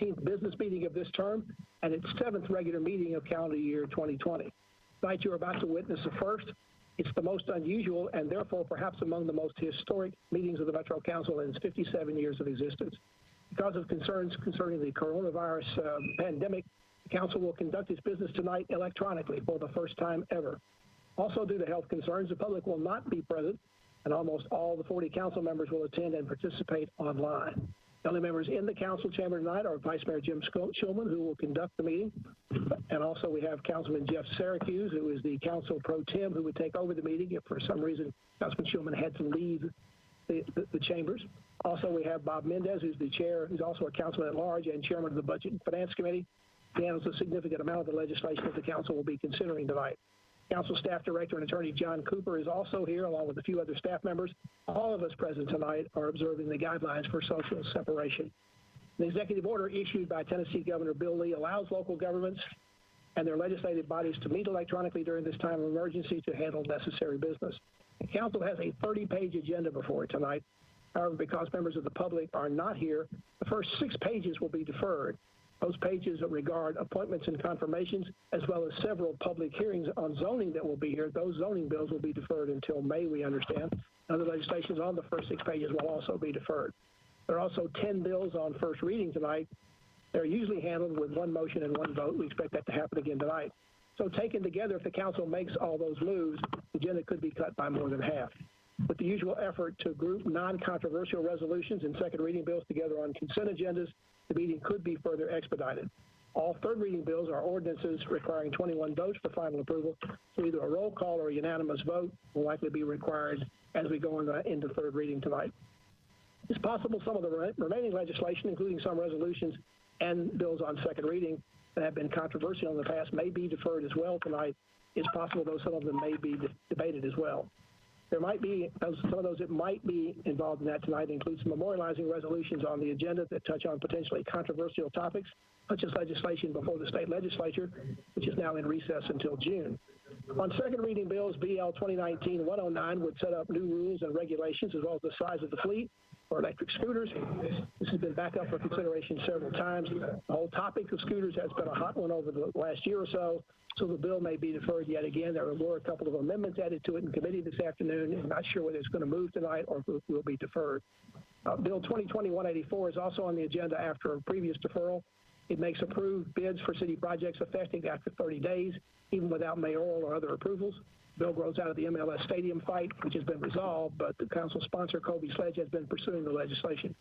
13th business meeting of this term and its 7th regular meeting of calendar year 2020. Tonight you're about to witness the first. It's the most unusual and therefore perhaps among the most historic meetings of the Metro Council in its 57 years of existence. Because of concerns concerning the coronavirus pandemic, the Council will conduct its business tonight electronically for the first time ever. Also, due to health concerns, the public will not be present, and almost all the 40 council members will attend and participate online. The only members in the council chamber tonight are Vice Mayor Jim Shulman, who will conduct the meeting, and also we have Councilman Jeff Syracuse, who is the council pro tem, who would take over the meeting if for some reason Councilman Shulman had to leave the chambers. Also, we have Bob Mendez, who's the chair, who's also a councilman at large and chairman of the Budget and Finance Committee. He handles a significant amount of the legislation that the council will be considering tonight. Council Staff Director and Attorney John Cooper is also here, along with a few other staff members. All of us present tonight are observing the guidelines for social separation. The executive order issued by Tennessee Governor Bill Lee allows local governments and their legislative bodies to meet electronically during this time of emergency to handle necessary business. The council has a 30-page agenda before it tonight. However, because members of the public are not here, the first 6 pages will be deferred. Those pages regard appointments and confirmations, as well as several public hearings on zoning that will be here. Those zoning bills will be deferred until May, we understand. Other legislations on the first 6 pages will also be deferred. There are also 10 bills on first reading tonight. They're usually handled with 1 motion and 1 vote. We expect that to happen again tonight. So taken together, if the council makes all those moves, the agenda could be cut by more than half. With the usual effort to group non-controversial resolutions and second reading bills together on consent agendas, the meeting could be further expedited. All third reading bills are ordinances requiring 21 votes for final approval, so either a roll call or a unanimous vote will likely be required as we go into third reading tonight. It's possible some of the remaining legislation, including some resolutions and bills on second reading that have been controversial in the past, may be deferred as well tonight. It's possible, though, some of them may be debated as well. There might be, some of those that might be involved in that tonight include some memorializing resolutions on the agenda that touch on potentially controversial topics, such as legislation before the state legislature, which is now in recess until June. On second reading bills, BL 2019-109 would set up new rules and regulations as well as the size of the fleet for electric scooters. This has been back up for consideration several times. The whole topic of scooters has been a hot one over the last year or so the bill may be deferred yet again. There were a couple of amendments added to it in committee this afternoon. I'm not sure whether it's going to move tonight or if it will be deferred. Bill 2020-184 is also on the agenda after a previous deferral. It makes approved bids for city projects effective after 30 days, even without mayoral or other approvals. The bill grows out of the MLS stadium fight, which has been resolved, but the council sponsor, Kobe Sledge, has been pursuing the legislation.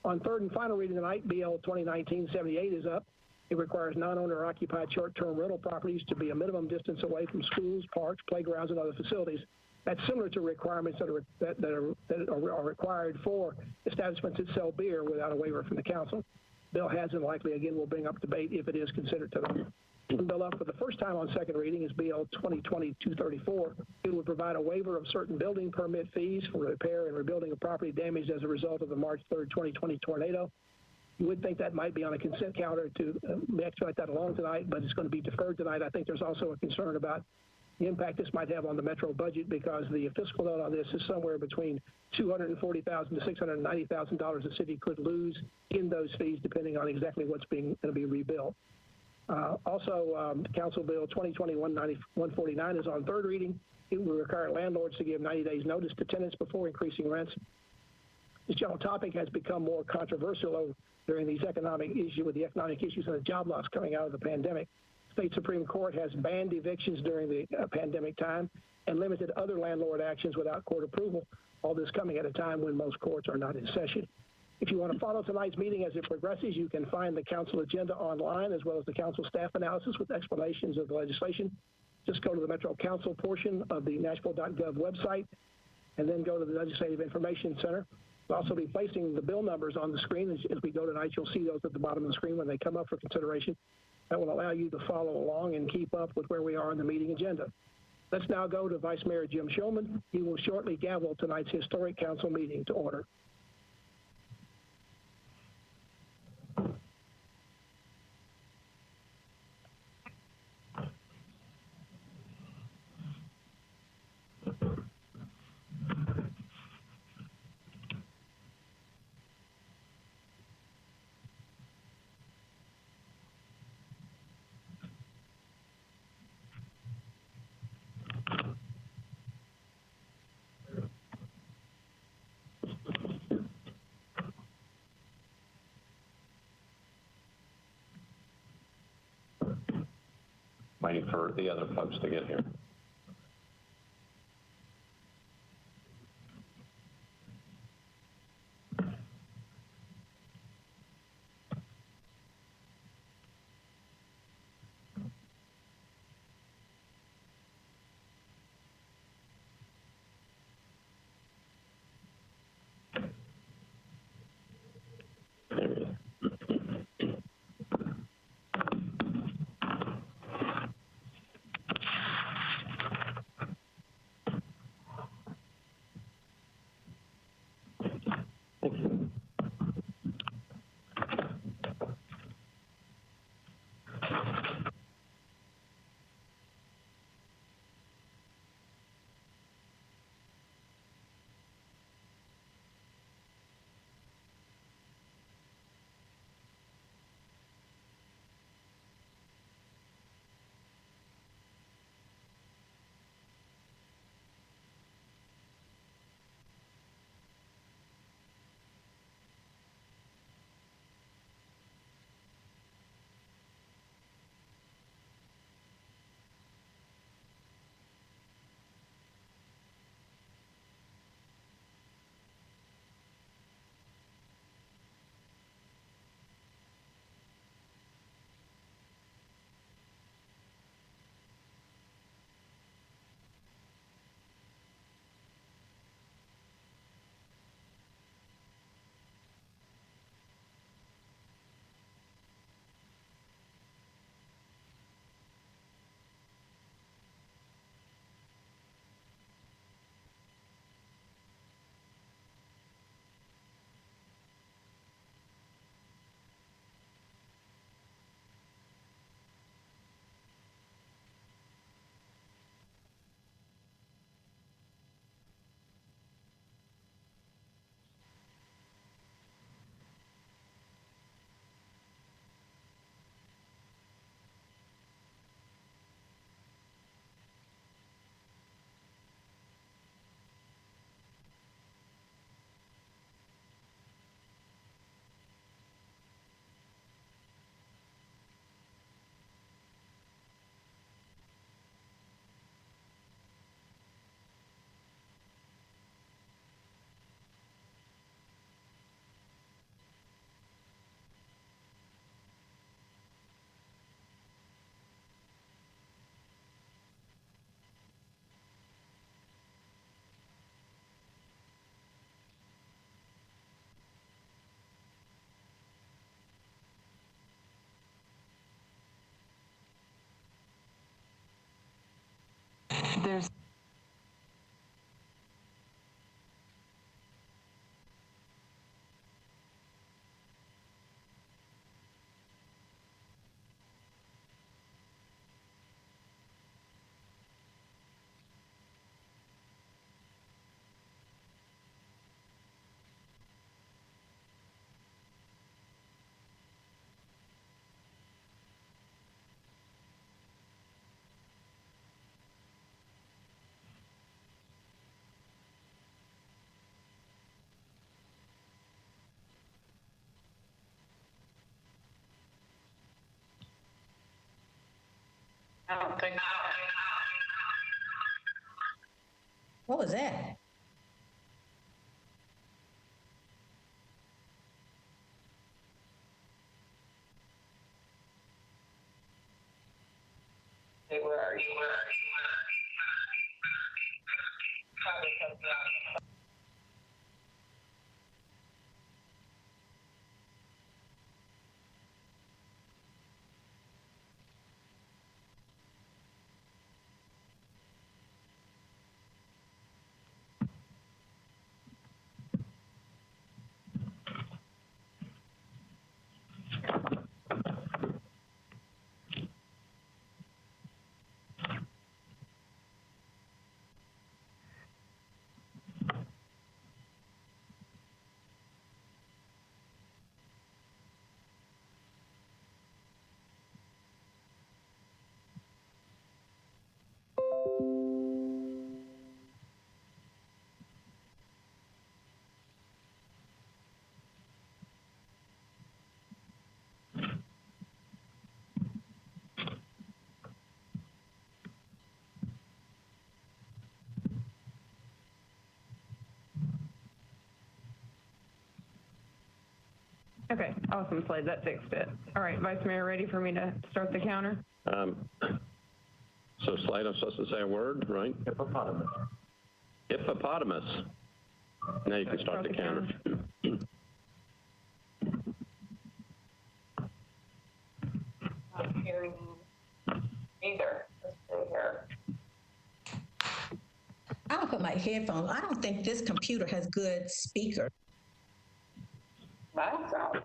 On third and final reading tonight, BL 2019-78 is up. It requires non-owner occupied short-term rental properties to be a minimum distance away from schools, parks, playgrounds, and other facilities. That's similar to requirements that are required for establishments that sell beer without a waiver from the council. Bill has and likely again will bring up debate if it is considered tonight. The bill up for the first time on second reading is BL 2020-234. It would provide a waiver of certain building permit fees for repair and rebuilding of property damaged as a result of the March 3rd, 2020 tornado. You would think that might be on a consent calendar to expedite that along tonight, but it's going to be deferred tonight. I think there's also a concern about the impact this might have on the Metro budget because the fiscal note on this is somewhere between $240,000 to $690,000 the city could lose in those fees depending on exactly what's going to be rebuilt. Council Bill 2020-149 is on third reading. It will require landlords to give 90 days notice to tenants before increasing rents. This general topic has become more controversial during these economic issues with the economic issues and the job loss coming out of the pandemic. State Supreme Court has banned evictions during the pandemic time and limited other landlord actions without court approval, all this coming at a time when most courts are not in session. If you want to follow tonight's meeting as it progresses, you can find the council agenda online as well as the council staff analysis with explanations of the legislation. Just go to the Metro Council portion of the Nashville.gov website and then go to the Legislative Information Center. We'll also be placing the bill numbers on the screen. As we go tonight, you'll see those at the bottom of the screen when they come up for consideration. That will allow you to follow along and keep up with where we are in the meeting agenda. Let's now go to Vice Mayor Jim Shulman. He will shortly gavel tonight's historic council meeting to order. waiting for the other folks to get here. There's I don't think. What was that? Hey, where are you? Probably comes out. Okay, awesome, Slade, that fixed it. All right, Vice Mayor, ready for me to start the counter? So Slade, I'm supposed to say a word, right? Hippopotamus. Hippopotamus. Now you can start the counter. Not hearing either. Let's see here. I don't put my headphones. I don't think this computer has good speaker. Mine sounds.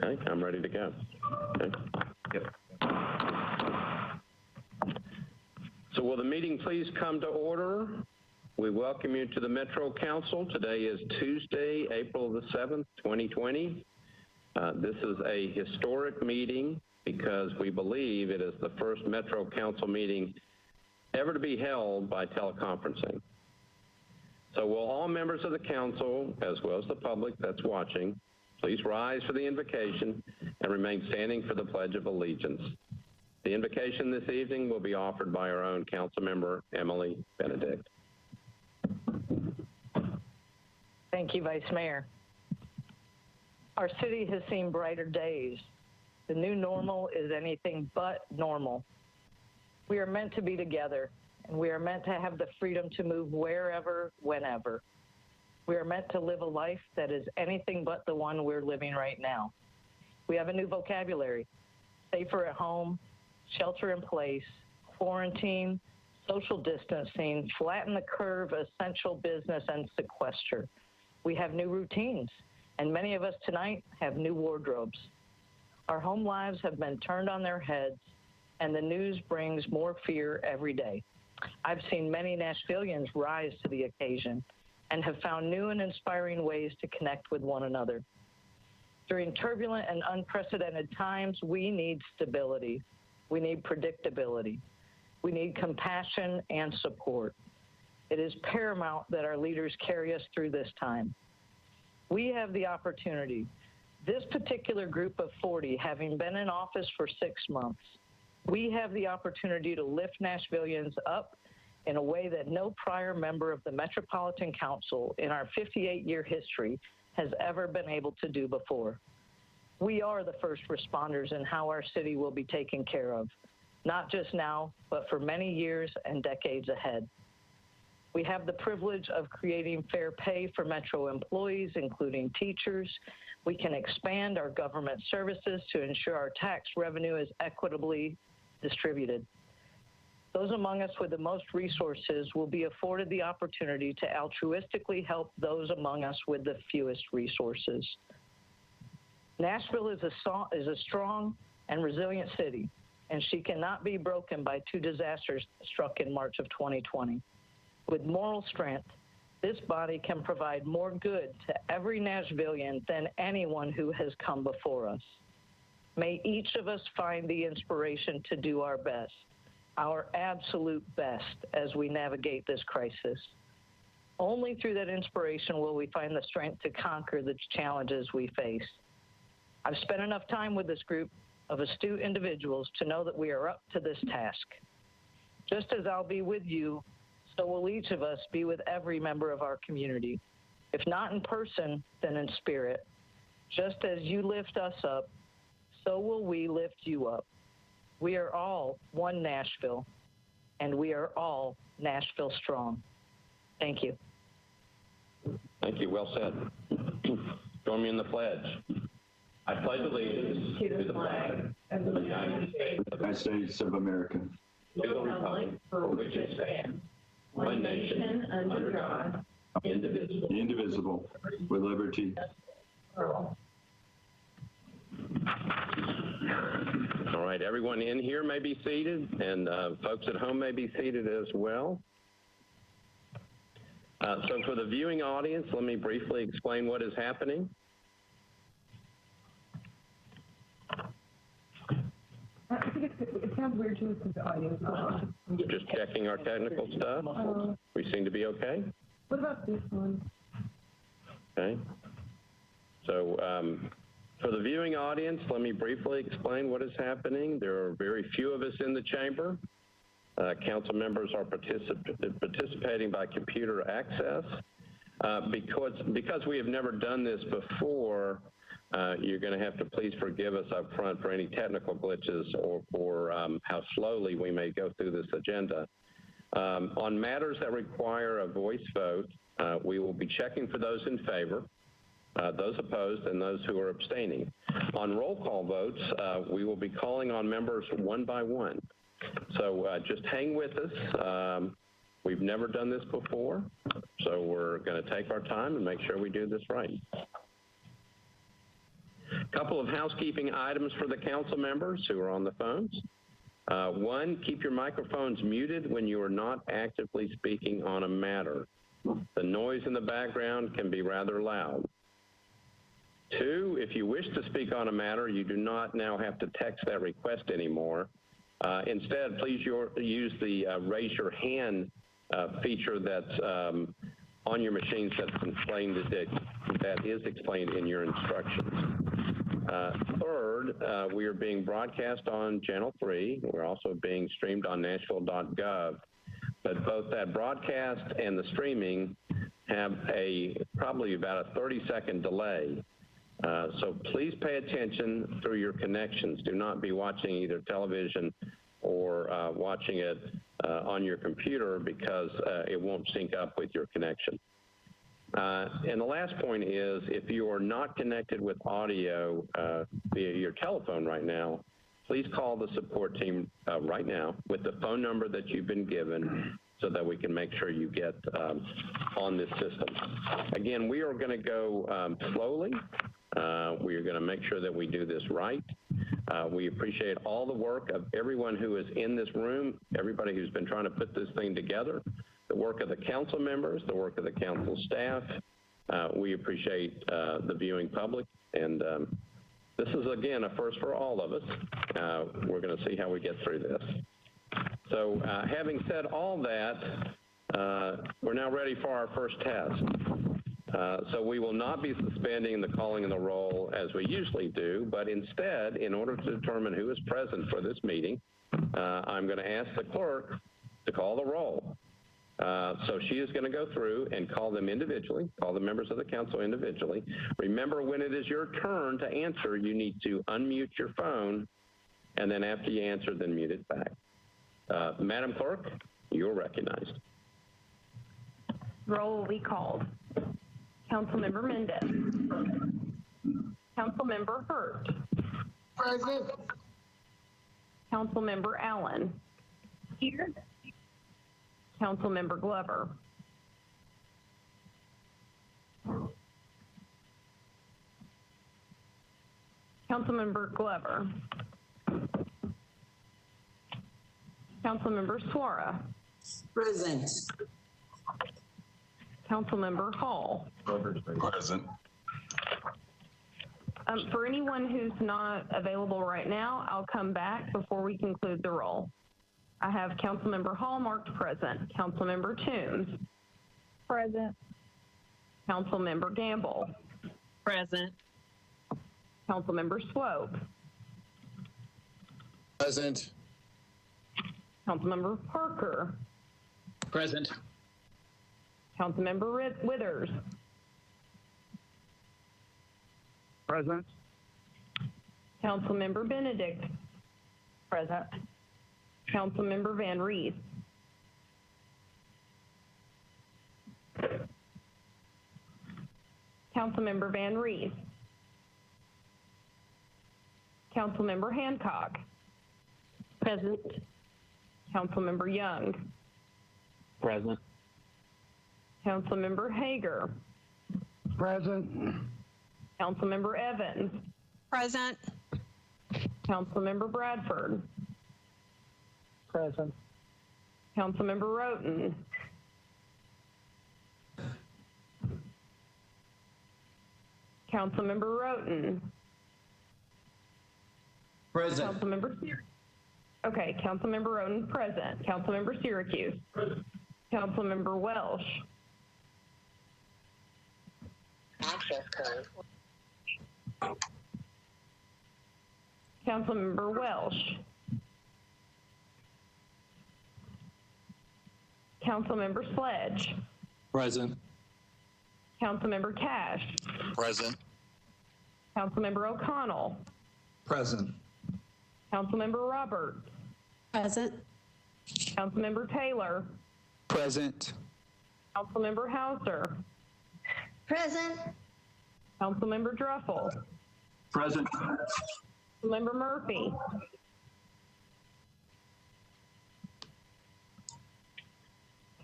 Okay, I'm ready to go. Okay. Yep. So will the meeting please come to order? We welcome you to the Metro Council. Today is Tuesday, April the 7th, 2020. This is a historic meeting because we believe it is the first Metro Council meeting ever to be held by teleconferencing. So will all members of the council, as well as the public that's watching, please rise for the invocation and remain standing for the Pledge of Allegiance. The invocation this evening will be offered by our own council member, Emily Benedict. Thank you, Vice Mayor. Our city has seen brighter days. The new normal is anything but normal. We are meant to be together, and we are meant to have the freedom to move wherever, whenever. We are meant to live a life that is anything but the one we're living right now. We have a new vocabulary: safer at home, shelter in place, quarantine, social distancing, flatten the curve, essential business, and sequester. We have new routines, and many of us tonight have new wardrobes. Our home lives have been turned on their heads, and the news brings more fear every day. I've seen many Nashvillians rise to the occasion and have found new and inspiring ways to connect with one another. During turbulent and unprecedented times, we need stability. We need predictability. We need compassion and support. It is paramount that our leaders carry us through this time. We have the opportunity, this particular group of 40 having been in office for 6 months, we have the opportunity to lift Nashvillians up in a way that no prior member of the Metropolitan Council in our 58-year history has ever been able to do before. We are the first responders in how our city will be taken care of, not just now, but for many years and decades ahead. We have the privilege of creating fair pay for Metro employees, including teachers. We can expand our government services to ensure our tax revenue is equitably distributed. Those among us with the most resources will be afforded the opportunity to altruistically help those among us with the fewest resources. Nashville is a strong and resilient city, and she cannot be broken by 2 disasters struck in March of 2020. With moral strength, this body can provide more good to every Nashvillian than anyone who has come before us. May each of us find the inspiration to do our best, our absolute best, as we navigate this crisis. Only through that inspiration will we find the strength to conquer the challenges we face. I've spent enough time with this group of astute individuals to know that we are up to this task. Just as I'll be with you, so will each of us be with every member of our community. If not in person, then in spirit. Just as you lift us up, so will we lift you up. We are all one Nashville, and we are all Nashville strong. Thank you. Thank you. Well said. Join me in the pledge. I pledge allegiance to the flag of the United States of America, to the republic for which it stands, one nation, under God, indivisible, with liberty. All right, everyone in here may be seated, and folks at home may be seated as well. So for the viewing audience, let me briefly explain what is happening. It sounds weird to us because the audio is not on. Just checking our technical stuff. We seem to be okay. What about this one? Okay. So for the viewing audience, let me briefly explain what is happening. There are very few of us in the chamber. Council members are participating by computer access. Because we have never done this before, you're going to have to please forgive us up front for any technical glitches or for how slowly we may go through this agenda. On matters that require a voice vote, we will be checking for those in favor, those opposed, and those who are abstaining. On roll call votes, we will be calling on members one by one. So just hang with us. We've never done this before, so we're going to take our time and make sure we do this right. A couple of housekeeping items for the council members who are on the phones. One, keep your microphones muted when you are not actively speaking on a matter. The noise in the background can be rather loud. Two, if you wish to speak on a matter, you do not now have to text that request anymore. Instead, please use the raise your hand feature that's on your machines that is explained in your instructions. Third, we are being broadcast on Channel 3. We're also being streamed on Nashville.gov. But both that broadcast and the streaming have probably about a 30-second delay. So please pay attention through your connections. Do not be watching either television or watching it on your computer because it won't sync up with your connection. And the last point is, if you are not connected with audio via your telephone right now, please call the support team right now with the phone number that you've been given so that we can make sure you get on this system. Again, we are going to go slowly. We are going to make sure that we do this right. We appreciate all the work of everyone who is in this room, everybody who's been trying to put this thing together, the work of the council members, the work of the council staff. We appreciate the viewing public, and this is, again, a first for all of us. We're going to see how we get through this. So having said all that, we're now ready for our first test. So we will not be suspending the calling of the roll as we usually do, but instead, in order to determine who is present for this meeting, I'm going to ask the clerk to call the roll. So she is going to go through and call them individually, call the members of the council individually. Remember, when it is your turn to answer, you need to unmute your phone, and then after you answer, then mute it back. Madam Clerk, you're recognized. Roll will be called. Councilmember Mendez. Councilmember Hurt. Present. Councilmember Allen. Here. Councilmember Glover. Councilmember Glover. Councilmember Suara. Present. Councilmember Hall. Present. For anyone who's not available right now, I'll come back before we conclude the roll. I have Councilmember Hall marked present. Councilmember Toombs. Present. Councilmember Gamble. Present. Councilmember Swope. Present. Councilmember Parker. Present. Councilmember Withers. Present. Councilmember Benedict. Present. Councilmember Van Rees. Councilmember Van Rees. Councilmember Hancock. Present. Councilmember Young. Present. Councilmember Hager. Present. Councilmember Evans. Present. Councilmember Bradford. Present. Councilmember Roten. Councilmember Roten. Present. Okay, Councilmember Roten present. Councilmember Syracuse. Councilmember Welsh. Access code. Councilmember Welsh. Councilmember Sledge. Present. Councilmember Cash. Present. Councilmember O'Connell. Present. Councilmember Roberts. Present. Councilmember Taylor. Present. Councilmember Hauser. Present. Councilmember Druffel. Present. Councilmember Murphy.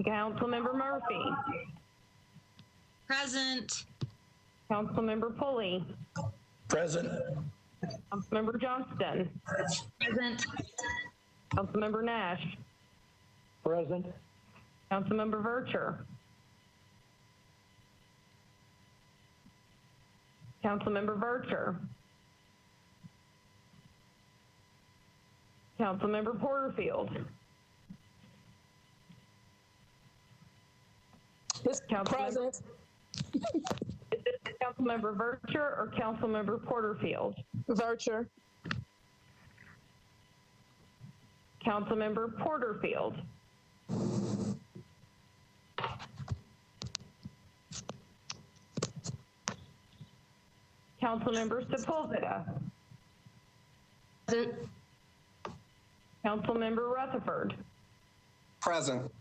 Councilmember Murphy. Present. Councilmember Pulley. Present. Councilmember Johnston. Present. Councilmember Nash. Present. Councilmember Vercher. Councilmember Vercher. Councilmember Porterfield. Present. Is this Councilmember Vercher or Councilmember Porterfield? Vercher. Councilmember Porterfield. Councilmember Sepulveda. Present. Councilmember Rutherford. Present.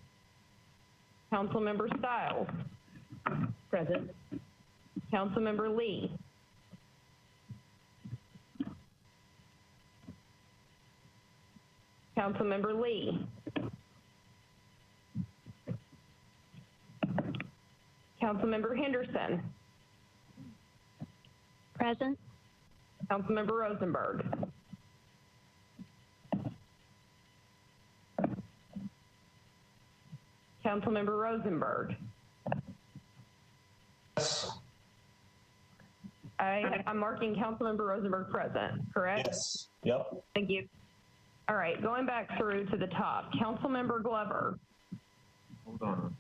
Councilmember Stiles. Present. Councilmember Lee. Councilmember Lee. Councilmember Henderson. Present. Councilmember Rosenberg. Councilmember Rosenberg. I'm marking Councilmember Rosenberg present, correct? Yes. Yep. Thank you. All right, going back through to the top. Councilmember Glover. Hold on.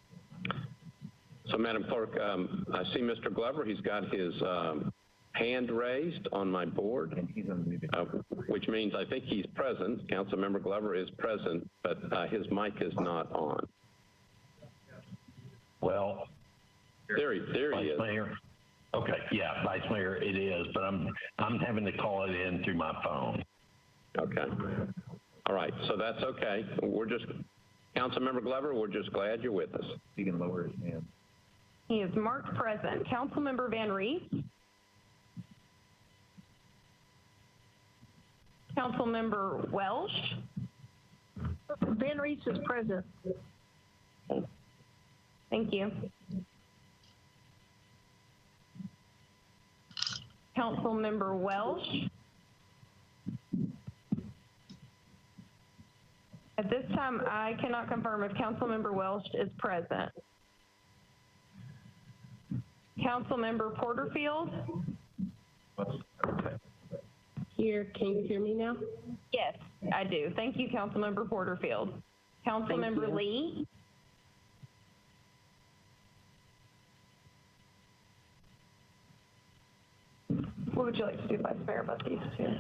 So, Madam Clerk, I see Mr. Glover. He's got his hand raised on my board, which means I think he's present. Councilmember Glover is present, but his mic is not on. Well, There he is. Vice Mayor. Okay, yeah, Vice Mayor, it is, but I'm having to call it in through my phone. Okay. All right, so that's okay. Councilmember Glover, we're just glad you're with us. He can lower his hand. He is marked present. Councilmember Van Rees. Councilmember Welsh. Van Rees is present. Thank you. Councilmember Welsh. At this time, I cannot confirm if Councilmember Welsh is present. Councilmember Porterfield. Here, can you hear me now? Yes, I do. Thank you, Councilmember Porterfield. Councilmember Lee. What would you like to do, Vice Mayor, about these two?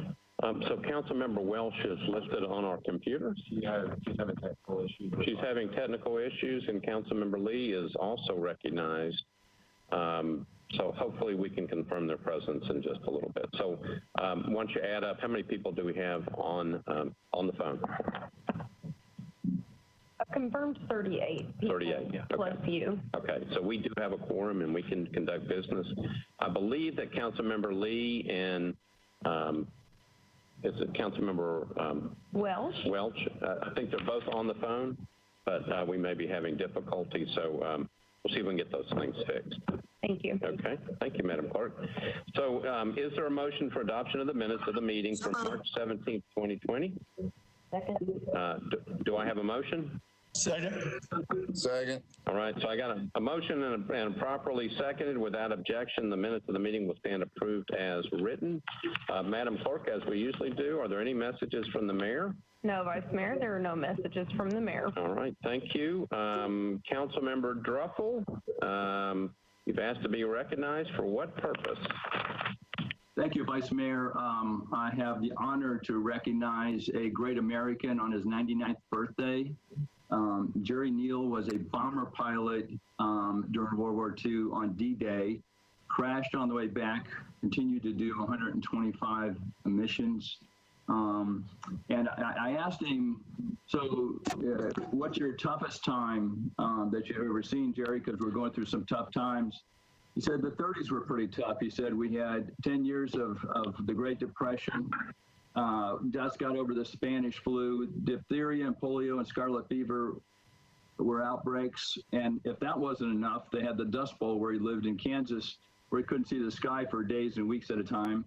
So Councilmember Welsh is listed on our computer. She's having technical issues. She's having technical issues, and Councilmember Lee is also recognized. So hopefully we can confirm their presence in just a little bit. So once you add up, how many people do we have on the phone? I've confirmed 38 people. 38, yeah. Plus you. Okay, so we do have a quorum and we can conduct business. I believe that Councilmember Lee and is it Councilmember Welsh? Welch? I think they're both on the phone, but we may be having difficulty, so we'll see if we can get those things fixed. Thank you. Okay, thank you, Madam Clerk. So is there a motion for adoption of the minutes of the meeting from March 17th, 2020? Second. Do I have a motion? Second. All right, so I got a motion and properly seconded. Without objection, the minutes of the meeting will stand approved as written. Madam Clerk, as we usually do, are there any messages from the mayor? No, Vice Mayor, there are no messages from the mayor. All right, thank you. Councilmember Druffel, you've asked to be recognized. For what purpose? Thank you, Vice Mayor. I have the honor to recognize a great American on his 99th birthday. Jerry Neal was a bomber pilot during World War II on D-Day, crashed on the way back, continued to do 125 missions. And I asked him, so what's your toughest time that you've ever seen, Jerry? Because we're going through some tough times. He said the 30s were pretty tough. He said we had 10 years of the Great Depression. Dust got over the Spanish flu. Diphtheria and polio and scarlet fever were outbreaks. And if that wasn't enough, they had the Dust Bowl where he lived in Kansas, where he couldn't see the sky for days and weeks at a time.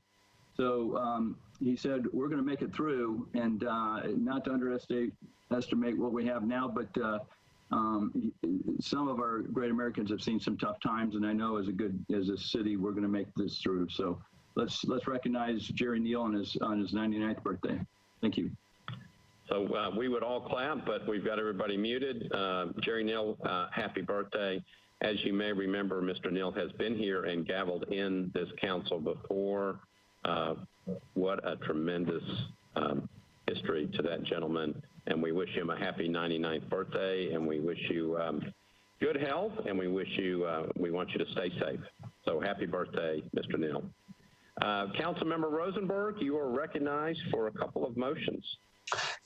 So he said, we're going to make it through, and not to underestimate what we have now, but some of our great Americans have seen some tough times, and I know as a city, we're going to make this through. So let's recognize Jerry Neal on his 99th birthday. Thank you. So we would all clap, but we've got everybody muted. Jerry Neal, happy birthday. As you may remember, Mr. Neal has been here and gavelled in this council before. What a tremendous history to that gentleman. And we wish him a happy 99th birthday, and we wish you good health, and we want you to stay safe. So happy birthday, Mr. Neal. Councilmember Rosenberg, you are recognized for a couple of motions.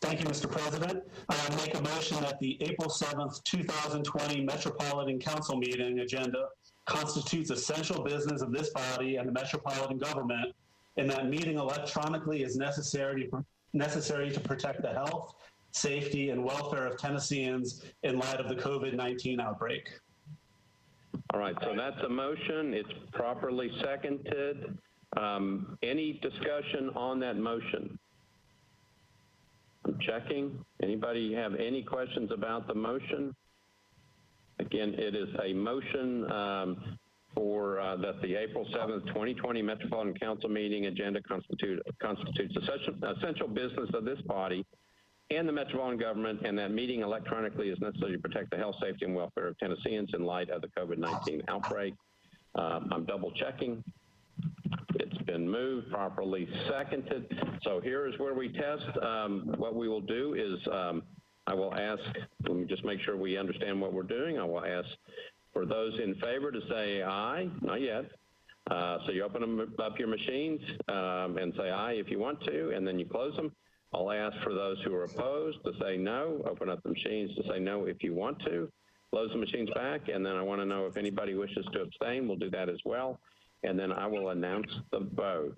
Thank you, Mr. President. I make a motion that the April 7th, 2020 Metropolitan Council meeting agenda constitutes essential business of this body and the metropolitan government, and that meeting electronically is necessary to protect the health, safety, and welfare of Tennesseans in light of the COVID-19 outbreak. All right, so that's a motion. It's properly seconded. Any discussion on that motion? I'm checking. Anybody have any questions about the motion? Again, it is a motion for that the April 7th, 2020 Metropolitan Council meeting agenda constitutes essential business of this body and the metropolitan government, and that meeting electronically is necessary to protect the health, safety, and welfare of Tennesseans in light of the COVID-19 outbreak. I'm double checking. It's been moved, properly seconded. So here is where we test. What we will do is I will ask, let me just make sure we understand what we're doing. I will ask for those in favor to say aye. Not yet. So you open up your machines and say aye if you want to, and then you close them. I'll ask for those who are opposed to say no. Open up the machines to say no if you want to. Close the machines back, and then I want to know if anybody wishes to abstain. We'll do that as well. And then I will announce the vote.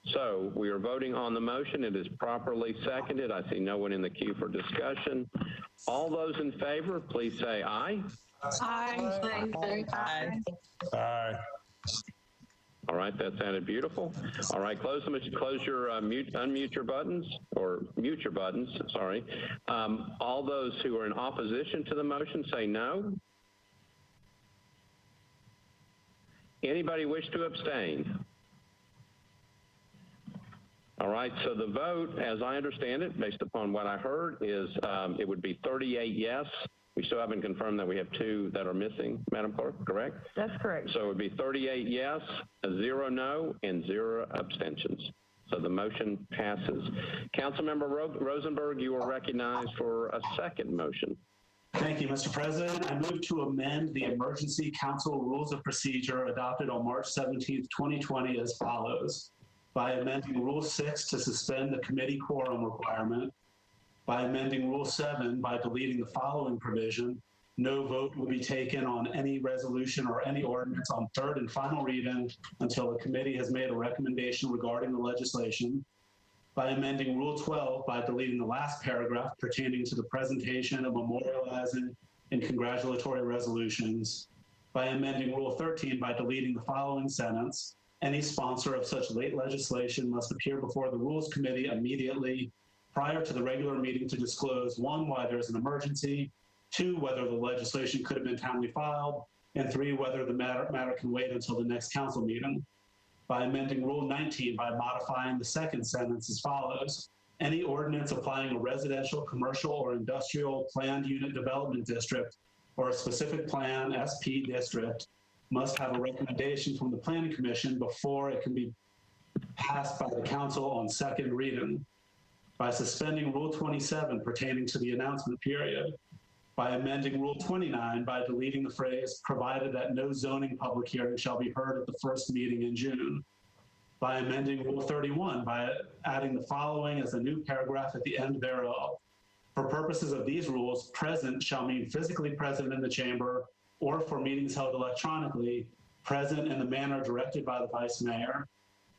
So we are voting on the motion. It is properly seconded. I see no one in the queue for discussion. All those in favor, please say aye. Aye. Aye. Aye. Aye. All right, that sounded beautiful. All right, close your unmute your buttons, or mute your buttons, sorry. All those who are in opposition to the motion say no. Anybody wish to abstain? All right, so the vote, as I understand it, based upon what I heard, is it would be 38 yes. We still haven't confirmed that we have 2 that are missing, Madam Clerk, correct? That's correct. So it would be 38 yes, 0 no, and 0 abstentions. So the motion passes. Councilmember Rosenberg, you are recognized for a second motion. Thank you, Mr. President. I move to amend the Emergency Council Rules of Procedure adopted on March 17th, 2020 as follows. By amending Rule 6 to suspend the committee quorum requirement, by amending Rule 7 by deleting the following provision: no vote will be taken on any resolution or any ordinance on third and final reading until the committee has made a recommendation regarding the legislation. By amending Rule 12 by deleting the last paragraph pertaining to the presentation of memorializing and congratulatory resolutions. By amending Rule 13 by deleting the following sentence: any sponsor of such late legislation must appear before the Rules Committee immediately prior to the regular meeting to disclose 1, why there's an emergency, 2, whether the legislation could have been timely filed, and 3, whether the matter can wait until the next council meeting. By amending Rule 19 by modifying the second sentence as follows: any ordinance applying a residential, commercial, or industrial planned unit development district or a specific plan SP district must have a recommendation from the Planning Commission before it can be passed by the council on second reading. By suspending Rule 27 pertaining to the announcement period. by amending Rule 29 by deleting the phrase, provided that no zoning public hearing shall be heard at the first meeting in June, by amending Rule 31 by adding the following as a new paragraph at the end thereof. For purposes of these rules, present shall mean physically present in the chamber, or for meetings held electronically, present in the manner directed by the Vice Mayor,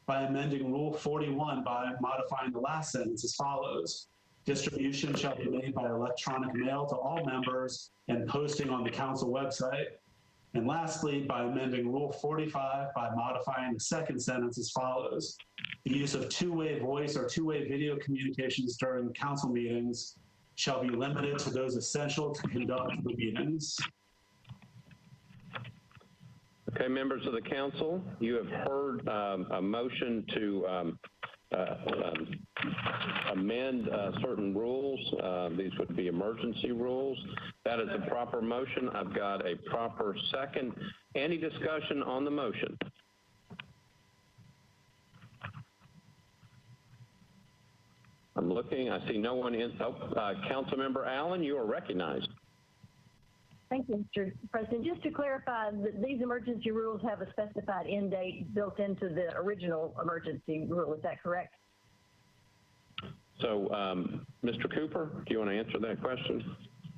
by amending Rule 41 by modifying the last sentence as follows. Distribution shall be made by electronic mail to all members and posting on the council website. And lastly, by amending Rule 45 by modifying the second sentence as follows. The use of two-way voice or two-way video communications during council meetings shall be limited to those essential to conduct the meetings. Okay, members of the council, you have heard a motion to amend certain rules. These would be emergency rules. That is a proper motion. I've got a proper second. Any discussion on the motion? I'm looking. I see no one in. Councilmember Allen, you are recognized. Thank you, Mr. President. Just to clarify, these emergency rules have a specified end date built into the original emergency rule. Is that correct? So, Mr. Cooper, do you want to answer that question?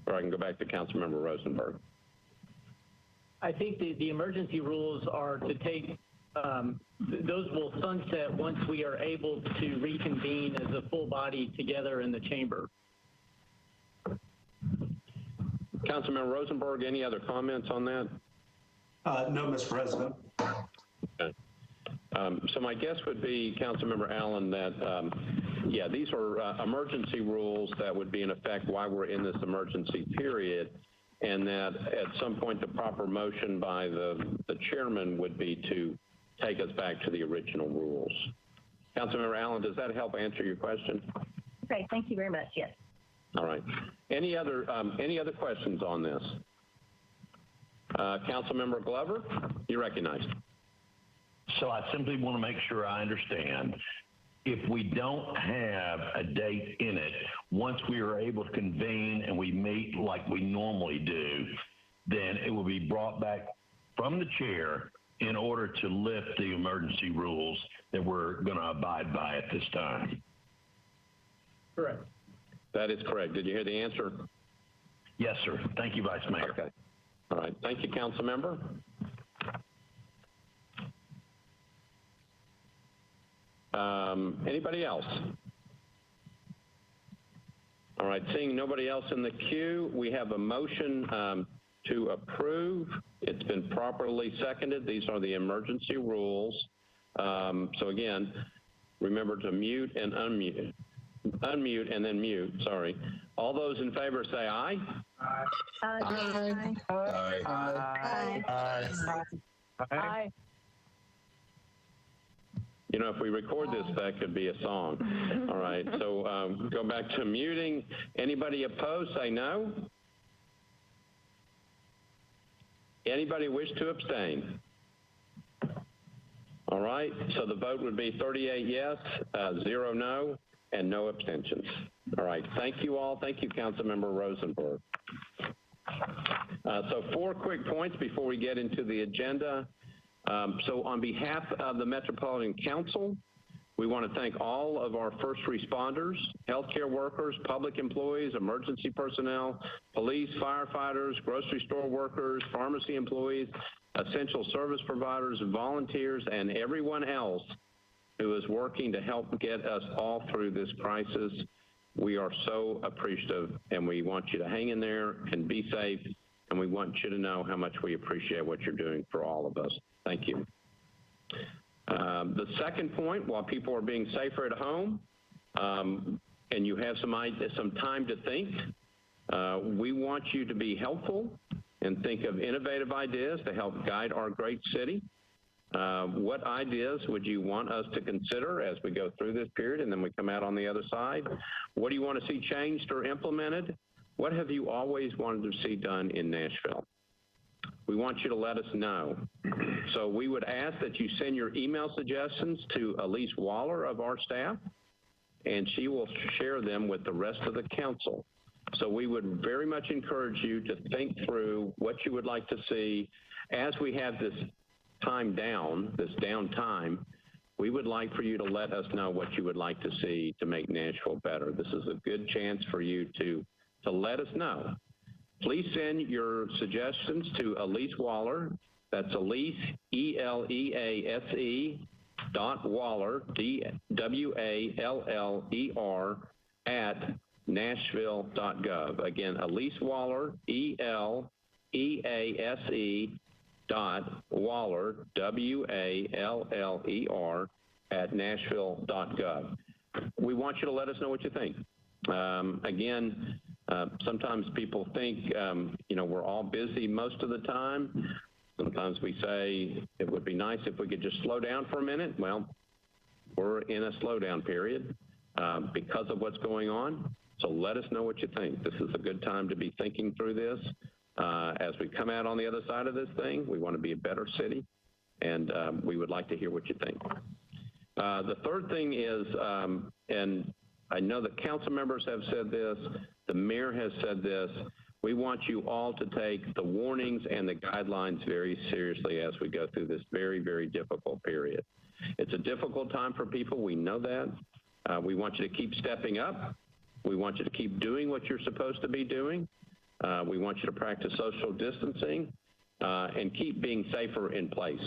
Or I can go back to Councilmember Rosenberg. I think the emergency rules are to take, those will sunset once we are able to reconvene as a full body together in the chamber. Councilmember Rosenberg, any other comments on that? No, Mr. President. Okay. So my guess would be, Councilmember Allen, that, yeah, these are emergency rules that would be in effect while we're in this emergency period, and that at some point the proper motion by the chairman would be to take us back to the original rules. Councilmember Allen, does that help answer your question? Okay, thank you very much, yes. All right. Any other questions on this? Councilmember Glover, you're recognized. So I simply want to make sure I understand. If we don't have a date in it, once we are able to convene and we meet like we normally do, then it will be brought back from the chair in order to lift the emergency rules that we're going to abide by at this time. Correct. That is correct. Did you hear the answer? Yes, sir. Thank you, Vice Mayor. Okay. All right. Thank you, Council Member. Anybody else? All right. Seeing nobody else in the queue, we have a motion to approve. It's been properly seconded. These are the emergency rules. So again, remember to mute and unmute. Unmute and then mute, sorry. All those in favor say aye. Aye. Aye. Aye. Aye. Aye. Aye. You know, if we record this, that could be a song. All right, so go back to muting. Anybody opposed, say no. Anybody wish to abstain? All right, so the vote would be 38 yes, 0 no, and no abstentions. All right, thank you all. Thank you, Councilmember Rosenberg. So 4 quick points before we get into the agenda. So on behalf of the Metropolitan Council, we want to thank all of our first responders, healthcare workers, public employees, emergency personnel, police, firefighters, grocery store workers, pharmacy employees, essential service providers, volunteers, and everyone else who is working to help get us all through this crisis. We are so appreciative, and we want you to hang in there and be safe, and we want you to know how much we appreciate what you're doing for all of us. Thank you. The second point, while people are being safer at home, and you have some time to think, we want you to be helpful and think of innovative ideas to help guide our great city. What ideas would you want us to consider as we go through this period and then we come out on the other side? What do you want to see changed or implemented? What have you always wanted to see done in Nashville? We want you to let us know. So we would ask that you send your email suggestions to Elise Waller of our staff, and she will share them with the rest of the council. So we would very much encourage you to think through what you would like to see as we have this time down, this downtime. We would like for you to let us know what you would like to see to make Nashville better. This is a good chance for you to let us know. Please send your suggestions to Elise Waller. That's Elise, E-L-E-A-S-E, Waller, D-W-A-L-L-E-R, at nashville.gov. Again, Elise Waller, E-L-E-A-S-E, Waller, W-A-L-L-E-R, at nashville.gov. We want you to let us know what you think. Again, sometimes people think, we're all busy most of the time. Sometimes we say it would be nice if we could just slow down for a minute. Well, we're in a slowdown period because of what's going on. So let us know what you think. This is a good time to be thinking through this. As we come out on the other side of this thing, we want to be a better city, and we would like to hear what you think. The third thing is, and I know that council members have said this, the mayor has said this, we want you all to take the warnings and the guidelines very seriously as we go through this very, very difficult period. It's a difficult time for people. We know that. We want you to keep stepping up. We want you to keep doing what you're supposed to be doing. We want you to practice social distancing and keep being safer in place.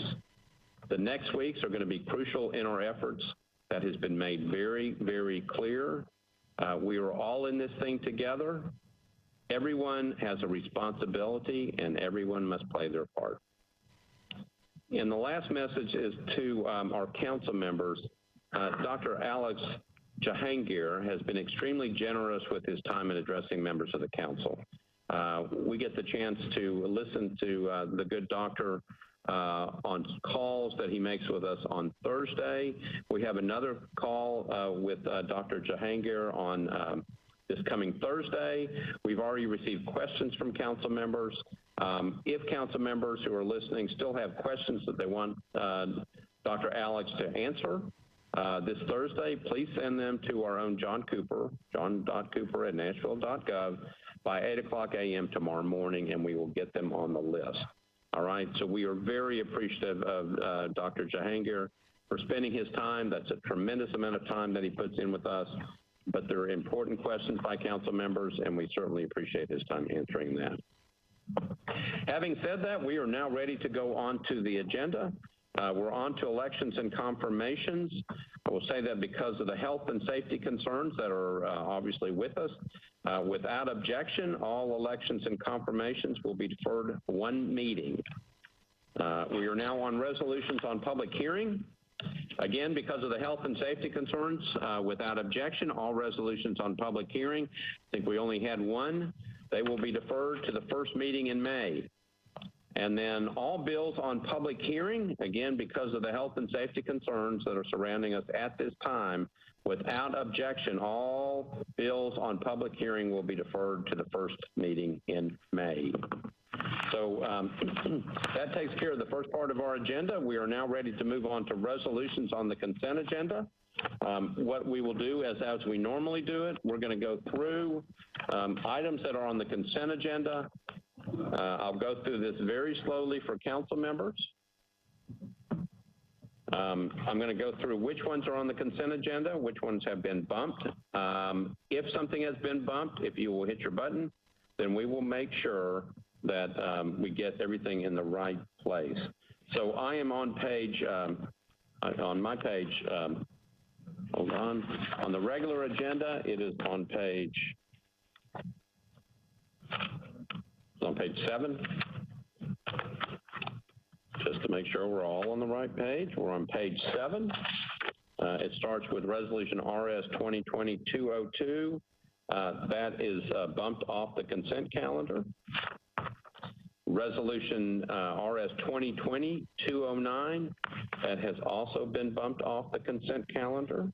The next weeks are going to be crucial in our efforts. That has been made very, very clear. We are all in this thing together. Everyone has a responsibility, and everyone must play their part. And the last message is to our council members. Dr. Alex Jahangir has been extremely generous with his time in addressing members of the council. We get the chance to listen to the good doctor on calls that he makes with us on Thursday. We have another call with Dr. Jahangir on this coming Thursday. We've already received questions from council members. If council members who are listening still have questions that they want Dr. Alex to answer this Thursday, please send them to our own John Cooper, john.cooper@nashville.gov by 8:00 a.m. tomorrow morning, and we will get them on the list. All right, so we are very appreciative of Dr. Jahangir for spending his time. That's a tremendous amount of time that he puts in with us, but they're important questions by council members, and we certainly appreciate his time answering that. Having said that, we are now ready to go on to the agenda. We're on to elections and confirmations. I will say that because of the health and safety concerns that are obviously with us, without objection, all elections and confirmations will be deferred one meeting. We are now on resolutions on public hearing. Again, because of the health and safety concerns, without objection, all resolutions on public hearing, I think we only had one, they will be deferred to the first meeting in May. And then all bills on public hearing, again, because of the health and safety concerns that are surrounding us at this time, without objection, all bills on public hearing will be deferred to the first meeting in May. So that takes care of the first part of our agenda. We are now ready to move on to resolutions on the consent agenda. What we will do as we normally do it, we're going to go through items that are on the consent agenda. I'll go through this very slowly for council members. I'm going to go through which ones are on the consent agenda, which ones have been bumped. If something has been bumped, if you will hit your button, then we will make sure that we get everything in the right place. So I am on page, on my page, hold on the regular agenda, it is on page 7. Just to make sure we're all on the right page, we're on page 7. It starts with resolution RS 2020-202. That is bumped off the consent calendar. Resolution RS 2020-209, that has also been bumped off the consent calendar.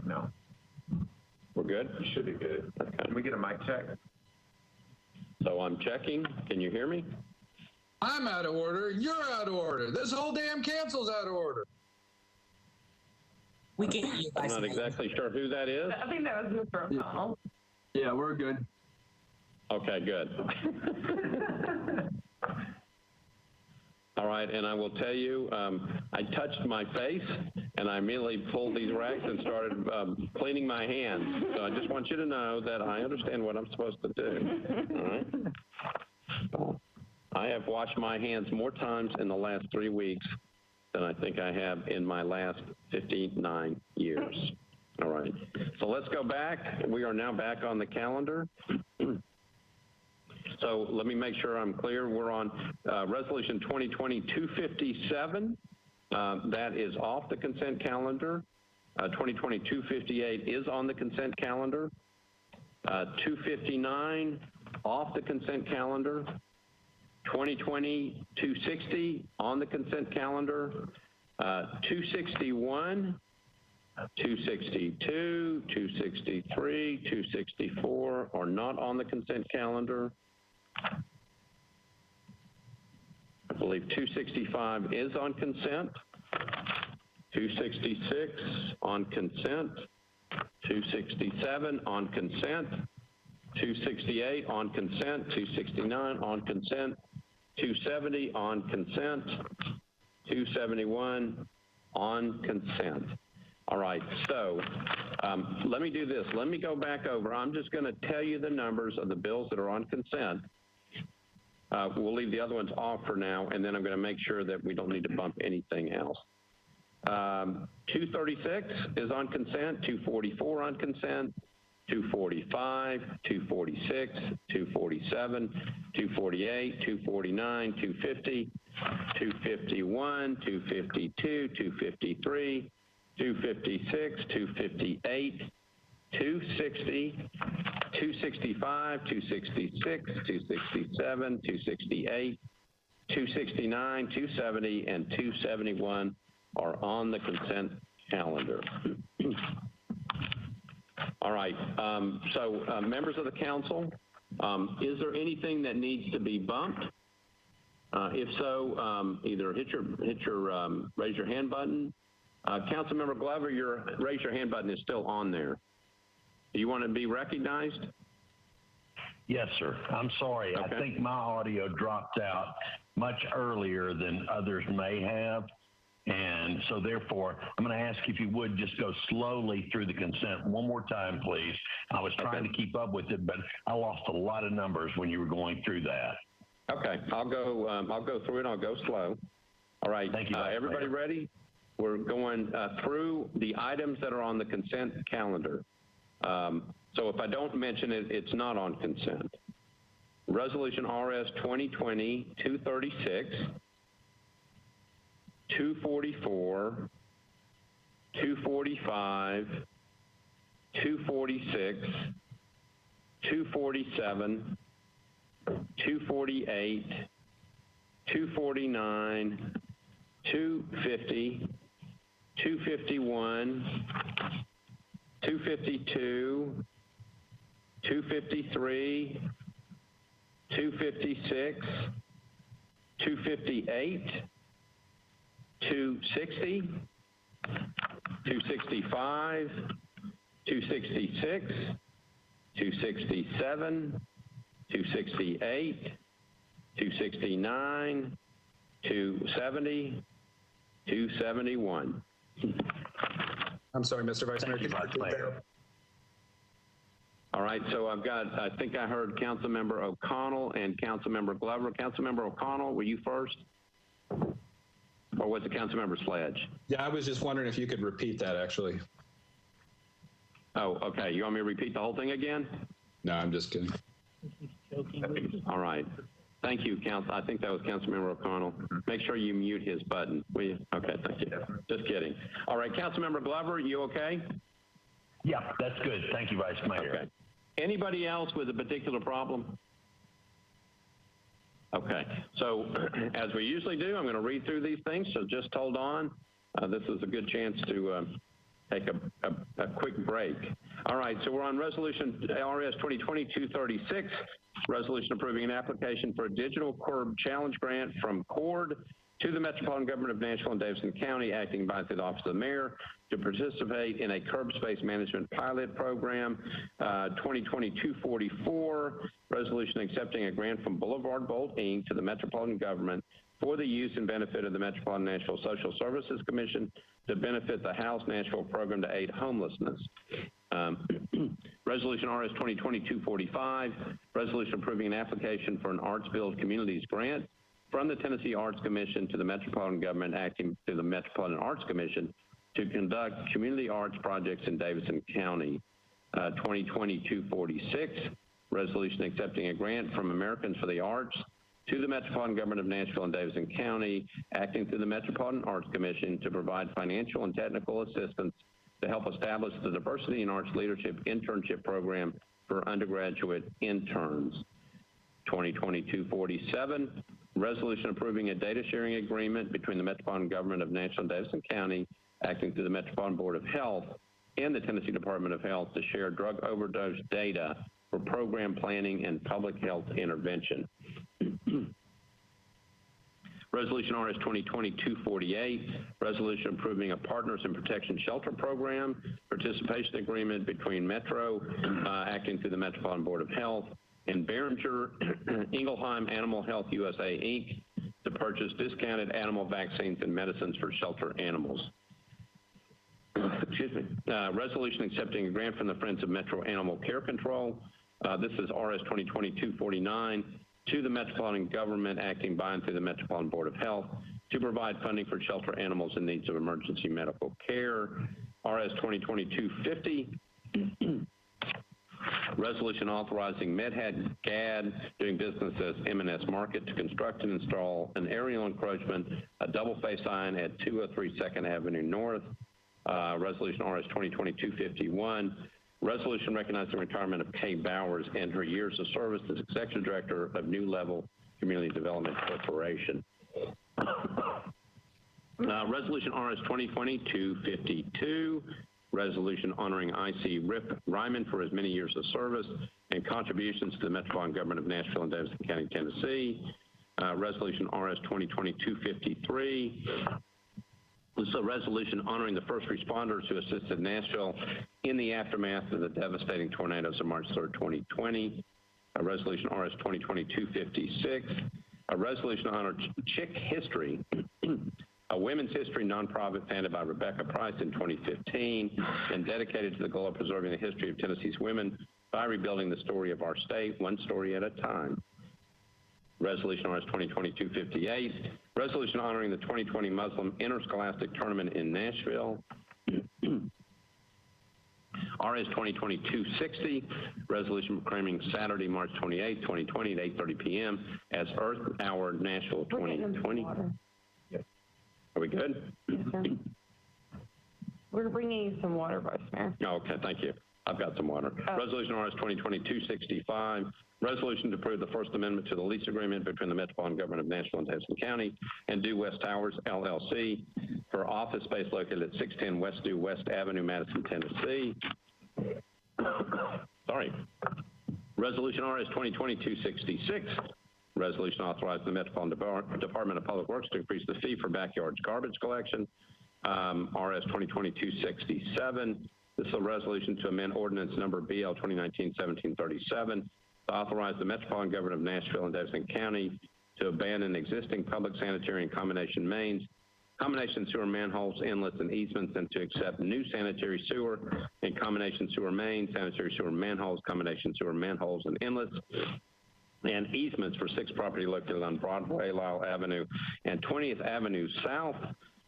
now. We're good? You should be good. Okay. Can we get a mic check? So I'm checking. Can you hear me? I'm out of order. You're out of order. This whole damn council's out of order. We can hear you, I'm Vice not Mayor. exactly sure who that is. I think that was Mr. O'Connell. Yeah, we're good. Okay, good. All right, and I will tell you, I touched my face, and I immediately pulled these racks and started cleaning my hands. So I just want you to know that I understand what I'm supposed to do. All right? So I have washed my hands more times in the last 3 weeks than I think I have in my last 59 years. All right, so let's go back. We are now back on the calendar. So let me make sure I'm clear. We're on Resolution 2020-257. That is off the consent calendar. 2020-258 is on the consent calendar. 259 off the consent calendar. 2020-260 on the consent calendar. 261, 262, 263, 264 are not on the consent calendar. I believe 265 is on consent. 266 on consent. 267 on consent. 268 on consent. 269 on consent. 270 on consent. 271 on consent. All right, so let me do this. Let me go back over. I'm just going to tell you the numbers of the bills that are on consent. We'll leave the other ones off for now, and then I'm going to make sure that we don't need to bump anything else. 236 is on consent, 244 on consent, 245, 246, 247, 248, 249, 250, 251, 252, 253, 256, 258, 260, 265, 266, 267, 268, 269, 270, and 271 are on the consent calendar. All right, so members of the council, is there anything that needs to be bumped? If so, either hit your raise your hand button. Councilmember Glover, your raise your hand button is still on there. Do you want to be recognized? Yes, sir. I'm sorry. Okay. I think my audio dropped out much earlier than others may have. And so therefore, I'm going to ask if you would just go slowly through the consent one more time, please. I was trying to keep up with it, but I lost a lot of numbers when you were going through that. Okay, I'll go through it. I'll go slow. All right. Thank you, Vice everybody Mayor. ready? We're going through the items that are on the consent calendar. So if I don't mention it, it's not on consent. Resolution RS 2020-236, 244, 245, 246, 247, 248, 249, 250, 251, 252, 253, 256, 258, 260, 265, 266, 267, 268, 269, 270, 271. I'm sorry, Mr. Vice Mayor. Thank you, Vice Mayor. All right, so I've got, I think I heard Councilmember O'Connell and Councilmember Glover. Councilmember O'Connell, were you first? Or was it Councilmember Sledge? Yeah, I was just wondering if you could repeat that, actually. Oh, okay. You want me to repeat the whole thing again? No, I'm just kidding. All right. Thank you, I think that was Councilmember O'Connell. Make sure you mute his button, will you? Okay, thank you. Just kidding. All right, Councilmember Glover, you okay? Yeah, that's good. Thank you, Vice Mayor. Okay. Anybody else with a particular problem? Okay, so as we usually do, I'm going to read through these things, so just hold on. This is a good chance to take a quick break. All right, so we're on resolution RS 2020-236, resolution approving an application for a digital curb challenge grant from CORD to the Metropolitan Government of Nashville and Davidson County, acting by through the Office of the Mayor, to participate in a curb space management pilot program. 2020-244, resolution accepting a grant from Boulevard Bolt Inc. to the Metropolitan Government for the use and benefit of the Metropolitan Nashville Social Services Commission to benefit the House Nashville program to aid homelessness. Resolution RS 2020-245, resolution approving an application for an Arts Build Communities grant from the Tennessee Arts Commission to the Metropolitan Government, acting through the Metropolitan Arts Commission to conduct community arts projects in Davidson County. 2020-246, resolution accepting a grant from Americans for the Arts to the Metropolitan Government of Nashville and Davidson County, acting through the Metropolitan Arts Commission to provide financial and technical assistance to help establish the Diversity in Arts Leadership Internship Program for undergraduate interns. 2020-247, resolution approving a data sharing agreement between the Metropolitan Government of Nashville and Davidson County, acting through the Metropolitan Board of Health and the Tennessee Department of Health to share drug overdose data for program planning and public health intervention. Resolution RS 2020-248, resolution approving a Partners in Protection Shelter Program participation agreement between Metro, acting through the Metropolitan Board of Health, and Behringer Ingelheim Animal Health USA, Inc. to purchase discounted animal vaccines and medicines for shelter animals. Excuse me. Resolution accepting a grant from the Friends of Metro Animal Care Control. This is RS 2020-249 to the Metropolitan Government, acting by and through the Metropolitan Board of Health to provide funding for shelter animals in needs of emergency medical care. RS 2020-250. Resolution authorizing MedHad GAD doing business as M&S Market to construct and install an aerial encroachment, a double face sign at 203 2nd Avenue North. Resolution RS 2020-251. Resolution recognizing the retirement of Kay Bowers and her years of service as Executive Director of New Level Community Development Corporation. Resolution RS 2020-252. Resolution honoring IC Rip Ryman for his many years of service and contributions to the Metropolitan Government of Nashville and Davidson County, Tennessee. Resolution RS 2020-253. This is a resolution honoring the first responders who assisted Nashville in the aftermath of the devastating tornadoes of March 3rd, 2020. Resolution RS 2020-256. A resolution to honor Chick History, a women's history nonprofit founded by Rebecca Price in 2015 and dedicated to the goal of preserving the history of Tennessee's women by rebuilding the story of our state, one story at a time. Resolution RS 2020-258, resolution honoring the 2020 Muslim Interscholastic Tournament in Nashville. RS 2020-260, resolution proclaiming Saturday, March 28, 2020 at 8:30 p.m. as Earth Hour Nashville 2020. Are we good? Yes, sir. We're bringing you some water, Vice Mayor. Okay, thank you. I've got some water. Oh. Resolution RS 2020-265, resolution to approve the First Amendment to the lease agreement between the Metropolitan Government of Nashville and Davidson County and Due West Towers, LLC, for office space located at 610 West Due West Avenue, Madison, Tennessee. Sorry. Resolution RS 2020-266, resolution authorizing the Metropolitan Department of Public Works to increase the fee for backyard garbage collection. RS 2020-267. This is a resolution to amend ordinance number BL 2019-1737 to authorize the Metropolitan Government of Nashville and Davidson County to abandon existing public sanitary and combination mains, combination sewer manholes, inlets, and easements, and to accept new sanitary sewer and combination sewer mains, sanitary sewer manholes, combination sewer manholes, and inlets, and easements for 6 property located on Broadway, Lyle Avenue, and 20th Avenue South.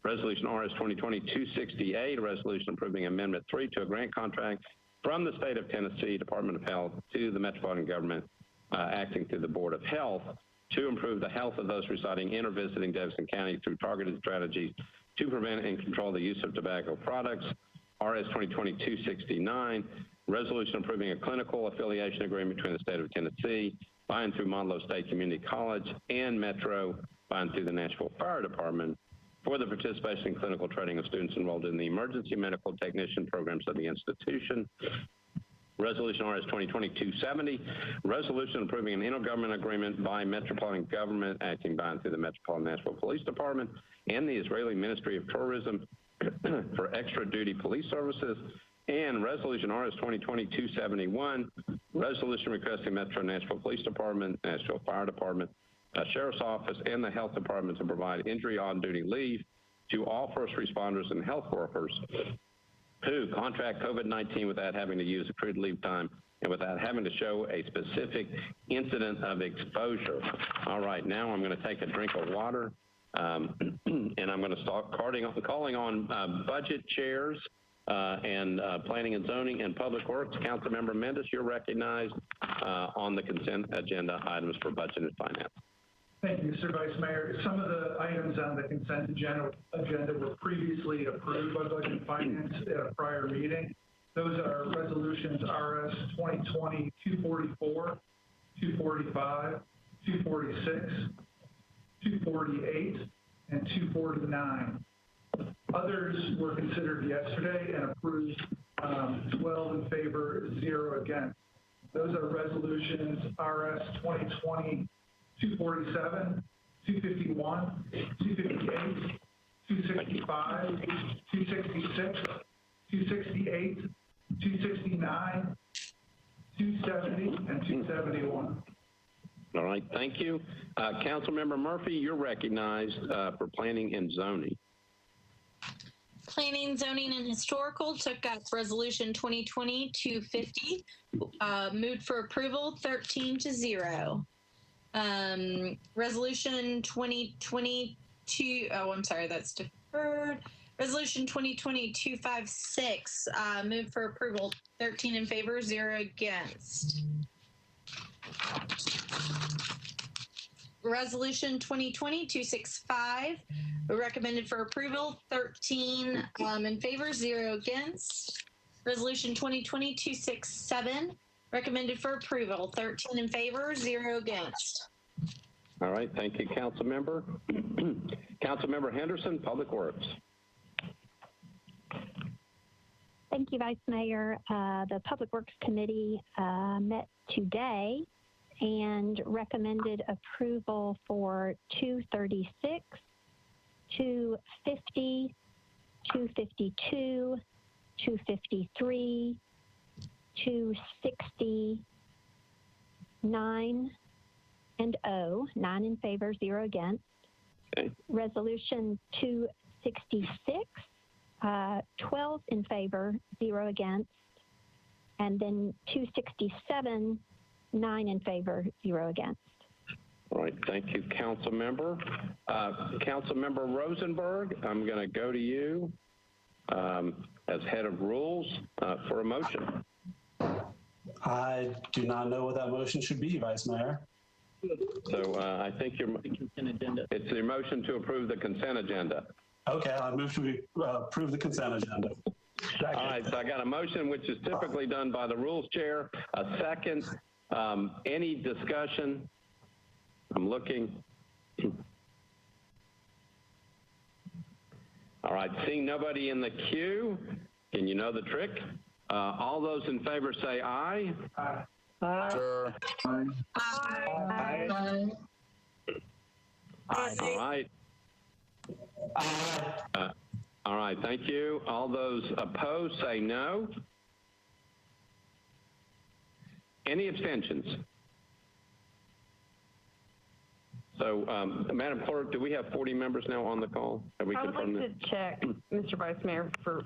Resolution RS 2020-268, a resolution approving Amendment 3 to a grant contract from the State of Tennessee Department of Health to the Metropolitan Government, acting through the Board of Health, to improve the health of those residing in or visiting Davidson County through targeted strategies to prevent and control the use of tobacco products. RS 2020-269, resolution approving a clinical affiliation agreement between the State of Tennessee by and through Monlow State Community College and Metro by and through the Nashville Fire Department for the participation in clinical training of students enrolled in the emergency medical technician programs of the institution. Resolution RS 2020-270, resolution approving an intergovernmental agreement by Metropolitan Government acting by and through the Metropolitan Nashville Police Department and the Israeli Ministry of Tourism for extra duty police services, and Resolution RS 2020-271, resolution requesting Metro Nashville Police Department, Nashville Fire Department, Sheriff's Office, and the Health Department to provide injury on-duty leave to all first responders and health workers who contract COVID-19 without having to use accrued leave time and without having to show a specific incident of exposure. All right, now I'm going to take a drink of water, and I'm going to start calling on budget chairs and Planning and Zoning and Public Works. Councilmember Mendes, you're recognized on the consent agenda items for budget and finance. Thank you, Mr. Vice Mayor. Some of the items on the consent agenda were previously approved by Budget and Finance at a prior meeting. Those are resolutions RS 2020-244, 245, 246, 248, and 249. Others were considered yesterday and approved 12 in favor, 0 against. Those are resolutions RS 2020-247, 251, 258, 265, 266, 268, 269, 270, and 271. All right, thank you. Councilmember Murphy, you're recognized for Planning and Zoning. Planning, Zoning, and Historical took up Resolution 2020-250, moved for approval 13-0. Resolution 2022, oh, I'm sorry, that's deferred. Resolution 2020-256, moved for approval 13 in favor, 0 against. Resolution 2020-265, recommended for approval, 13 in favor, 0 against. Resolution 2020-267, recommended for approval, 13 in favor, 0 against. All right, thank you, Councilmember. Councilmember Henderson, Public Works. Thank you, Vice Mayor. The Public Works Committee met today and recommended approval for 236, 250, 252, 253, 260, 9 and 0, 9 in favor, 0 against. Okay. Resolution 266, 12 in favor, 0 against. And then 267, 9 in favor, 0 against. All right, thank you, Councilmember. Councilmember Rosenberg, I'm going to go to you as head of rules for a motion. I do not know what that motion should be, Vice Mayor. So I think it's your motion to approve the consent agenda. Okay, I move to approve the consent agenda. Second. All right, so I got a motion, which is typically done by the rules chair. A second. Any discussion? I'm looking. All right, seeing nobody in the queue, can you know the trick? All those in favor say aye. Aye. Sure. Aye. Aye. Aye. All right. All right, thank you. All those opposed say no. Any abstentions? So, Madam Clerk, do we have 40 members now on the call? Have we I would like to check, Mr. Vice Mayor, for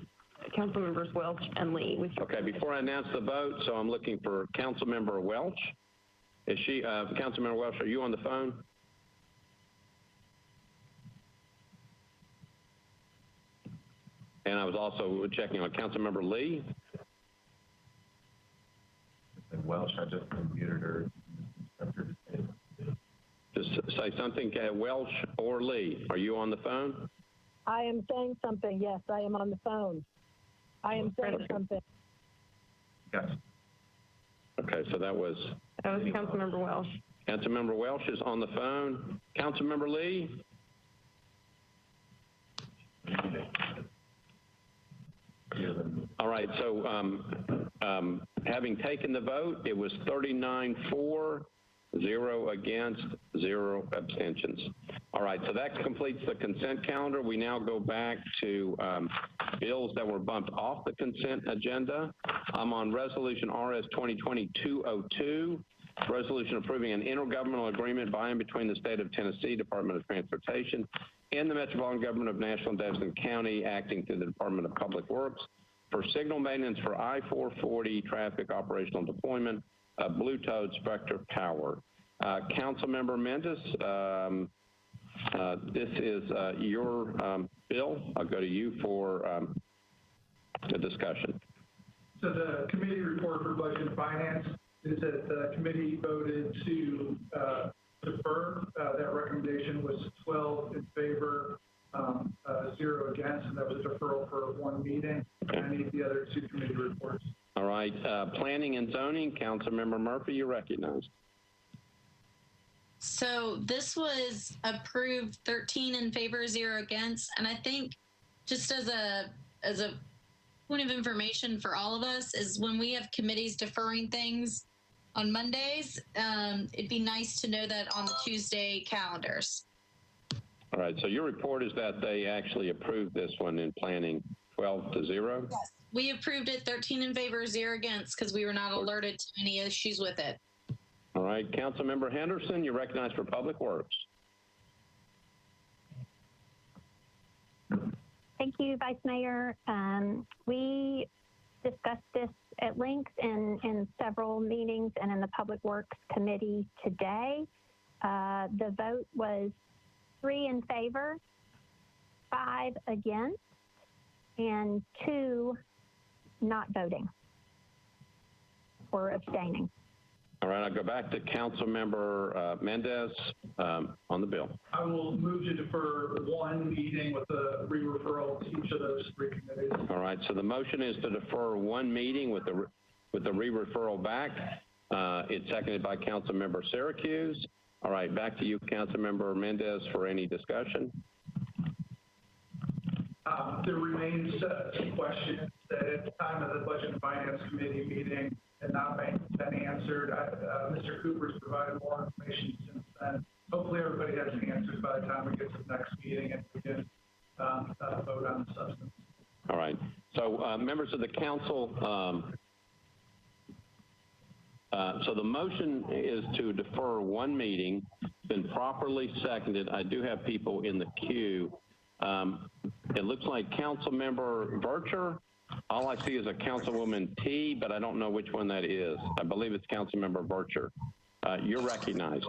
Council Members Welch and Lee. Okay, before I announce the vote, so I'm looking for Councilmember Welch. Is she, Councilmember Welch, are you on the phone? And I was also checking on Councilmember Lee. Welch, I just muted her. Just say something, Welch or Lee. Are you on the phone? I am saying something. Yes, I am on the phone. I am saying something. Yes. Okay, so that was Councilmember Welch. Councilmember Welch is on the phone. Councilmember Lee? All right, so having taken the vote, it was 39 for, 0 against, 0 abstentions. All right, so that completes the consent calendar. We now go back to bills that were bumped off the consent agenda. I'm on Resolution RS 2020-202, resolution approving an intergovernmental agreement by and between the State of Tennessee Department of Transportation and the Metropolitan Government of Nashville and Davidson County, acting through the Department of Public Works, for signal maintenance for I-440 traffic operational deployment of Blue-Toed Spectre Power. Councilmember Mendes, this is your bill. I'll go to you for the discussion. So the committee report for Budget and Finance is that the committee voted to defer. That recommendation was 12 in favor, 0 against, and that was a deferral for 1 meeting. And I need the other 2 committee reports. All right, Planning and Zoning, Councilmember Murphy, you're recognized. So this was approved 13 in favor, 0 against. And I think just as a point of information for all of us is when we have committees deferring things on Mondays, it'd be nice to know that on the Tuesday calendars. All right, so your report is that they actually approved this one in planning 12-0? Yes, we approved it 13 in favor, 0 against, because we were not alerted to any issues with it. All right, Councilmember Henderson, you're recognized for Public Works. Thank you, Vice Mayor. We discussed this at length in several meetings and in the Public Works Committee today. The vote was 3 in favor, 5 against, and 2 not voting or abstaining. All right, I'll go back to Councilmember Mendez on the bill. I will move to defer 1 meeting with a re-referral to each of those 3 committees. All right, so the motion is to defer 1 meeting with the re-referral back. It's seconded by Councilmember Syracuse. All right, back to you, Councilmember Mendez, for any discussion. There remains some questions that at the time of the Budget and Finance Committee meeting had not been answered. Mr. Cooper's provided more information since then. Hopefully everybody has answers by the time we get to the next meeting and we can vote on the substance. All right, so members of the council, so the motion is to defer 1 meeting. It's been properly seconded. I do have people in the queue. It looks like Councilmember Vercher. All I see is a Councilwoman T, but I don't know which one that is. I believe it's Councilmember Vercher. You're recognized.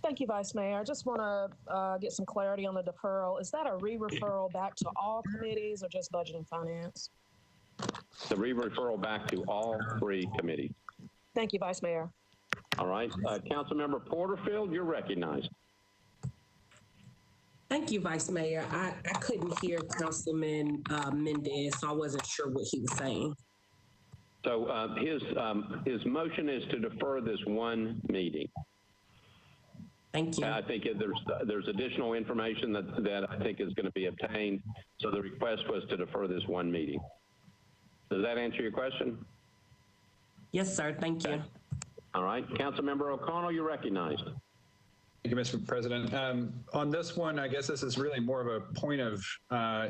Thank you, Vice Mayor. I just want to get some clarity on the deferral. Is that a re-referral back to all committees or just Budget and Finance? The re-referral back to all 3 committees. Thank you, Vice Mayor. All right, Councilmember Porterfield, you're recognized. Thank you, Vice Mayor. I couldn't hear Councilman Mendez, so I wasn't sure what he was saying. So his motion is to defer this 1 meeting. Thank you. I think there's additional information that I think is going to be obtained. So the request was to defer this 1 meeting. Does that answer your question? Yes, sir. Thank you. All right. Councilmember O'Connell, you're recognized. Thank you, Mr. President. On this one, I guess this is really more of a point of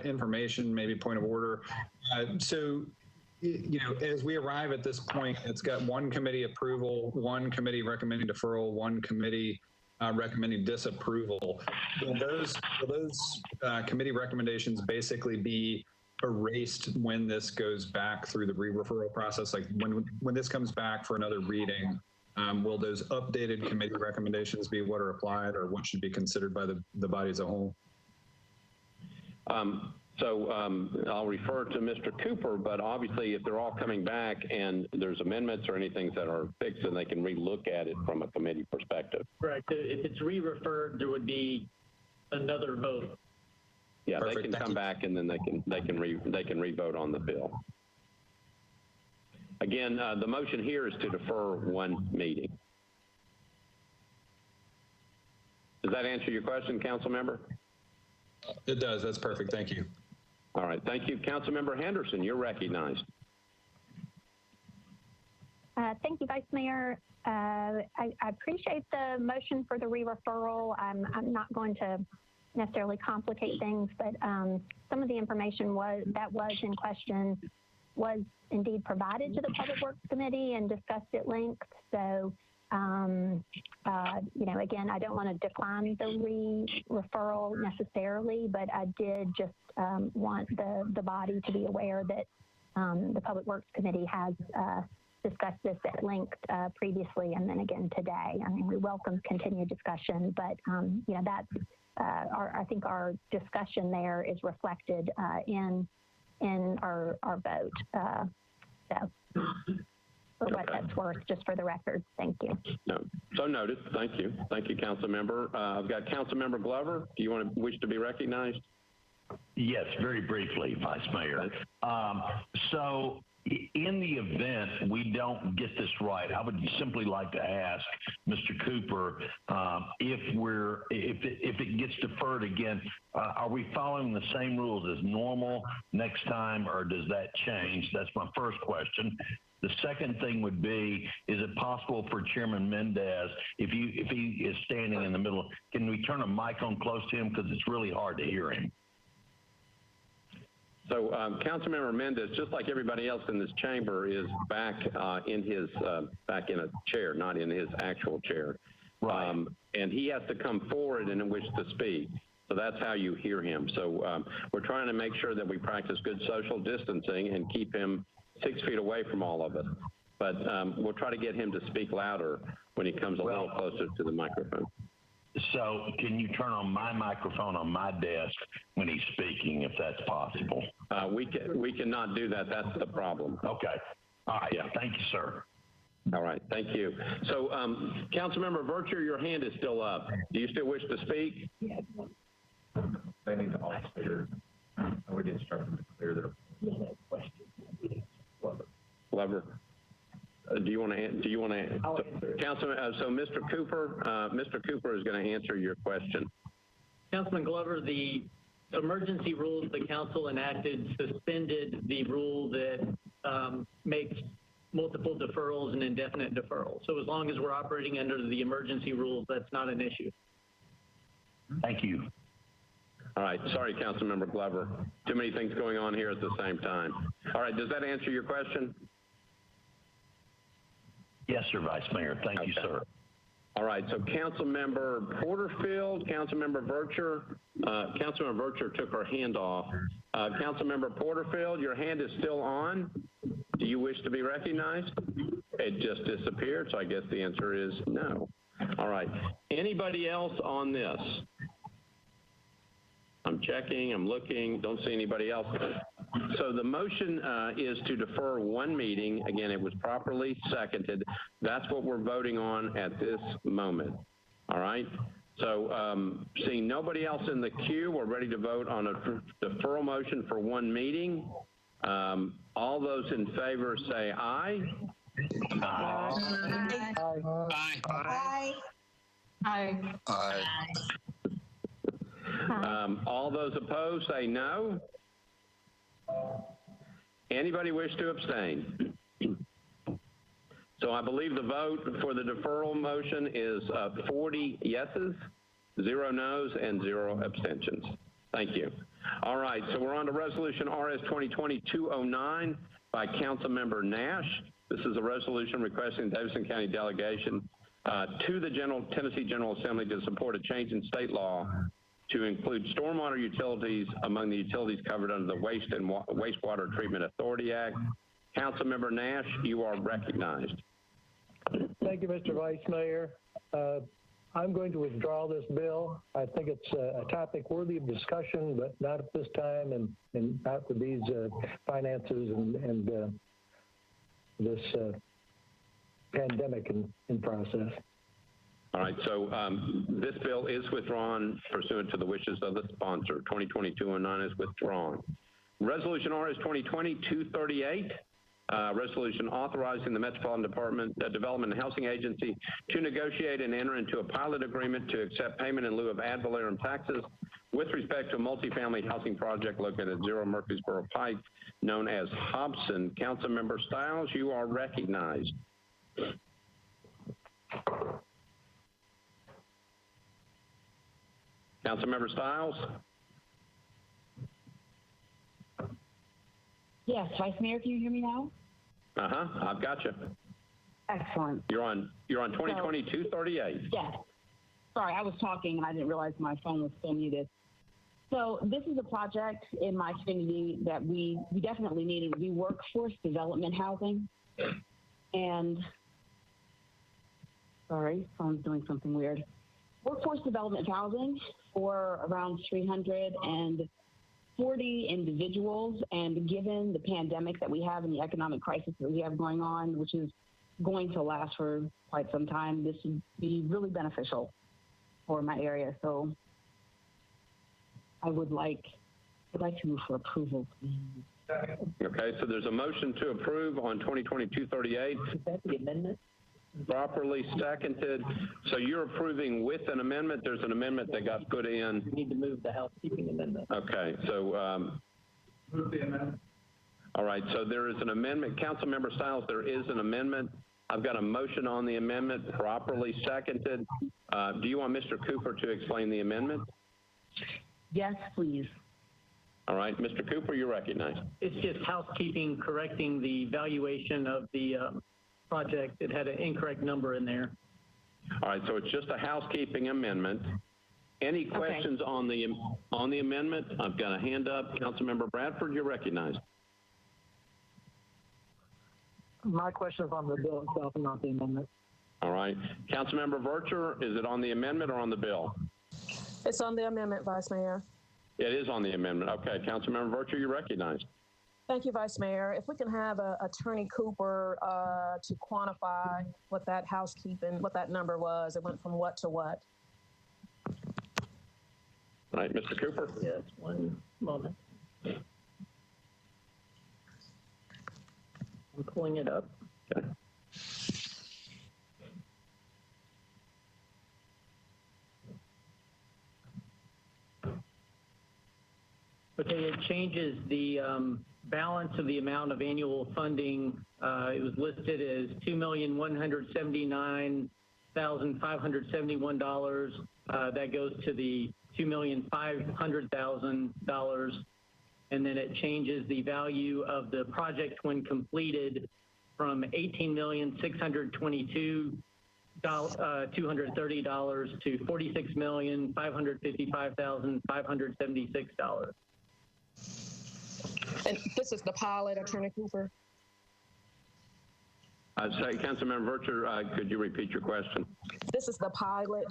information, maybe point of order. So, you know, as we arrive at this point, it's got 1 committee approval, 1 committee recommending deferral, 1 committee recommending disapproval. Will those committee recommendations basically be erased when this goes back through the re-referral process? Like when this comes back for another reading, will those updated committee recommendations be what are applied or what should be considered by the body as a whole? I'll refer to Mr. Cooper, but obviously if they're all coming back and there's amendments or anything that are fixed, then they can re-look at it from a committee perspective. Correct. If it's re-referred, there would be another vote. Yeah, perfect. They can come back and then they can re-vote on the bill. Again, the motion here is to defer 1 meeting. Does that answer your question, Council Member? It does. That's perfect. Thank you. All right. Thank you. Councilmember Henderson, you're recognized. Thank you, Vice Mayor. I appreciate the motion for the re-referral. I'm not going to necessarily complicate things, but some of the information that was in question was indeed provided to the Public Works Committee and discussed at length. So, again, I don't want to decline the re-referral necessarily, but I did just want the body to be aware that the Public Works Committee has discussed this at length previously and then again today. I mean, we welcome continued discussion, but that's I think our discussion there is reflected in our vote. For what that's worth, just for the record, thank you. No, so noted. Thank you. Thank you, Councilmember. I've got Councilmember Glover. Do you wish to be recognized? Yes, very briefly, Vice Mayor. So in the event we don't get this right, I would simply like to ask Mr. Cooper if it gets deferred again, are we following the same rules as normal next time, or does that change? That's my first question. The second thing would be, is it possible for Chairman Mendez, if he is standing in the middle, can we turn a mic on close to him, because it's really hard to hear him? So Councilmember Mendez, just like everybody else in this chamber, is back in a chair, not in his actual chair. Right. And he has to come forward and wish to speak. So that's how you hear him. So we're trying to make sure that we practice good social distancing and keep him 6 feet away from all of us. But we'll try to get him to speak louder when he comes a little closer to the microphone. So can you turn on my microphone on my desk when he's speaking, if that's possible? We cannot do that. That's the problem. Okay. All right. Yeah. Thank you, sir. All right. Thank you. So Councilmember Virtue, your hand is still up. Do you still wish to speak? They need to all clear. I would instruct them to clear their Glover. Do you want to? Councilman? So Mr. Cooper is going to answer your question. Councilman Glover, the emergency rules the council enacted suspended the rule that makes multiple deferrals and indefinite deferrals. So as long as we're operating under the emergency rules, that's not an issue. Thank you. All right. Sorry, Councilmember Glover. Too many things going on here at the same time. All right. Does that answer your question? Yes, sir, Vice Mayor. Thank you, sir. All right. So Councilmember Porterfield, Councilmember Virtue. Councilmember Virtue took her hand off. Councilmember Porterfield, your hand is still on. Do you wish to be recognized? It just disappeared, so I guess the answer is no. All right. Anybody else on this? I'm checking, I'm looking, don't see anybody else. So the motion is to defer one meeting. Again, it was properly seconded. That's what we're voting on at this moment. All right. So seeing nobody else in the queue, we're ready to vote on a deferral motion for one meeting. All those in favor say aye. Aye. Aye. Aye. Aye. All those opposed say no. Anybody wish to abstain? So I believe the vote for the deferral motion is 40 yeses, 0 noes, and 0 abstentions. Thank you. All right, so we're on to Resolution RS 2020-209 by Councilmember Nash. This is a resolution requesting the Davidson County delegation to the Tennessee General Assembly to support a change in state law to include stormwater utilities among the utilities covered under the Wastewater Treatment Authority Act. Councilmember Nash, you are recognized. Thank you, Mr. Vice Mayor. I'm going to withdraw this bill. I think it's a topic worthy of discussion, but not at this time and not with these finances and this pandemic in process. All right, so this bill is withdrawn pursuant to the wishes of the sponsor. 2020-209 is withdrawn. Resolution RS 2020-238, resolution authorizing the Metropolitan Development and Housing Agency to negotiate and enter into a pilot agreement to accept payment in lieu of ad valorem taxes with respect to a multifamily housing project located at 0 Murfreesboro Pike, known as Hobson. Councilmember Stiles, you are recognized. Councilmember Stiles? Yes, Vice Mayor, can you hear me now? I've got you. Excellent. You're on 2020-238. Yes. Sorry, I was talking and I didn't realize my phone was still muted. So this is a project in my community that we definitely need. It would be workforce development housing. And sorry, phone's doing something weird. Workforce development housing for around 340 individuals. And given the pandemic that we have and the economic crisis that we have going on, which is going to last for quite some time, this would be really beneficial for my area. So I would like to move for approval, please. Okay, so there's a motion to approve on 2020-238. Is that the amendment? Properly seconded. So you're approving with an amendment. There's an amendment that got put in. We need to move the housekeeping amendment. Okay, so Move the amendment. all right, so there is an amendment. Councilmember Stiles, there is an amendment. I've got a motion on the amendment, properly seconded. Do you want Mr. Cooper to explain the amendment? Yes, please. All right, Mr. Cooper, you're recognized. It's just housekeeping, correcting the valuation of the project. It had an incorrect number in there. All right, so it's just a housekeeping amendment. Any questions on the amendment? I've got a hand up. Councilmember Bradford, you're recognized. My question is on the bill itself and not the amendment. All right. Councilmember Vercher, is it on the amendment or on the bill? It's on the amendment, Vice Mayor. It is on the amendment. Okay, Councilmember Vercher, you're recognized. Thank you, Vice Mayor. If we can have Attorney Cooper to quantify what that housekeeping, what that number was, it went from what to what? All right, Mr. Cooper. Yes, one moment. I'm pulling it up. Okay. Okay, it changes the balance of the amount of annual funding. It was listed as $2,179,571. That goes to the $2,500,000. And then it changes the value of the project when completed from $18,622,230 to $46,555,576. And this is the pilot, Attorney Cooper? Sorry, Councilmember Vercher, could you repeat your question? This is the pilot?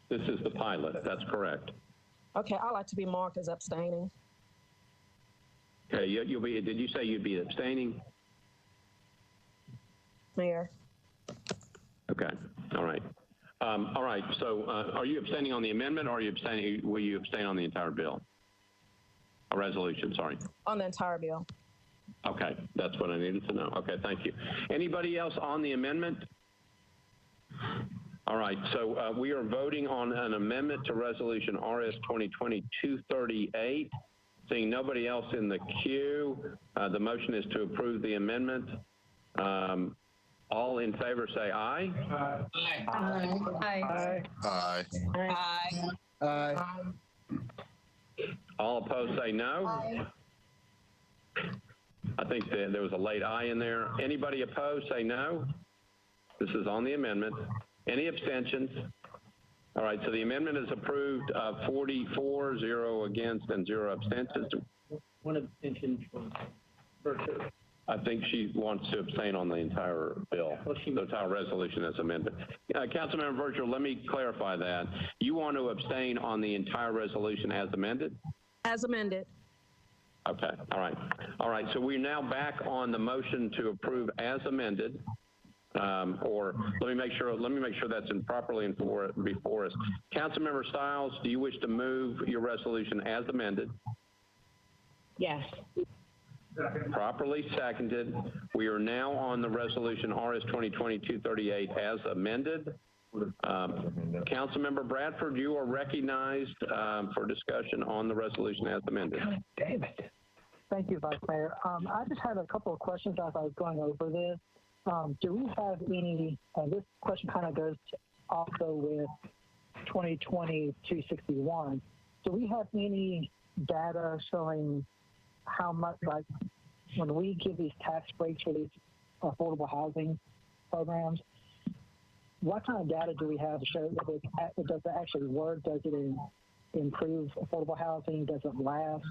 This is the pilot, that's correct. Okay, I like to be marked as abstaining. Okay, you'll be, did you say you'd be abstaining? Mayor. Okay, all right. All right, so are you abstaining on the amendment or are you abstaining, will you abstain on the entire bill? A resolution, sorry. On the entire bill. Okay, that's what I needed to know. Okay, thank you. Anybody else on the amendment? All right, so we are voting on an amendment to Resolution RS 2020-238. Seeing nobody else in the queue, the motion is to approve the amendment. All in favor say aye. Aye. Aye. Aye. Aye. Aye. Aye. All opposed say no. Aye. I think that there was a late aye in there. Anybody opposed say no. This is on the amendment. Any abstentions? All right, so the amendment is approved, 44, 0 against, and 0 abstentions. One abstention from Vercher. I think she wants to abstain on the entire bill, the entire resolution as amended. Councilmember Vercher, let me clarify that. You want to abstain on the entire resolution as amended? As amended. Okay, all right. All right, so we're now back on the motion to approve as amended. Or let me make sure that's properly before us. Councilmember Stiles, do you wish to move your resolution as amended? Yes. Properly seconded. We are now on the resolution RS 2020-238 as amended. Councilmember Bradford, you are recognized for discussion on the resolution as amended. David. Thank you, Vice Mayor. I just had a couple of questions as I was going over this. Do we have any, this question kind of goes also with 2020-261. Do we have any data showing how much, like, when we give these tax breaks for these affordable housing programs, what kind of data do we have to show that does it actually work? Does it improve affordable housing? Does it last?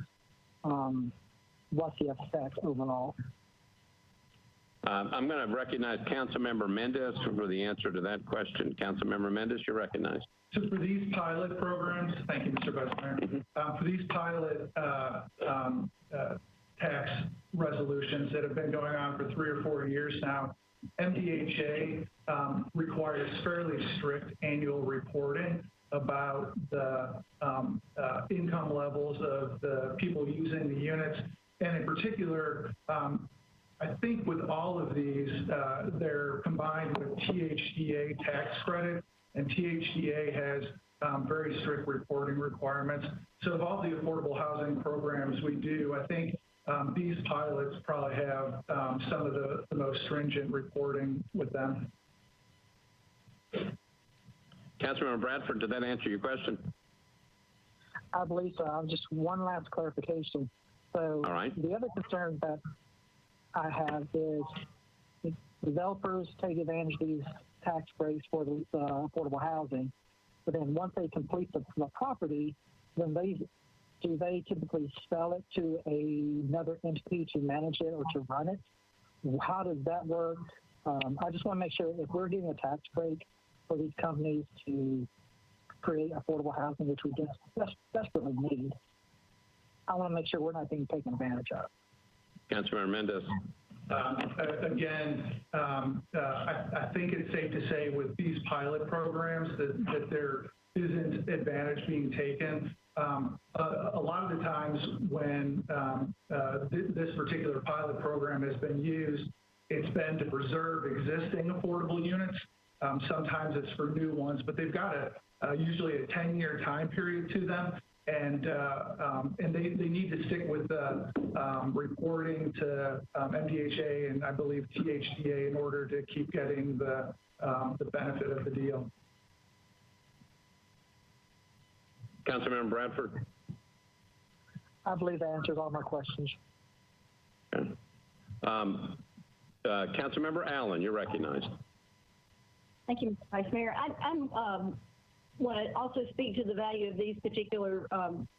What's the effect overall? I'm going to recognize Councilmember Mendez for the answer to that question. Councilmember Mendez, you're recognized. So for these pilot programs, thank you, Mr. Vice Mayor. For these pilot tax resolutions that have been going on for 3 or 4 years now, MDHA requires fairly strict annual reporting about the income levels of the people using the units. And in particular, I think with all of these, they're combined with THDA tax credit, and THDA has very strict reporting requirements. So of all the affordable housing programs we do, I think these pilots probably have some of the most stringent reporting with them. Councilmember Bradford, did that answer your question? I believe so. Just one last clarification. So all right. The other concern that I have is developers take advantage of these tax breaks for the affordable housing, but then once they complete the property, then do they typically sell it to another entity to manage it or to run it? How does that work? I just want to make sure if we're getting a tax break for these companies to create affordable housing, which we desperately need, I want to make sure we're not being taken advantage of. Councilmember Mendez. Again, I think it's safe to say with these pilot programs that there isn't advantage being taken. A lot of the times when this particular pilot program has been used, it's been to preserve existing affordable units. Sometimes it's for new ones, but they've got usually a 10-year time period to them. And they need to stick with the reporting to MDHA and I believe THDA in order to keep getting the benefit of the deal. Councilmember Bradford. I believe that answers all my questions. Okay. Councilmember Allen, you're recognized. Thank you, Vice Mayor. I want to also speak to the value of these particular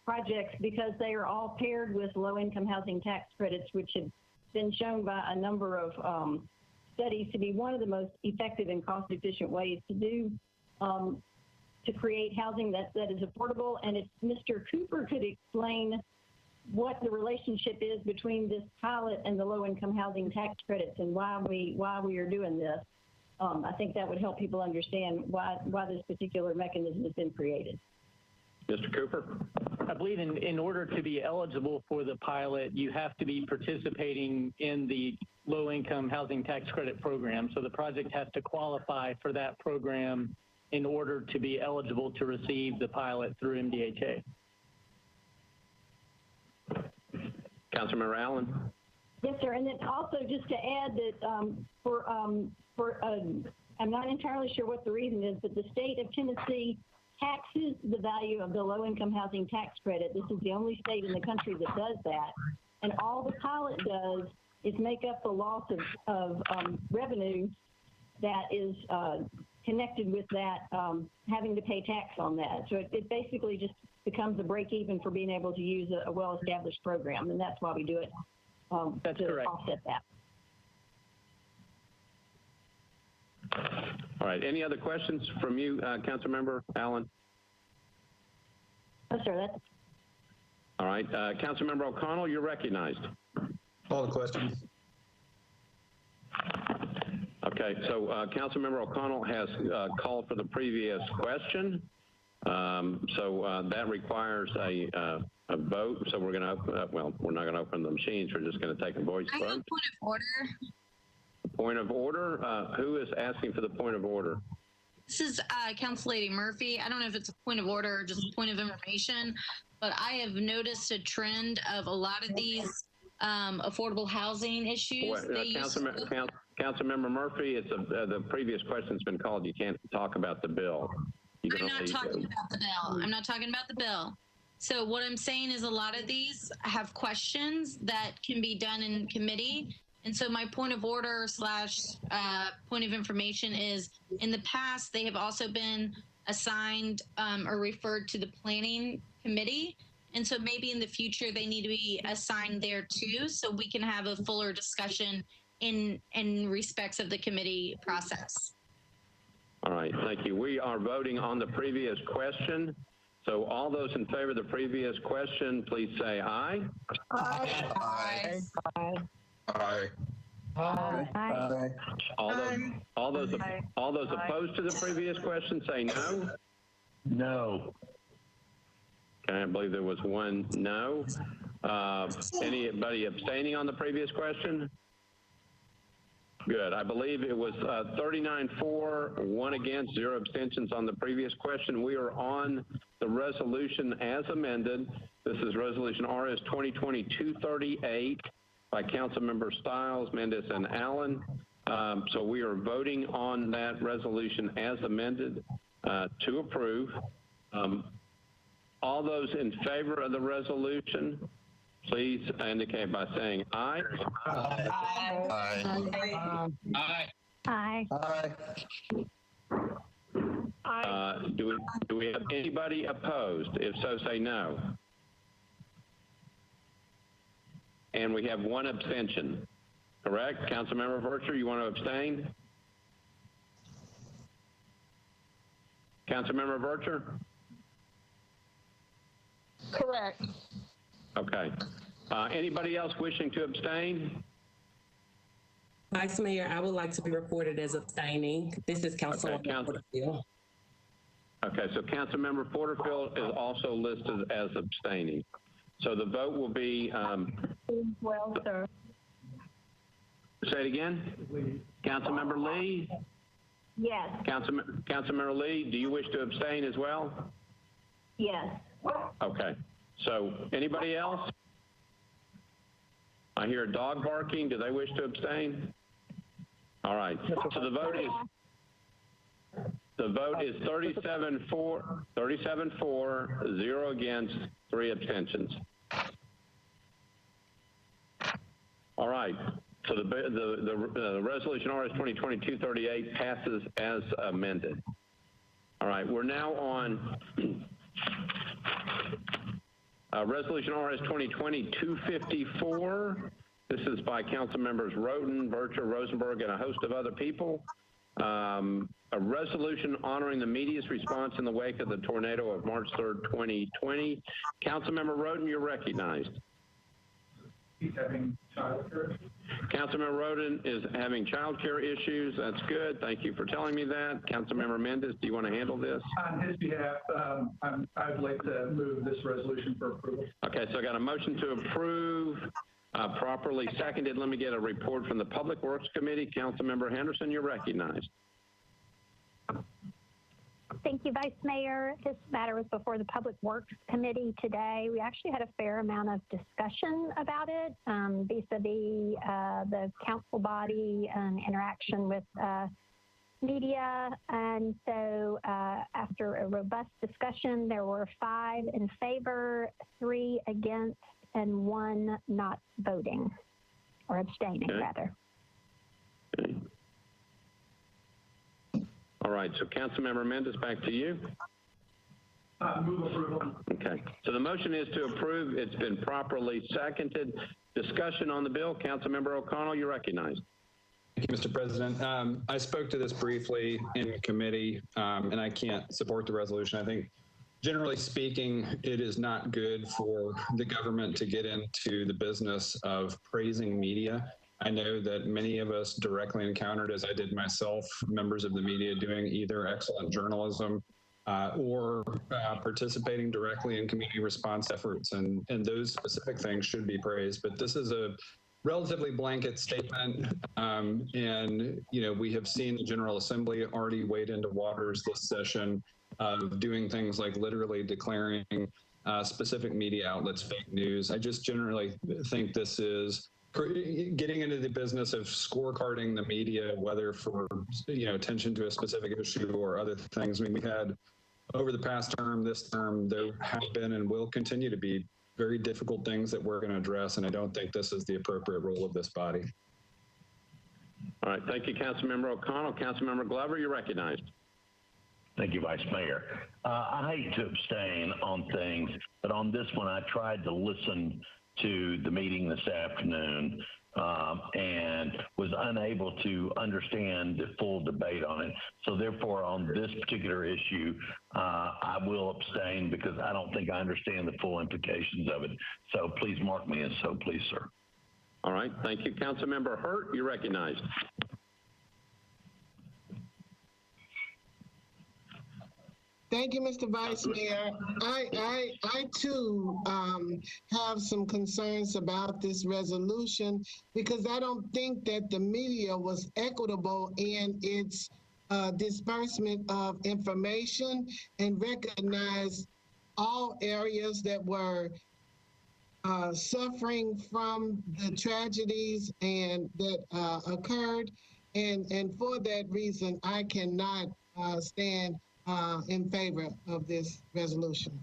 projects because they are all paired with low-income housing tax credits, which have been shown by a number of studies to be one of the most effective and cost-efficient ways to do to create housing that is affordable. And if Mr. Cooper could explain what the relationship is between this pilot and the low-income housing tax credits and why we are doing this. I think that would help people understand why this particular mechanism has been created. Mr. Cooper? I believe in order to be eligible for the pilot, you have to be participating in the low-income housing tax credit program. So the project has to qualify for that program in order to be eligible to receive the pilot through MDHA. Councilmember Allen? Yes, sir. And then also just to add that I'm not entirely sure what the reason is, but the state of Tennessee taxes the value of the low-income housing tax credit. This is the only state in the country that does that. And all the pilot does is make up the loss of revenue that is connected with that, having to pay tax on that. So it basically just becomes a break-even for being able to use a well-established program, and that's why we do it that's to correct. Offset that. All right. Any other questions from you, Councilmember Allen? No, sir. That's all right. Councilmember O'Connell, you're recognized. All the questions. Okay. So Councilmember O'Connell has called for the previous question. So that requres a vote. So we're going to open up. Well, we're not going to open the machines. We're just going to take a voice vote. I have a point of order. Point of order. Who is asking for the point of order? This is Council Lady Murphy. I don't know if it's a point of order or just a point of information, but I have noticed a trend of a lot of these affordable housing issues. Councilmember Murphy, it's the previous question's been called. You can't talk about the bill. I'm not talking about the bill. I'm not talking about the bill. So what I'm saying is a lot of these have questions that can be done in committee. And so my point of order / point of information is, in the past, they have also been assigned or referred to the planning committee. And so maybe in the future, they need to be assigned there too, so we can have a fuller discussion in respects of the committee process. All right, thank you. We are voting on the previous question. So all those in favor of the previous question, please say aye. Aye. Aye. Aye. Aye. Aye. All those opposed to the previous question, say no. No. Okay, I believe there was one no. Anybody abstaining on the previous question? Good. I believe it was 39 for, 1 against, 0 abstentions on the previous question. We are on the resolution as amended. This is Resolution RS 2020-238 by Councilmember Stiles, Mendez, and Allen. So we are voting on that resolution as amended to approve. All those in favor of the resolution, please indicate by saying aye. Aye. Aye. Aye. Aye. Do we have anybody opposed? If so, say no. And we have 1 abstention. Correct? Councilmember Vercher, you want to abstain? Councilmember Vercher? Correct. Okay. Anybody else wishing to abstain? Vice Mayor, I would like to be reported as abstaining. This is Councilwoman Porterfield. Okay, so Councilmember Porterfield is also listed as abstaining. So the vote will be. Well, sir. Say it again. Councilmember Lee? Yes. Councilmember Lee, do you wish to abstain as well? Yes. Okay. So anybody else? I hear a dog barking. Do they wish to abstain? All right. So the vote is 37 for, 0 against, 3 abstentions. All right. So the resolution RS 2020-238 passes as amended. All right. We're now on Resolution RS 2020-254. This is by Council Members Roden, Vercher, Rosenberg, and a host of other people. A resolution honoring the media's response in the wake of the tornado of March 3rd, 2020. Councilmember Roden, you're recognized. He's having childcare. Councilmember Roden is having childcare issues. That's good. Thank you for telling me that. Councilmember Mendez, do you want to handle this? On his behalf, I'd like to move this resolution for approval. Okay, so I got a motion to approve, properly seconded. Let me get a report from the Public Works Committee. Councilmember Henderson, you're recognized. Thank you, Vice Mayor. This matter was before the Public Works Committee today. We actually had a fair amount of discussion about it vis-a-vis the council body and interaction with media. And so after a robust discussion, there were 5 in favor, 3 against, and 1 not voting or abstaining, rather. Okay. All right, so Councilmember Mendez, back to you. Move approval. Okay, so the motion is to approve. It's been properly seconded. Discussion on the bill. Councilmember O'Connell, you're recognized. Thank you, Mr. President. I spoke to this briefly in committee, and I can't support the resolution. I think, generally speaking, it is not good for the government to get into the business of praising media. I know that many of us directly encountered, as I did myself, members of the media doing either excellent journalism or participating directly in community response efforts, and those specific things should be praised. But this is a relatively blanket statement. And, we have seen the General Assembly already wade into waters this session of doing things like literally declaring specific media outlets fake news. I just generally think this is getting into the business of scorecarding the media, whether for, attention to a specific issue or other things. I mean, we had over the past term, this term, there have been and will continue to be very difficult things that we're going to address, and I don't think this is the appropriate role of this body. All right, thank you, Councilmember O'Connell. Councilmember Glover, you're recognized. Thank you, Vice Mayor. I hate to abstain on things, but on this one, I tried to listen to the meeting this afternoon and was unable to understand the full debate on it. So therefore, on this particular issue, I will abstain because I don't think I understand the full implications of it. So please mark me as so, please, sir. All right, thank you. Councilmember Hurt, you're recognized. Thank you, Mr. Vice Mayor. I too have some concerns about this resolution because I don't think that the media was equitable in its disbursement of information and recognized all areas that were suffering from the tragedies and that occurred. And for that reason, I cannot stand in favor of this resolution.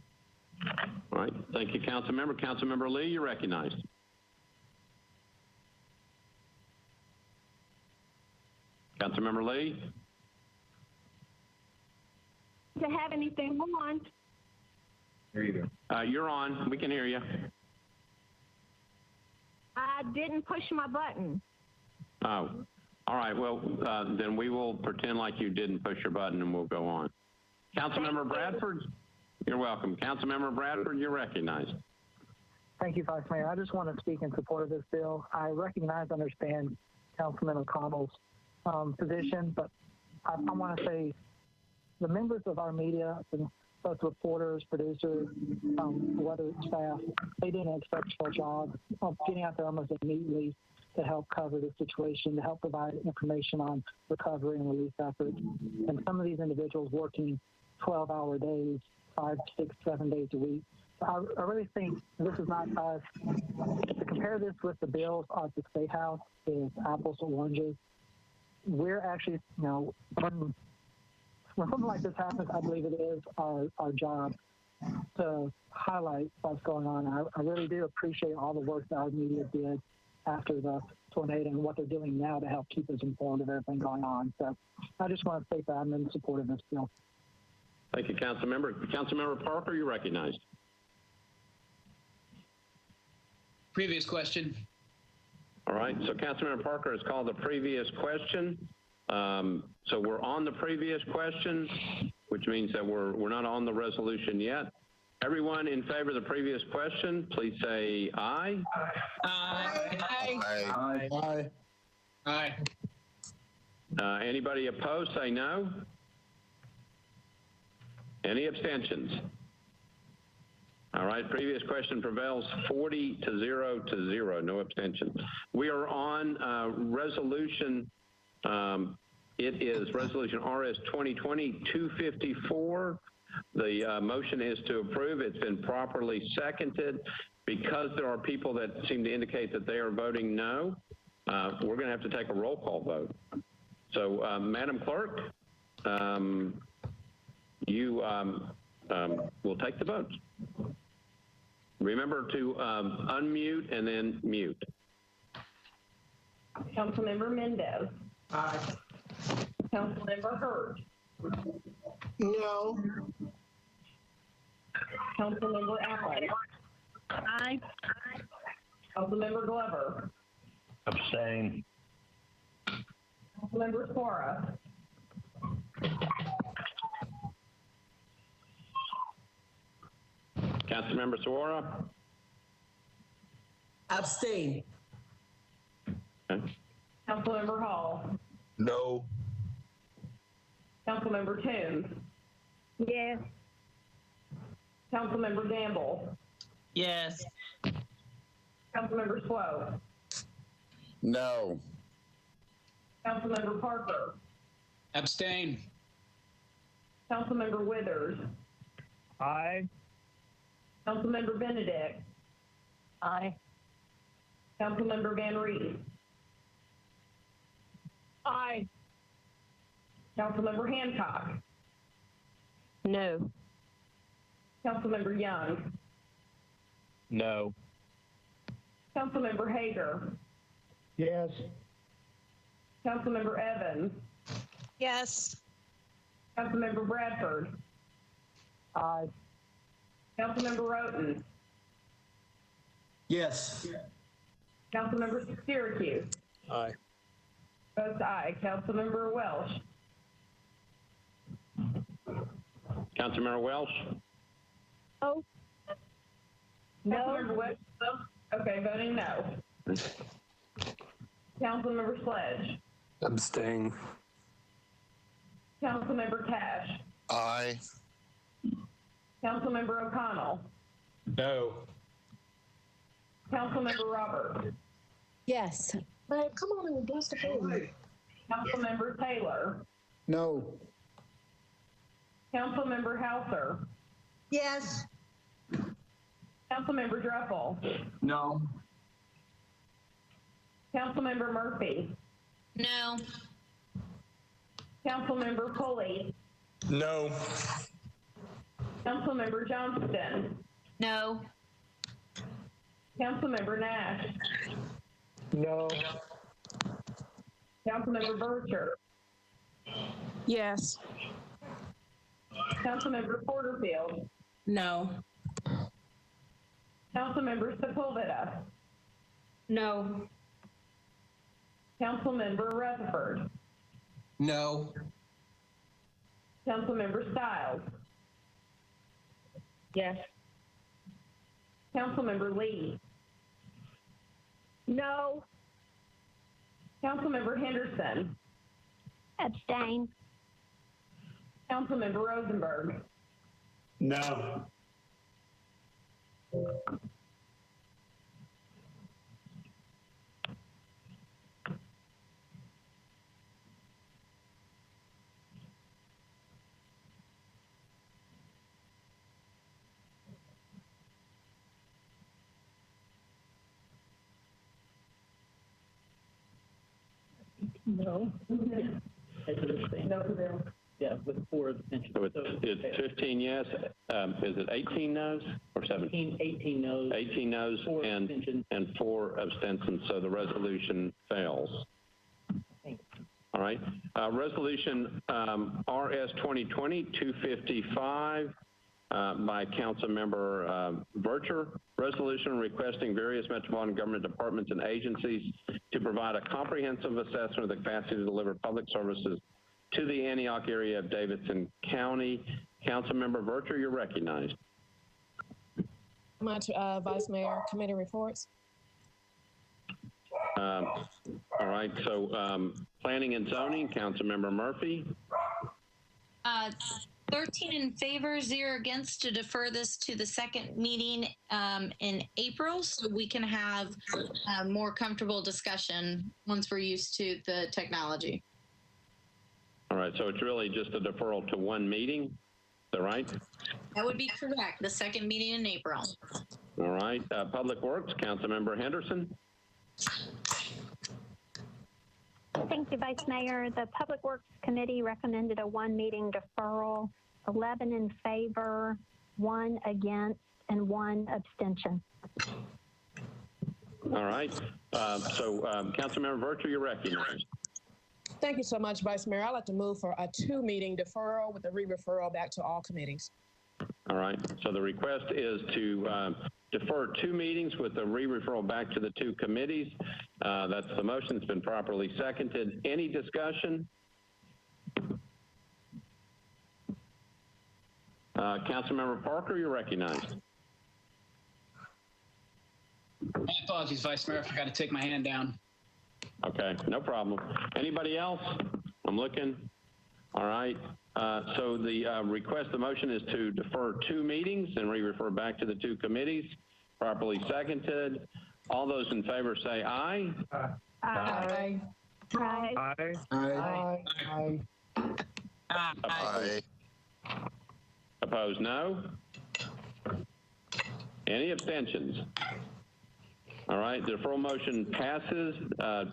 All right, thank you, Councilmember. Councilmember Lee, you're recognized. Councilmember Lee? To have anything on? You're on. We can hear you. I didn't push my button. Oh, all right. Well, then we will pretend like you didn't push your button and we'll go on. Councilmember Bradford, you're welcome. Councilmember Bradford, you're recognized. Thank you, Vice Mayor. I just want to speak in support of this bill. I recognize, understand Councilman O'Connell's position, but I want to say the members of our media, both reporters, producers, weather staff, they did an exceptional job of getting out there almost immediately to help cover the situation, to help provide information on recovery and relief efforts. And some of these individuals working 12-hour days, 5, 6, 7 days a week. I really think this is not us. To compare this with the bills at the State House is apples to oranges. We're actually, when something like this happens, I believe it is our job to highlight what's going on. I really do appreciate all the work that our media did after the tornado and what they're doing now to help keep us informed of everything going on. So I just want to say that I'm in support of this bill. Thank you, Councilmember. Councilmember Parker, you're recognized. Previous question. All right, so Councilmember Parker has called the previous question. So we're on the previous question, which means that we're not on the resolution yet. Everyone in favor of the previous question, please say aye. Aye. Aye. Aye. Aye. Aye. Anybody opposed, say no. Any abstentions? All right, previous question prevails 40-0, no abstentions. We are on resolution, it is resolution RS 2020-254. The motion is to approve. It's been properly seconded. Because there are people that seem to indicate that they are voting no, we're going to have to take a roll call vote. So, Madam Clerk, you will take the vote. Remember to unmute and then mute. Councilmember Mendez. Aye. Councilmember Hurt. No. Councilmember Allen. Aye. Councilmember Glover. Abstain. Councilmember Suara. Councilmember Suara. Abstain. Okay. Councilmember Hall. No. Councilmember Toombs. Yes. Councilmember Gamble. Yes. Councilmember Swope. No. Councilmember Parker. Abstain. Councilmember Withers. Aye. Councilmember Benedict. Aye. Councilmember Van Reed. Aye. Councilmember Hancock. No. Councilmember Young. No. Councilmember Hager. Yes. Councilmember Evans. Yes. Councilmember Bradford. Aye. Councilmember Roten. Yes. Councilmember Syracuse. Aye. Votes aye. Councilmember Welsh. Councilmember Welsh? Oh. No. Councilmember Welsh? Okay, voting no. Councilmember Sledge. Abstain. Councilmember Cash. Aye. Councilmember O'Connell. No. Councilmember Roberts. Yes. Babe, come on and bless the food. Councilmember Taylor. No. Councilmember Hauser. Yes. Councilmember Druffel. No. Councilmember Murphy. No. Councilmember Pulley. No. Councilmember Johnston. No. Councilmember Nash. No. Councilmember Burcher. Yes. Councilmember Porterfield. No. Councilmember Sepulveda. No. Councilmember Rutherford. No. Councilmember Stiles. Yes. Councilmember Lee. No. Councilmember Henderson. Abstain. Councilmember Rosenberg. No. No. No for them. Yeah, with 4 abstentions. So it's 15 yes. Is it 18 noes or 17? 18 noes. 18 noes 4 and abstentions. 4 abstentions. So the resolution fails. All right. Resolution RS 2020-255 by Councilmember Vercher. Resolution requesting various metropolitan government departments and agencies to provide a comprehensive assessment of the capacity to deliver public services to the Antioch area of Davidson County. Councilmember Vercher, you're recognized. Much, Vice Mayor, committee reports. All right. So planning and zoning, Councilmember Murphy. 13 in favor, 0 against to defer this to the second meeting in April so we can have a more comfortable discussion once we're used to the technology. All right. So it's really just a deferral to one meeting. Is that right? That would be correct. The second meeting in April. All right. Public Works, Councilmember Henderson. Thank you, Vice Mayor. The Public Works Committee recommended a one-meeting deferral, 11 in favor, 1 against, and 1 abstention. All right. Councilmember Vercher, you're recognized. Thank you so much, Vice Mayor. I'd like to move for a 2-meeting deferral with a re-referral back to all committees. All right. So the request is to defer 2 meetings with a re-referral back to the 2 committees. That's the motion. It's been properly seconded. Any discussion? Councilmember Parker, you're recognized. My apologies, Vice Mayor. I forgot to take my hand down. Okay, no problem. Anybody else? I'm looking. All right. So the request, the motion is to defer 2 meetings and re-refer back to the 2 committees. Properly seconded. All those in favor say aye. Aye. Aye. Aye. Aye. Opposed, no. Any abstentions? All right, the deferral motion passes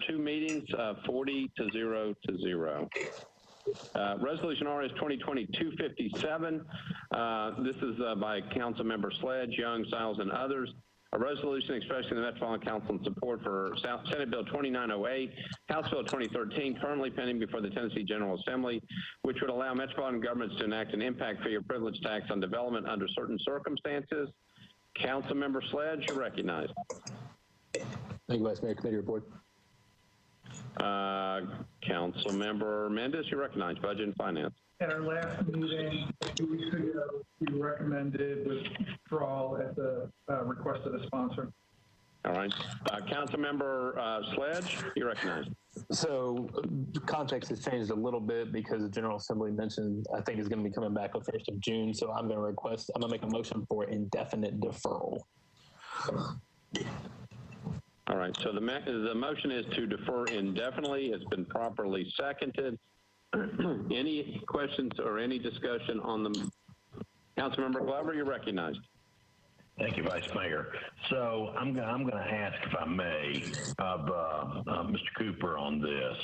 2 meetings, 40 to 0 to 0. Resolution RS 2020-257. This is by Council Member Sledge, Young, Stiles, and others. A resolution expressing the Metropolitan Council in support for Senate Bill 2908, House Bill 2013, currently pending before the Tennessee General Assembly, which would allow metropolitan governments to enact an impact fee or privilege tax on development under certain circumstances. Council Member Sledge, you're recognized. Thank you, Vice Mayor. Committee report. Council Member Mendez, you're recognized. Budget and Finance. At our last meeting, 2 weeks ago, we recommended withdrawal at the request of the sponsor. All right. Council Member Sledge, you're recognized. So the context has changed a little bit because the General Assembly mentioned, I think, is going to be coming back on 1st of June. So I'm going to make a motion for indefinite deferral. All right. So the motion is to defer indefinitely. It's been properly seconded. Any questions or any discussion on the Councilmember Glover? You're recognized. Thank you, Vice Mayor. So I'm going to ask, if I may, of Mr. Cooper on this.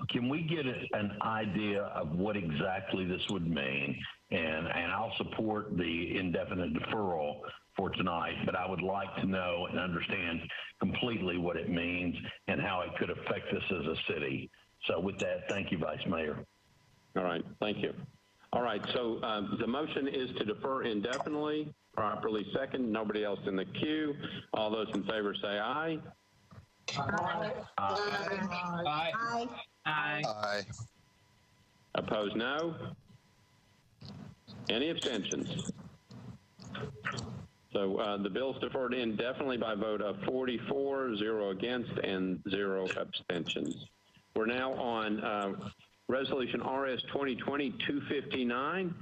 Can we get an idea of what exactly this would mean? And I'll support the indefinite deferral for tonight, but I would like to know and understand completely what it means and how it could affect us as a city. So with that, thank you, Vice Mayor. All right, thank you. All right, so the motion is to defer indefinitely, properly second. Nobody else in the queue. All those in favor say aye. Aye. Aye. Aye. Aye. Aye. Opposed, no. Any abstentions? So the bill's deferred indefinitely by a vote of 44, 0 against, and 0 abstentions. We're now on Resolution RS 2020-259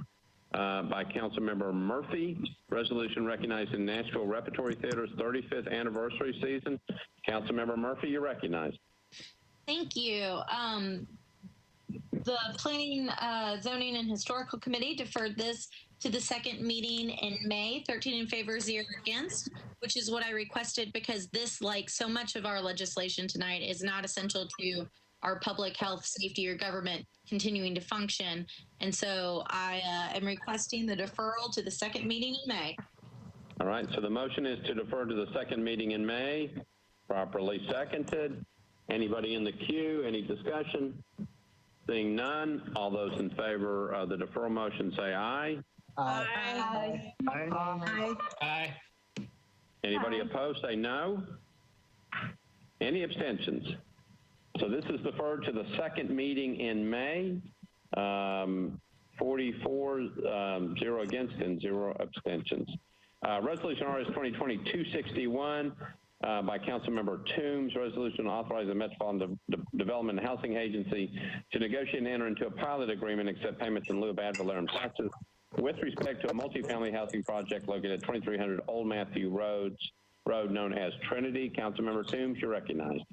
by Councilmember Murphy. Resolution recognizing Nashville Repertory Theater's 35th anniversary season. Councilmember Murphy, you're recognized. Thank you. The Planning, Zoning, and Historical Committee deferred this to the second meeting in May, 13 in favor, 0 against, which is what I requested because this, like so much of our legislation tonight, is not essential to our public health, safety, or government continuing to function. And so I am requesting the deferral to the second meeting in May. All right, so the motion is to defer to the second meeting in May, properly seconded. Anybody in the queue, any discussion? Seeing none, all those in favor of the deferral motion say aye. Aye. Aye. Aye. Aye. Anybody opposed say no. Any abstentions? So this is deferred to the second meeting in May. 44, 0 against, and 0 abstentions. Resolution RS 2020-261 by Councilmember Toombs. Resolution authorizing the Metropolitan Development and Housing Agency to negotiate and enter into a pilot agreement, accept payments in lieu of ad valorem taxes with respect to a multifamily housing project located at 2300 Old Matthew Road known as Trinity. Councilmember Toombs, you're recognized.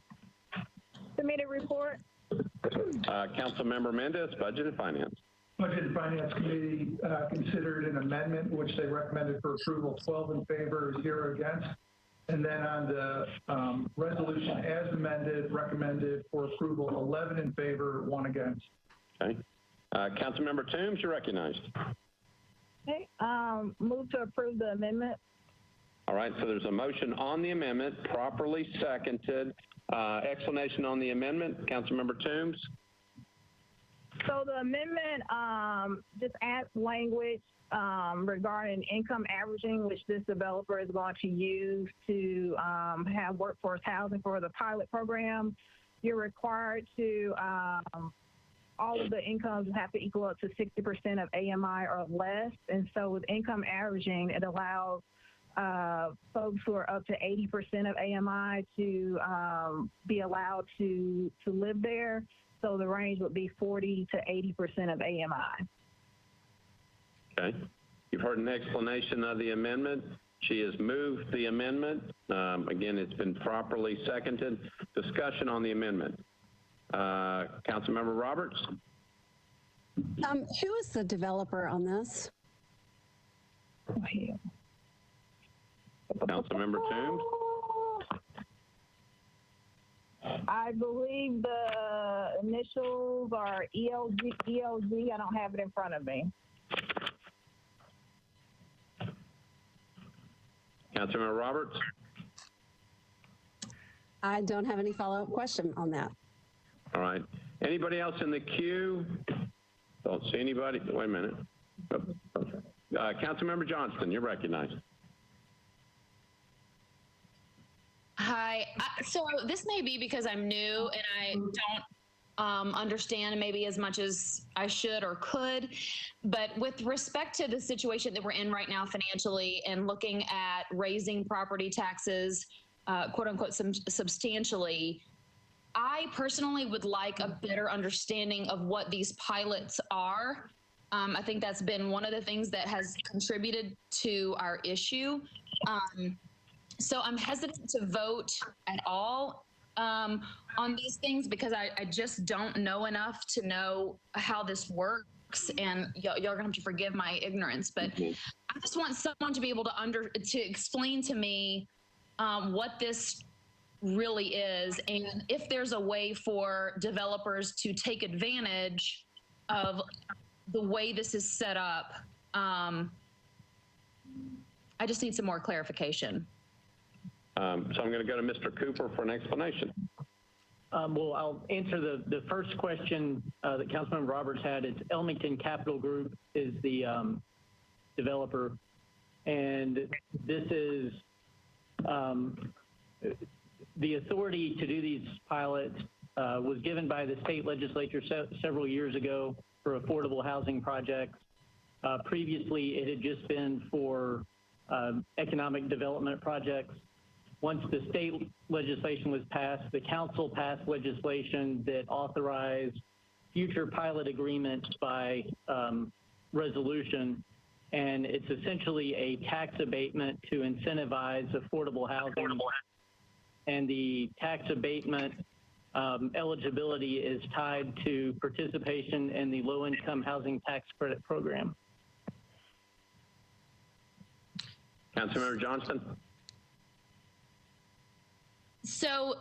Committee report. Councilmember Mendez, Budget and Finance. Budget and Finance Committee considered an amendment which they recommended for approval, 12 in favor, 0 against. And then on the resolution as amended, recommended for approval, 11 in favor, 1 against. Okay. Councilmember Toombs, you're recognized. Okay. Move to approve the amendment. All right, so there's a motion on the amendment, properly seconded. Explanation on the amendment, Councilmember Toombs. So the amendment just adds language regarding income averaging, which this developer is going to use to have workforce housing for the pilot program. You're required to, all of the incomes have to equal up to 60% of AMI or less. And so with income averaging, it allows folks who are up to 80% of AMI to be allowed to live there. So the range would be 40 to 80% of AMI. Okay. You've heard an explanation of the amendment. She has moved the amendment. Again, it's been properly seconded. Discussion on the amendment. Councilmember Roberts? Who is the developer on this? Councilmember Toombs? I believe the initials are ELZ. I don't have it in front of me. Councilmember Roberts? I don't have any follow-up question on that. All right. Anybody else in the queue? Don't see anybody. Wait a minute. Councilmember Johnston, you're recognized. Hi. So this may be because I'm new and I don't understand maybe as much as I should or could. But with respect to the situation that we're in right now financially and looking at raising property taxes, quote unquote, substantially, I personally would like a better understanding of what these pilots are. I think that's been one of the things that has contributed to our issue. So I'm hesitant to vote at all on these things because I just don't know enough to know how this works, and y'all are gonna have to forgive my ignorance, but I just want someone to be able to explain to me what this really is, and if there's a way for developers to take advantage of the way this is set up. I just need some more clarification. So I'm going to go to Mr. Cooper for an explanation. Well, I'll answer the first question that Councilmember Roberts had. It's Elmington Capital Group is the developer, and this is the authority to do these pilots was given by the state legislature several years ago for affordable housing projects. Previously, it had just been for economic development projects. Once the state legislation was passed, the council passed legislation that authorized future pilot agreements by resolution. And it's essentially a tax abatement to incentivize affordable housing. And the tax abatement eligibility is tied to participation in the low-income housing tax credit program. Councilmember Johnston? So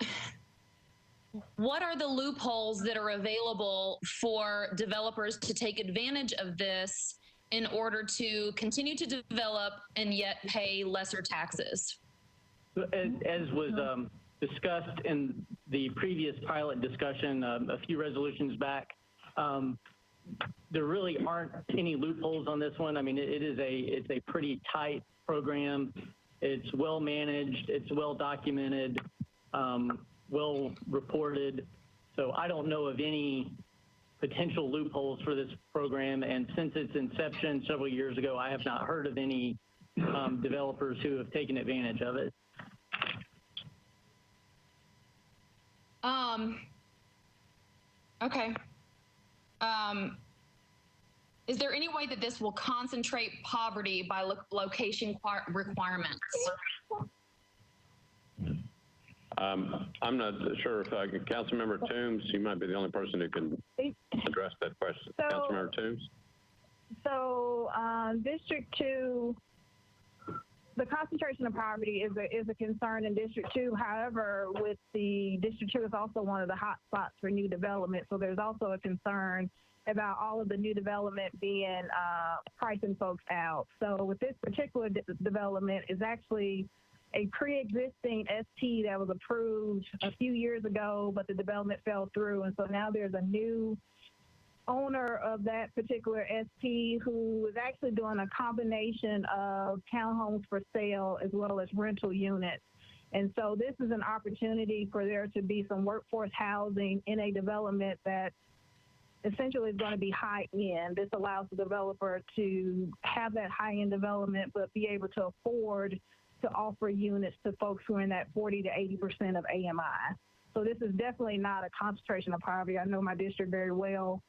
what are the loopholes that are available for developers to take advantage of this in order to continue to develop and yet pay lesser taxes? As was discussed in the previous pilot discussion a few resolutions back, there really aren't any loopholes on this one. I mean, it's a pretty tight program. It's well managed, it's well documented, well reported. So I don't know of any potential loopholes for this program. And since its inception several years ago, I have not heard of any developers who have taken advantage of it. Okay. Is there any way that this will concentrate poverty by location requirements? I'm not sure if Councilmember Toombs, you might be the only person who can address that question. Councilmember Toombs? So District 2, the concentration of poverty is a concern in District 2. However, with the District 2 is also one of the hot spots for new development. So there's also a concern about all of the new development being pricing folks out. So with this particular development is actually a pre-existing ST that was approved a few years ago, but the development fell through. And so now there's a new owner of that particular ST who is actually doing a combination of townhomes for sale as well as rental units. And so this is an opportunity for there to be some workforce housing in a development that essentially is going to be high end. This allows the developer to have that high end development, but be able to afford to offer units to folks who are in that 40 to 80% of AMI. So this is definitely not a concentration of poverty. I know my district very well.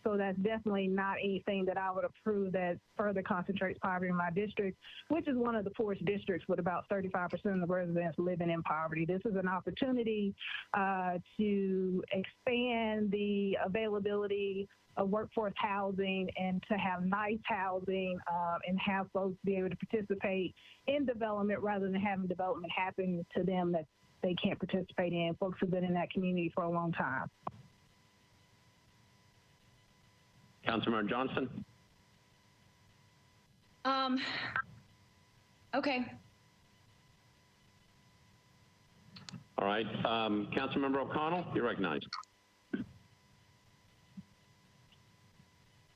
So that's definitely not anything that I would approve that further concentrates poverty in my district, which is one of the poorest districts with about 35% of the residents living in poverty. This is an opportunity to expand the availability of workforce housing and to have nice housing and have folks be able to participate in development rather than having development happen to them that they can't participate in. Folks have been in that community for a long time. Councilmember Johnston? Okay. All right. Councilmember O'Connell, you're recognized.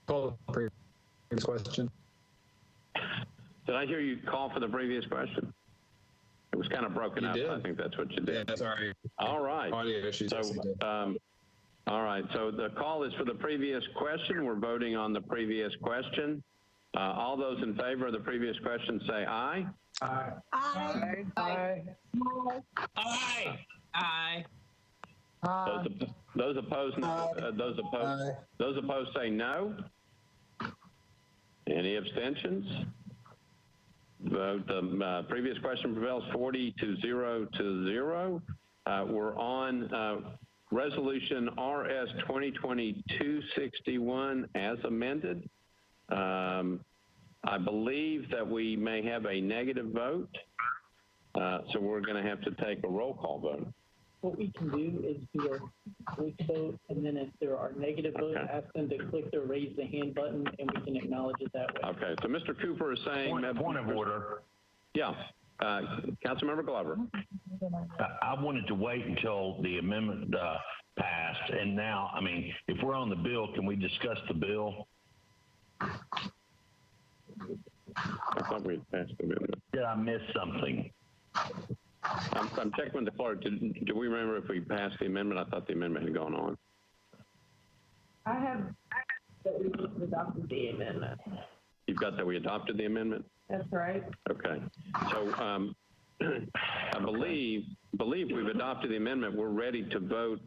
Call the previous question. Did I hear you call for the previous question? It was kind of broken up. Did. I think that's what you did. Yeah, sorry. All right. Audio issues. So, all right. So the call is for the previous question. We're voting on the previous question. All those in favor of the previous question say aye. Aye. Aye. Aye. Aye. Aye. Those opposed, no. Those opposed say no. Any abstentions? Vote. The previous question prevails 40-0. We're on Resolution RS 2020-261 as amended. I believe that we may have a negative vote, so we're going to have to take a roll call vote. What we can do is do a voice vote, and then if there are negative votes, ask them to click the raise the hand button, and we can acknowledge it that way. Okay, so Mr. Cooper is saying... Point of order. Yeah. Councilmember Glover. I wanted to wait until the amendment passed, and now, I mean, if we're on the bill, can we discuss the bill? I thought we had passed the amendment. Did I miss something? I'm checking with the clerk. Do we remember if we passed the amendment? I thought the amendment had gone on. I have that we adopted the amendment. You've got that we adopted the amendment? That's right. Okay. So I believe we've adopted the amendment. We're ready to vote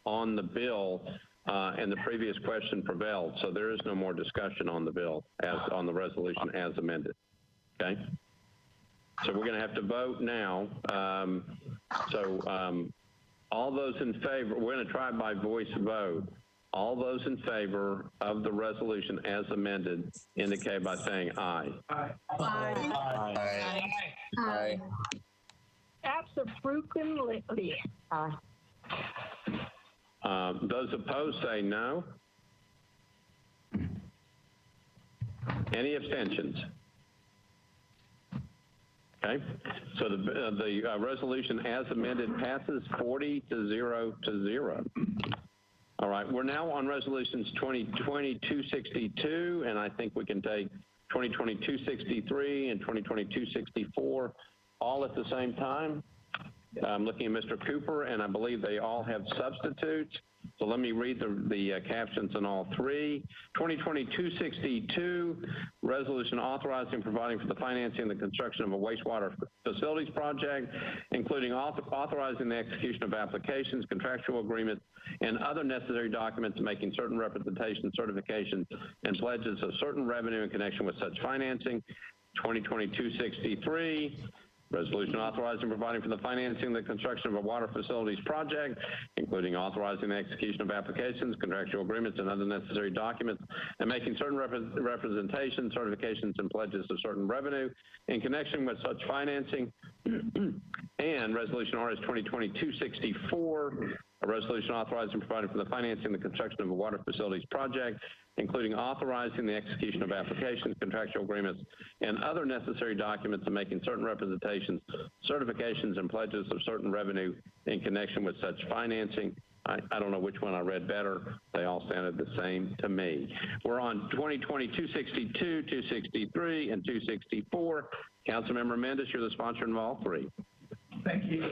on the bill, and the previous question prevailed. So there is no more discussion on the bill, on the resolution as amended. Okay? So we're going to have to vote now. All those in favor, we're going to try by voice vote. All those in favor of the resolution as amended indicate by saying aye. Aye. Aye. Aye. Aye. Absolutely. Aye. Those opposed say no. Any abstentions? Okay, so the resolution as amended passes 40-0. All right, we're now on resolutions 2020-262, and I think we can take 2020-263 and 2020-264 all at the same time. I'm looking at Mr. Cooper, and I believe they all have substitutes. So let me read the captions on all three. 2020-262, resolution authorizing and providing for the financing and the construction of a wastewater facilities project, including authorizing the execution of applications, contractual agreements, and other necessary documents making certain representations, certifications, and pledges of certain revenue in connection with such financing. 2020-263, resolution authorizing and providing for the financing and the construction of a water facilities project, including authorizing the execution of applications, contractual agreements, and other necessary documents, and making certain representations, certifications, and pledges of certain revenue in connection with such financing. And resolution RS 2020-264, a resolution authorizing and providing for the financing and the construction of a water facilities project, including authorizing the execution of applications, contractual agreements, and other necessary documents and making certain representations, certifications, and pledges of certain revenue in connection with such financing. I don't know which one I read better. They all sounded the same to me. We're on 2020-262, 263, and 264. Councilmember Mendes, you're the sponsor of all three. Thank you.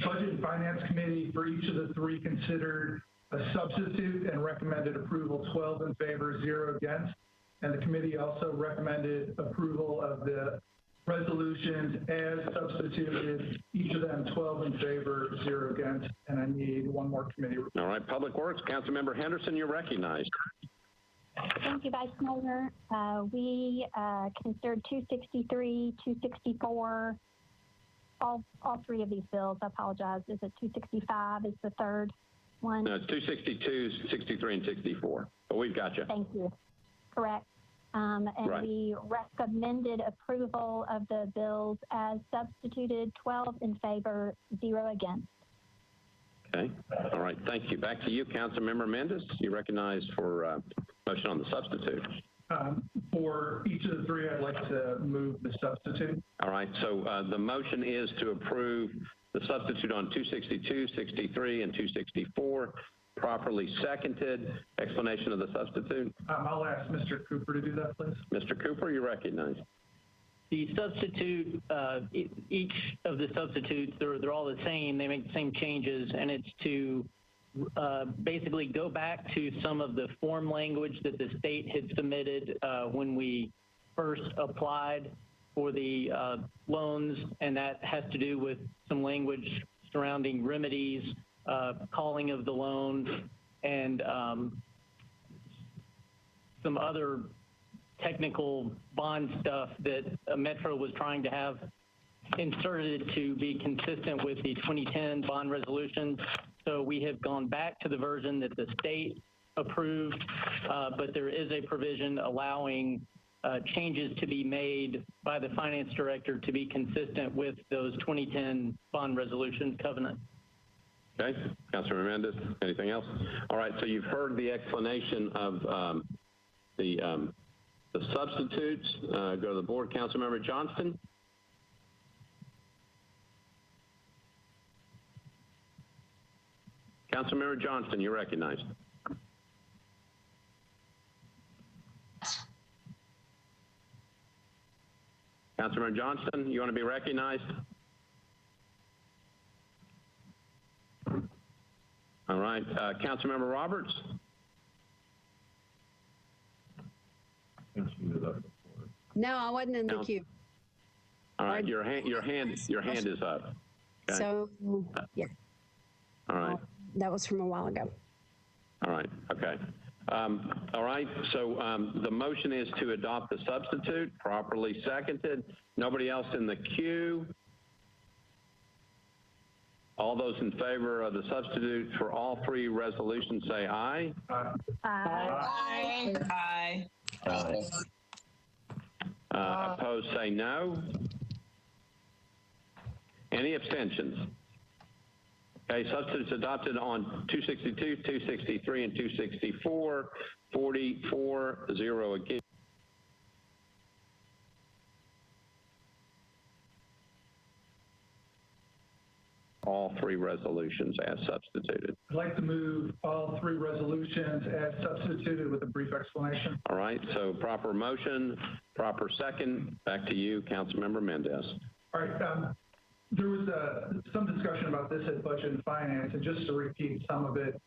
Budget and Finance Committee, for each of the three, considered a substitute and recommended approval, 12 in favor, 0 against. And the committee also recommended approval of the resolutions as substituted, each of them 12 in favor, 0 against. And I need one more committee report. All right, Public Works, Councilmember Henderson, you're recognized. Thank you, Vice Mayor. We considered 263, 264, all three of these bills. I apologize. Is it 265 is the third one? No, it's 262, 63, and 64. But we've got you. Thank you. Correct. And Right. we recommended approval of the bills as substituted, 12 in favor, 0 against. Okay. All right. Thank you. Back to you, Councilmember Mendez. You recognized for motion on the substitute. For each of the three, I'd like to move the substitute. All right. So the motion is to approve the substitute on 262, 63, and 264. Properly seconded. Explanation of the substitute. I'll ask Mr. Cooper to do that, please. Mr. Cooper, you recognize. The substitute, each of the substitutes, they're all the same. They make the same changes, and it's to basically go back to some of the form language that the state had submitted when we first applied for the loans, and that has to do with some language surrounding remedies, calling of the loan, and some other technical bond stuff that Metro was trying to have inserted to be consistent with the 2010 bond resolution. So we have gone back to the version that the state approved, but there is a provision allowing changes to be made by the finance director to be consistent with those 2010 bond resolution covenant. Okay. Councilor Mendez, anything else? All right. So you've heard the explanation of the substitutes. Go to the board. Councilmember Johnston. Councilmember Johnston, you're recognized. Councilmember Johnston, you want to be recognized? All right. Councilmember Roberts. No, I wasn't in the queue. All right. Your hand is up. Okay. So, yeah. All right. That was from a while ago. All right. Okay. All right. So the motion is to adopt the substitute, properly seconded. Nobody else in the queue. All those in favor of the substitute for all three resolutions say aye. Aye. Aye. Aye. Opposed say no. Any abstentions? Okay, substitutes adopted on 262, 263, and 264, 44-0 again. All three resolutions as substituted. I'd like to move all three resolutions as substituted with a brief explanation. All right, so proper motion, proper second. Back to you, Councilmember Mendez. All right, there was some discussion about this at Budget and Finance, and just to repeat some of it,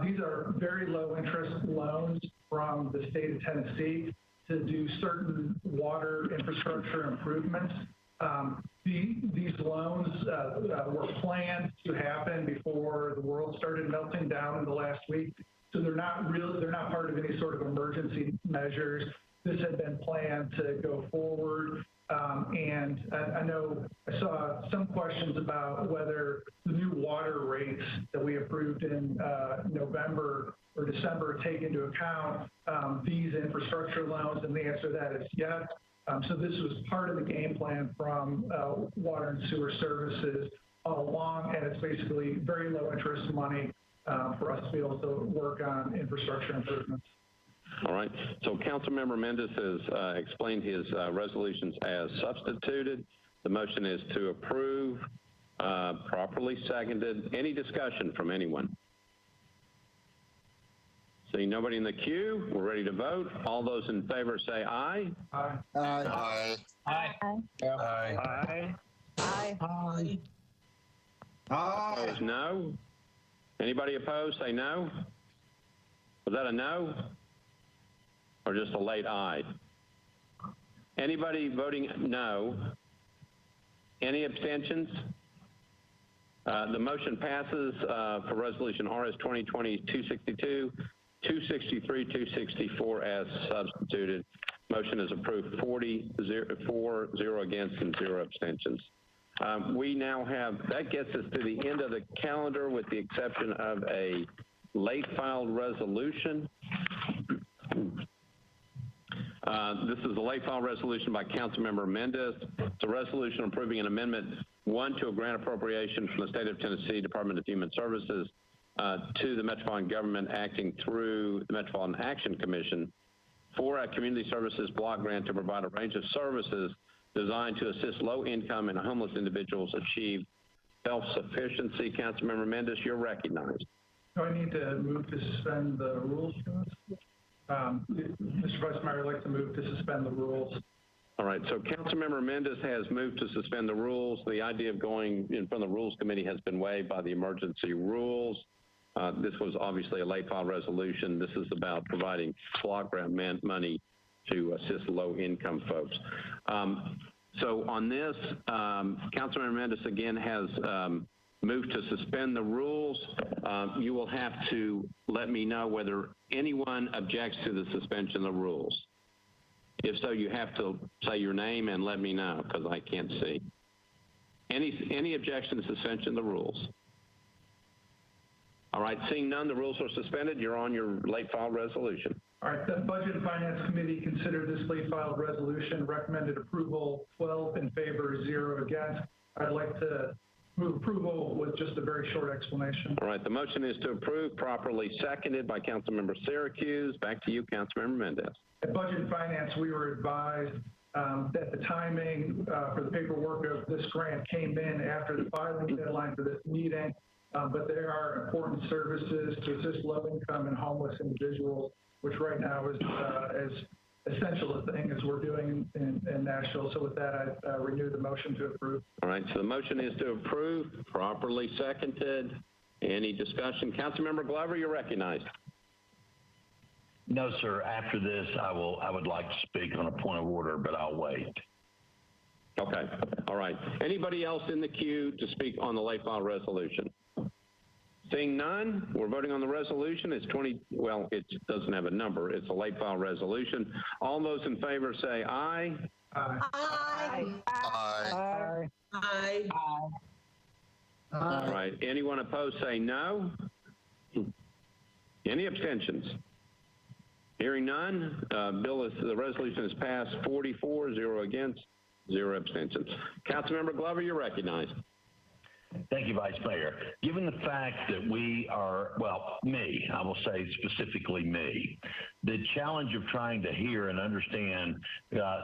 these are very low interest loans from the state of Tennessee to do certain water infrastructure improvements. These loans were planned to happen before the world started melting down in the last week. So they're not part of any sort of emergency measures. This had been planned to go forward. And I know I saw some questions about whether the new water rates that we approved in November or December take into account these infrastructure loans, and the answer to that is yes. So this was part of the game plan from Water and Sewer Services all along, and it's basically very low interest money for us to be able to work on infrastructure improvements. All right. So Councilmember Mendez has explained his resolutions as substituted. The motion is to approve, properly seconded. Any discussion from anyone? Seeing nobody in the queue, we're ready to vote. All those in favor say aye. Aye. Aye. Aye. Aye. Aye. Aye. Opposed, no. Anybody opposed, say no. Was that a no? Or just a late aye? Anybody voting no? Any abstentions? The motion passes for resolution RS 2020-262, 263, 264 as substituted. Motion is approved 4-0 against and 0 abstentions. We now have, that gets us to the end of the calendar with the exception of a late filed resolution. This is a late file resolution by Councilmember Mendez. It's a resolution approving an amendment 1 to a grant appropriation from the State of Tennessee Department of Human Services to the Metropolitan Government acting through the Metropolitan Action Commission for a community services block grant to provide a range of services designed to assist low-income and homeless individuals achieve self-sufficiency. Councilmember Mendez, you're recognized. Do I need to move to suspend the rules for this? Mr. Vice Mayor, I'd like to move to suspend the rules. All right, so Councilmember Mendez has moved to suspend the rules. The idea of going in front of the Rules Committee has been waived by the emergency rules. This was obviously a late file resolution. This is about providing block grant money to assist low-income folks. So on this, Councilmember Mendez again has moved to suspend the rules. You will have to let me know whether anyone objects to the suspension of the rules. If so, you have to say your name and let me know because I can't see. Any objection to suspension of the rules? All right, seeing none, the rules are suspended. You're on your late file resolution. All right, the Budget and Finance Committee considered this late filed resolution, recommended approval 12 in favor, 0 against. I'd like to move approval with just a very short explanation. All right, the motion is to approve, properly seconded by Councilmember Syracuse. Back to you, Councilmember Mendez. At Budget and Finance, we were advised that the timing for the paperwork of this grant came in after the filing deadline for this meeting, but there are important services to assist low-income and homeless individuals, which right now is as essential a thing as we're doing in Nashville. So with that, I renew the motion to approve. All right, so the motion is to approve, properly seconded. Any discussion? Councilmember Glover, you're recognized. No, sir. After this, I would like to speak on a point of order, but I'll wait. Okay. All right. Anybody else in the queue to speak on the late file resolution? Seeing none, we're voting on the resolution. It's well, it doesn't have a number. It's a late file resolution. All those in favor say aye. Aye. Aye. Aye. Aye. All right. Anyone opposed say no. Any abstentions? Hearing none, the resolution is passed 44, 0 against, 0 abstentions. Councilmember Glover, you're recognized. Thank you, Vice Mayor. Given the fact that we are, well, me, I will say specifically me, the challenge of trying to hear and understand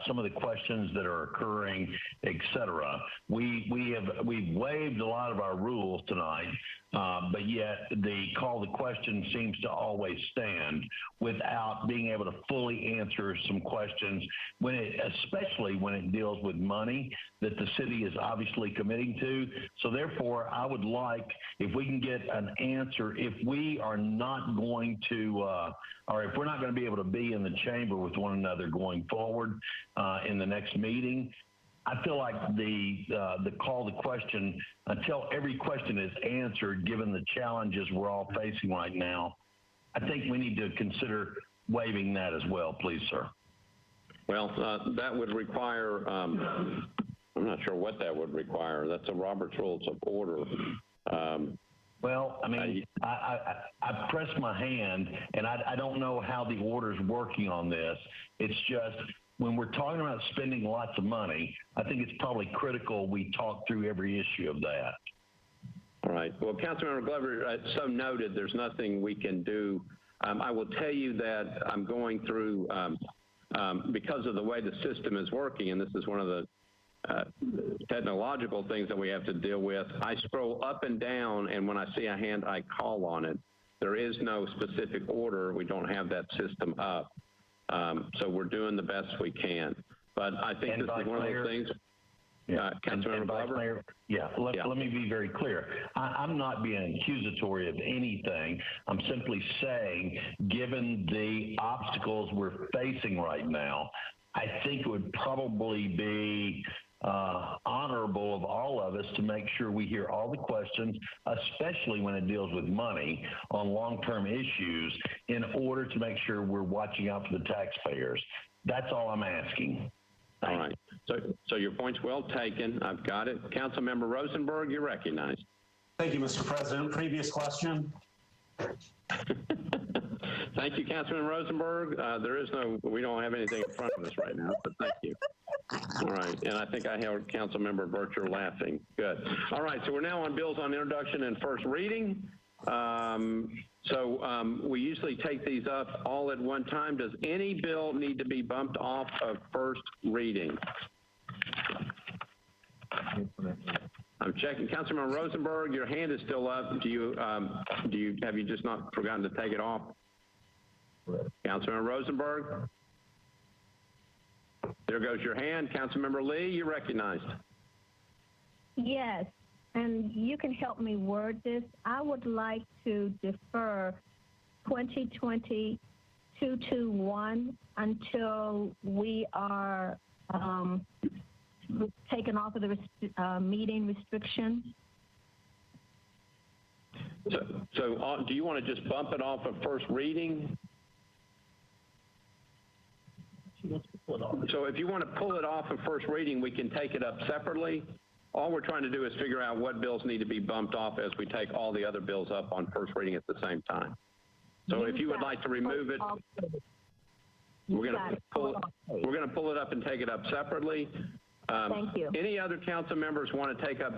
some of the questions that are occurring, et cetera, we've waived a lot of our rules tonight, but yet the call to question seems to always stand without being able to fully answer some questions, especially when it deals with money that the city is obviously committing to. So therefore, I would like, if we can get an answer, if we are not going to, or if we're not going to be able to be in the chamber with one another going forward in the next meeting, I feel like the call to question, until every question is answered, given the challenges we're all facing right now, I think we need to consider waiving that as well, please, sir. Well, that would require, I'm not sure what that would require. That's a Robert's Rules of Order. Well, I mean, I pressed my hand, and I don't know how the order's working on this. It's just, when we're talking about spending lots of money, I think it's probably critical we talk through every issue of that. All right. Well, Councilmember Glover, so noted, there's nothing we can do. I will tell you that I'm going through, because of the way the system is working, and this is one of the technological things that we have to deal with. I scroll up and down, and when I see a hand, I call on it. There is no specific order. We don't have that system up. So we're doing the best we can. But I think this is one of those things. Councilmember Glover? Let me be very clear. I'm not being accusatory of anything. I'm simply saying, given the obstacles we're facing right now, I think it would probably be honorable of all of us to make sure we hear all the questions, especially when it deals with money on long-term issues, in order to make sure we're watching out for the taxpayers. That's all I'm asking. All right. So your point's well taken. I've got it. Councilmember Rosenberg, you're recognized. Thank you, Mr. President. Previous question. Thank you, Councilman Rosenberg. We don't have anything in front of us right now, but thank you. All right, and I think I have Councilmember Bircher laughing. Good. All right, so we're now on bills on introduction and first reading. We usually take these up all at one time. Does any bill need to be bumped off of first reading? I'm checking. Councilman Rosenberg, your hand is still up. Have you just not forgotten to take it off? Councilman Rosenberg? There goes your hand. Councilmember Lee, you're recognized. Yes, and you can help me word this. I would like to defer 2020-221 until we are taken off of the meeting restrictions. So do you want to just bump it off of first reading? So if you want to pull it off of first reading, we can take it up separately. All we're trying to do is figure out what bills need to be bumped off as we take all the other bills up on first reading at the same time. So if you would like to remove it, we're going to pull it up and take it up separately. Thank you. Any other council members want to take up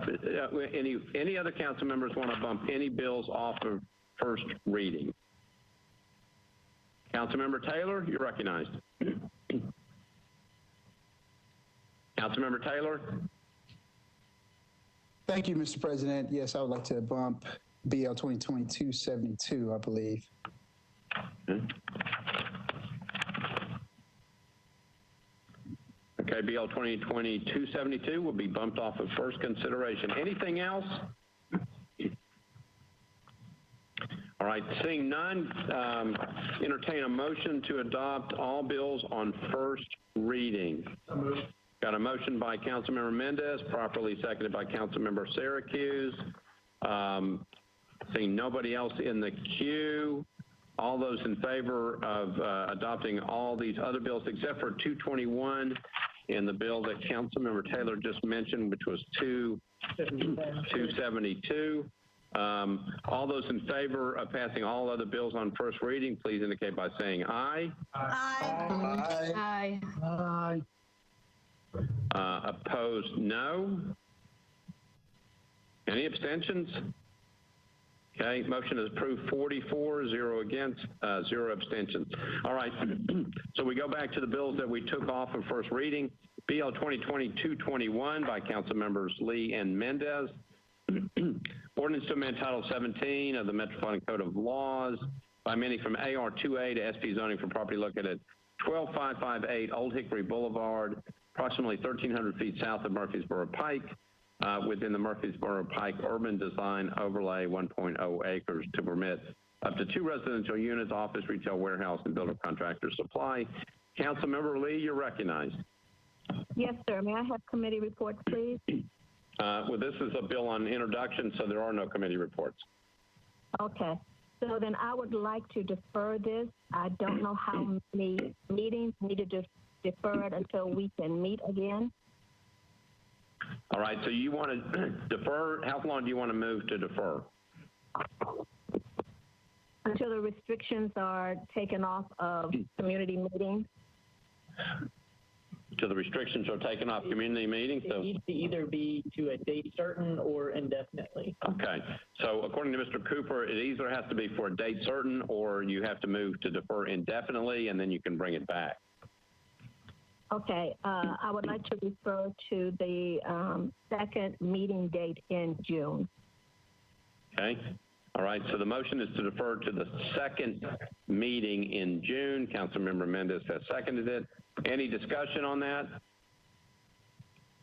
any other council members want to bump any bills off of first reading? Councilmember Taylor, you're recognized. Councilmember Taylor. Thank you, Mr. President. Yes, I would like to bump BL 2022-72, I believe. Okay, BL 2020-272 will be bumped off of first consideration. Anything else? All right, seeing none, entertain a motion to adopt all bills on first reading. Got a motion by Councilmember Mendez, properly seconded by Councilmember Syracuse. Seeing nobody else in the queue, all those in favor of adopting all these other bills except for 221 and the bill that Councilmember Taylor just mentioned, which was 272. All those in favor of passing all other bills on first reading, please indicate by saying aye. Aye. Aye. Aye. Opposed, no. Any abstentions? Okay, motion is approved 44, 0 against, 0 abstentions. All right, so we go back to the bills that we took off of first reading. BL 2020-221 by Council Members Lee and Mendez. Ordinance to amend Title 17 of the Metropolitan Code of Laws by amending from AR 2A to SP zoning for property located at 12558 Old Hickory Boulevard, approximately 1,300 feet south of Murfreesboro Pike, within the Murfreesboro Pike Urban Design Overlay 1.0 acres to permit up to 2 residential units, office, retail, warehouse, and builder contractor supply. Councilmember Lee, you're recognized. Yes, sir. May I have committee reports, please? Well, this is a bill on introduction, so there are no committee reports. Okay. So then I would like to defer this. I don't know how many meetings we need to defer it until we can meet again. All right, so you want to defer, how long do you want to move to defer? Until the restrictions are taken off of community meetings. Till the restrictions are taken off community meetings? It needs to either be to a date certain or indefinitely. Okay, so according to Mr. Cooper, it either has to be for a date certain or you have to move to defer indefinitely and then you can bring it back. Okay, I would like to refer to the second meeting date in June. Okay, all right, so the motion is to defer to the second meeting in June. Councilmember Mendez has seconded it. Any discussion on that?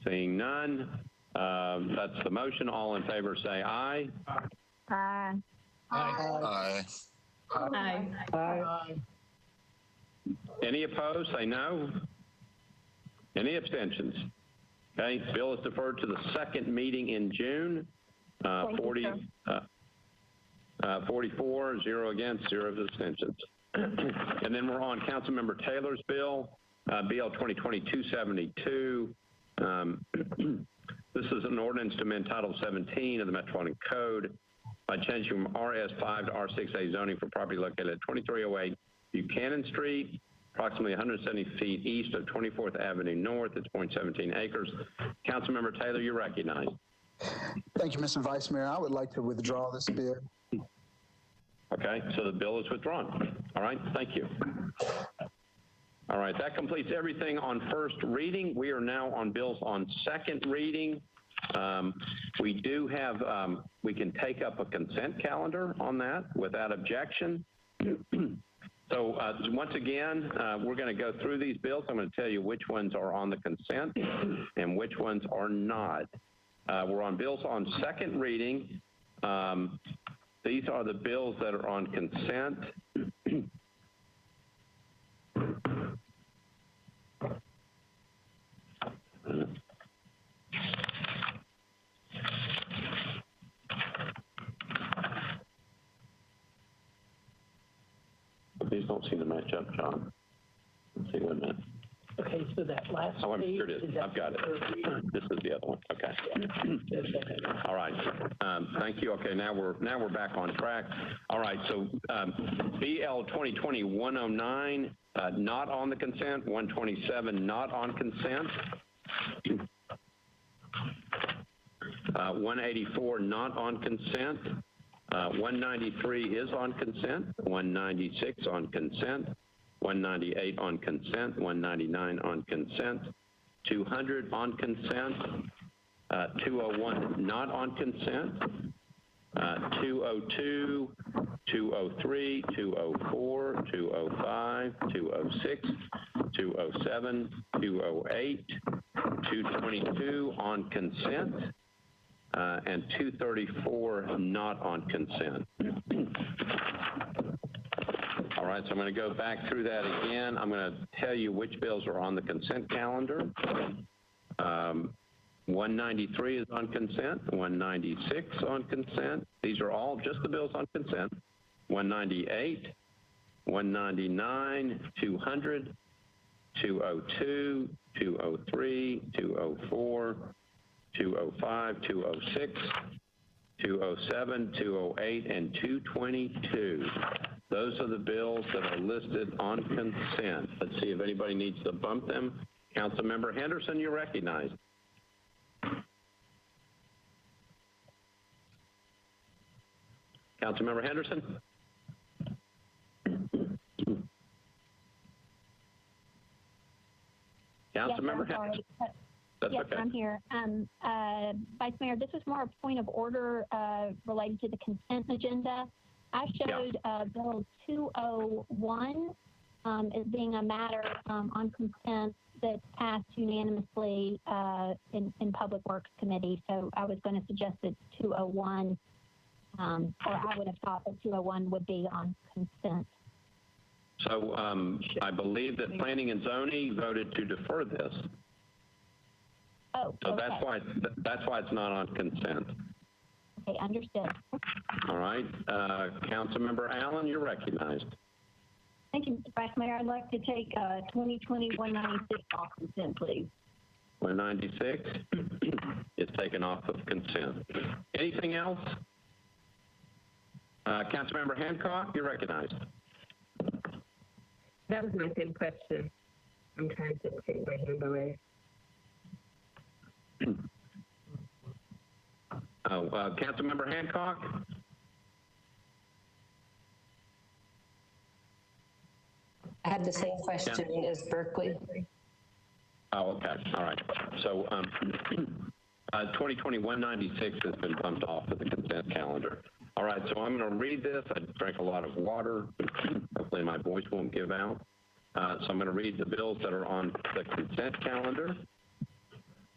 Seeing none, that's the motion. All in favor say aye. Aye. Aye. Aye. Aye. Any opposed say no. Any abstentions? Okay, bill is deferred to the second meeting in June. 44, 0 against, 0 abstentions. And then we're on Councilmember Taylor's bill, BL 2020-272. This is an ordinance to amend Title 17 of the Metropolitan Code by changing from RS5 to R6A zoning for property located at 2308 Buchanan Street, approximately 170 feet east of 24th Avenue North. It's 0.17 acres. Councilmember Taylor, you're recognized. Thank you, Mr. Vice Mayor. I would like to withdraw this bill. Okay, so the bill is withdrawn. All right, thank you. All right, that completes everything on first reading. We are now on bills on second reading. We do have, we can take up a consent calendar on that without objection. So once again, we're going to go through these bills. I'm going to tell you which ones are on the consent and which ones are not. We're on bills on second reading. These are the bills that are on consent. These don't seem to match up, John. Let's see, wait a minute. Okay, so that last Oh, I'm page, sure it is. I've got it. This is the other one. Okay. All right. Thank you. Okay, now we're back on track. All right. So BL 2020-109 not on the consent. 127 not on consent. 184 not on consent. 193 is on consent. 196 on consent. 198 on consent, 199 on consent, 200 on consent, 201 not on consent, 202, 203, 204, 205, 206, 207, 208, 222 on consent, and 234 not on consent. All right, so I'm going to go back through that again. I'm going to tell you which bills are on the consent calendar. 193 is on consent, 196 on consent. These are all just the bills on consent. 198, 199, 200, 202, 203, 204, 205, 206, 207, 208, and 222. Those are the bills that are listed on consent. Let's see if anybody needs to bump them. Councilmember Henderson, you're recognized. Councilmember Henderson? Councilmember Henderson? That's yes, okay. I'm here. Vice Mayor, this is more a point of order related to the consent agenda. I showed Bill 201 as being a matter on consent that passed unanimously in Public Works Committee. So I was going to suggest that 201, or I would have thought that 201 would be on consent. So I believe that Planning and Zoning voted to defer this. Oh, so okay. that's why it's not on consent. Okay, understood. All right. Councilmember Allen, you're recognized. Thank you, Mr. Vice Mayor. I'd like to take 2020-196 off consent, please. 196 is taken off of consent. Anything else? Councilmember Hancock, you're recognized. That was my same question. I'm trying to take my hand away. Councilmember Hancock? I had the same question as Berkeley. Oh, okay. All right. So 2020-196 has been bumped off of the consent calendar. All right, so I'm going to read this. I drank a lot of water. Hopefully my voice won't give out. So I'm going to read the bills that are on the consent calendar.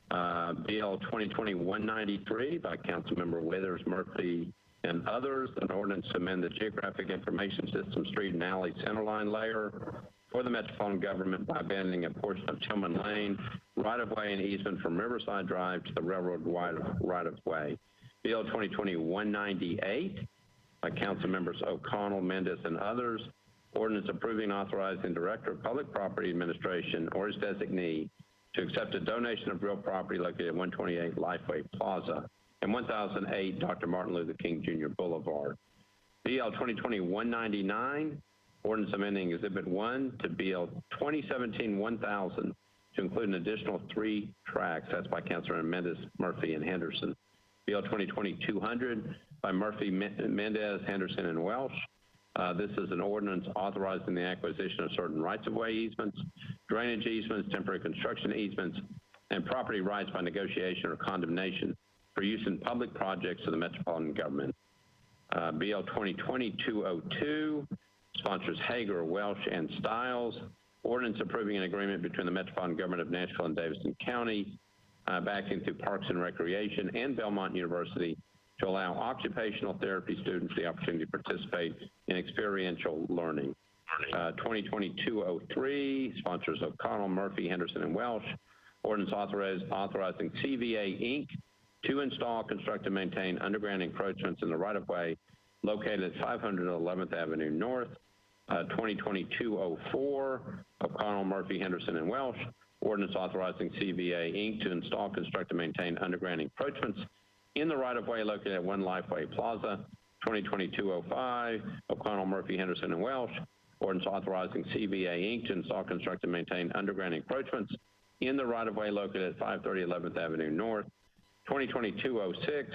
BL 2020-193 by Councilmember Withers, Murphy, and others. An ordinance to amend the Geographic Information System Street and Alley Centerline Layer for the Metropolitan Government by abandoning a portion of Tillman Lane right-of-way and easement from Riverside Drive to the railroad right-of-way. Bill 2020-198 by Council Members O'Connell, Mendez, and others. Ordinance approving, authorizing Director of Public Property Administration or his designee to accept a donation of real property located at 128 Lifeway Plaza and 1008 Dr. Martin Luther King Jr. Boulevard. BL 2020-199, ordinance amending Exhibit 1 to BL 2017-1000 to include an additional 3 tracks. That's by Councilor Mendez, Murphy, and Henderson. BL 2020-200 by Murphy, Mendez, Henderson, and Welsh. This is an ordinance authorizing the acquisition of certain rights-of-way easements, drainage easements, temporary construction easements, and property rights by negotiation or condemnation for use in public projects of the Metropolitan Government. BL 2020-202 sponsors Hager, Welsh, and Stiles. Ordinance approving an agreement between the Metropolitan Government of Nashville and Davidson County, acting through Parks and Recreation and Belmont University to allow occupational therapy students the opportunity to participate in experiential learning. 2020-203 sponsors O'Connell, Murphy, Henderson, and Welsh. Ordinance authorizing CVA Inc. to install, construct, and maintain underground encroachments in the right-of-way located at 511th Avenue North. 2020-204 O'Connell, Murphy, Henderson, and Welsh. Ordinance authorizing CVA Inc. to install, construct, and maintain underground encroachments in the right-of-way located at 1 Lifeway Plaza. 2020-205 O'Connell, Murphy, Henderson, and Welsh. Ordinance authorizing CVA Inc. to install, construct, and maintain underground encroachments in the right-of-way located at 530 11th Avenue North. 2020-206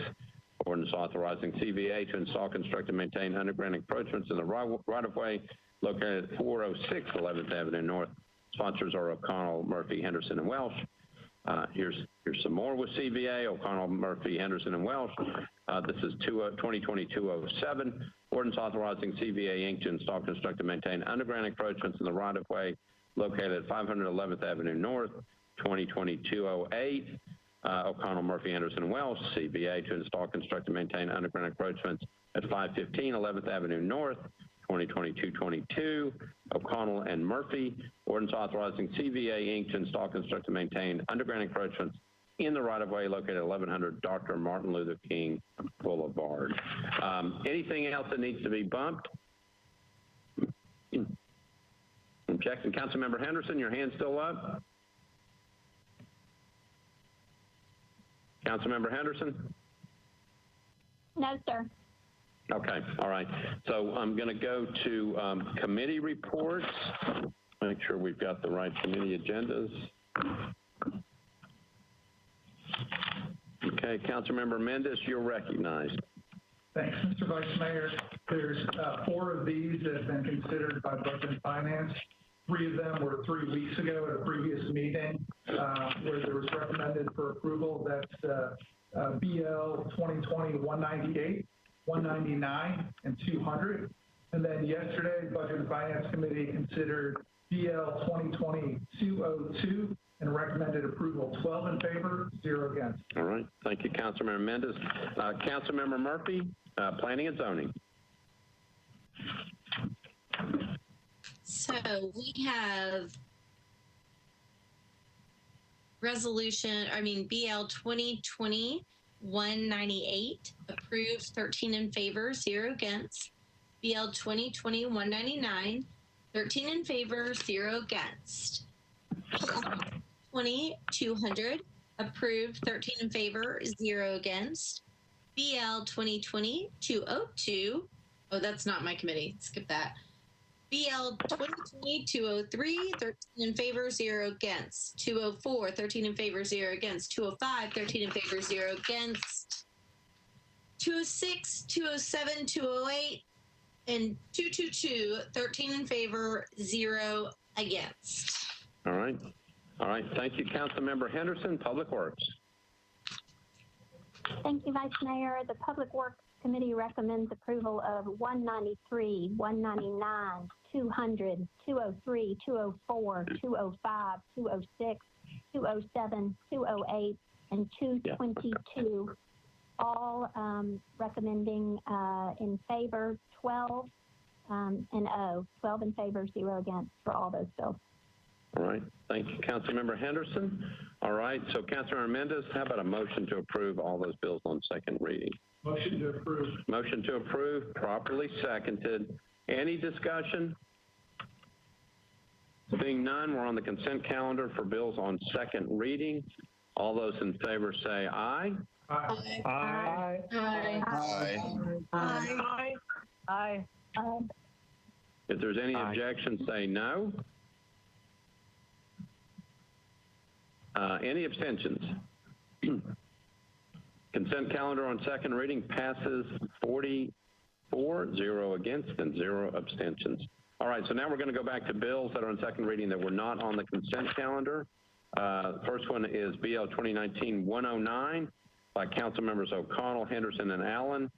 ordinance authorizing CVA to install, construct, and maintain underground encroachments in the right-of-way located at 406 11th Avenue North. Sponsors are O'Connell, Murphy, Henderson, and Welsh. Here's some more with CVA, O'Connell, Murphy, Henderson, and Welsh. This is 2020-207. Ordinance authorizing CVA Inc. to install, construct, and maintain underground encroachments in the right-of-way located at 511th Avenue North. 2020-208. O'Connell, Murphy, Henderson, and Welsh. CVA to install, construct, and maintain underground encroachments at 515 11th Avenue North. 2020-222, O'Connell and Murphy. Ordinance authorizing CVA Inc. to install, construct, and maintain underground encroachments in the right-of-way located at 1100 Dr. Martin Luther King Boulevard. Anything else that needs to be bumped? I'm checking. Councilmember Henderson, your hand's still up? Councilmember Henderson? No, sir. Okay, all right. So I'm going to go to committee reports. Make sure we've got the right committee agendas. Okay, Councilmember Mendez, you're recognized. Thanks, Mr. Vice Mayor. There's 4 of these that have been considered by Budget and Finance. 3 of them were 3 weeks ago at a previous meeting where there was recommended for approval. That's BL 2020-198. 199 and 200. And then yesterday, Budget and Finance Committee considered BL 2020-202 and recommended approval. 12 in favor, 0 against. All right. Thank you, Councilmember Mendez. Councilmember Murphy, Planning and Zoning. So we have BL 2020-198 approved, 13 in favor, 0 against. BL 2020-199, 13 in favor, 0 against. 20-200 approved, 13 in favor, 0 against. BL 2020-202, oh, that's not my committee, skip that. BL 2020-203, 13 in favor, 0 against. 204, 13 in favor, 0 against. 205, 13 in favor, 0 against. 206, 207, 208, and 222, 13 in favor, 0 against. All right. All right. Thank you, Councilmember Henderson. Public Works. Thank you, Vice Mayor. The Public Works Committee recommends approval of 193, 199, 200, 203, 204, 205, 206, 207, 208, and 222, all recommending in favor. 12 an O, 12 in favor, 0 against for all those bills. All right. Thank you, Councilmember Henderson. All right. So, Councilmember Mendez, how about a motion to approve all those bills on second reading? Motion to approve. Motion to approve, properly seconded. Any discussion? Being none, we're on the consent calendar for bills on second reading. All those in favor say aye. Aye. Aye. Aye. Aye. Aye. If there's any objection, say no. Any abstentions? Consent calendar on second reading passes 44, 0 against, and 0 abstentions. All right, so now we're going to go back to bills that are on second reading that were not on the consent calendar. First one is BL 2019-109 by Council Members O'Connell, Henderson, and Allen.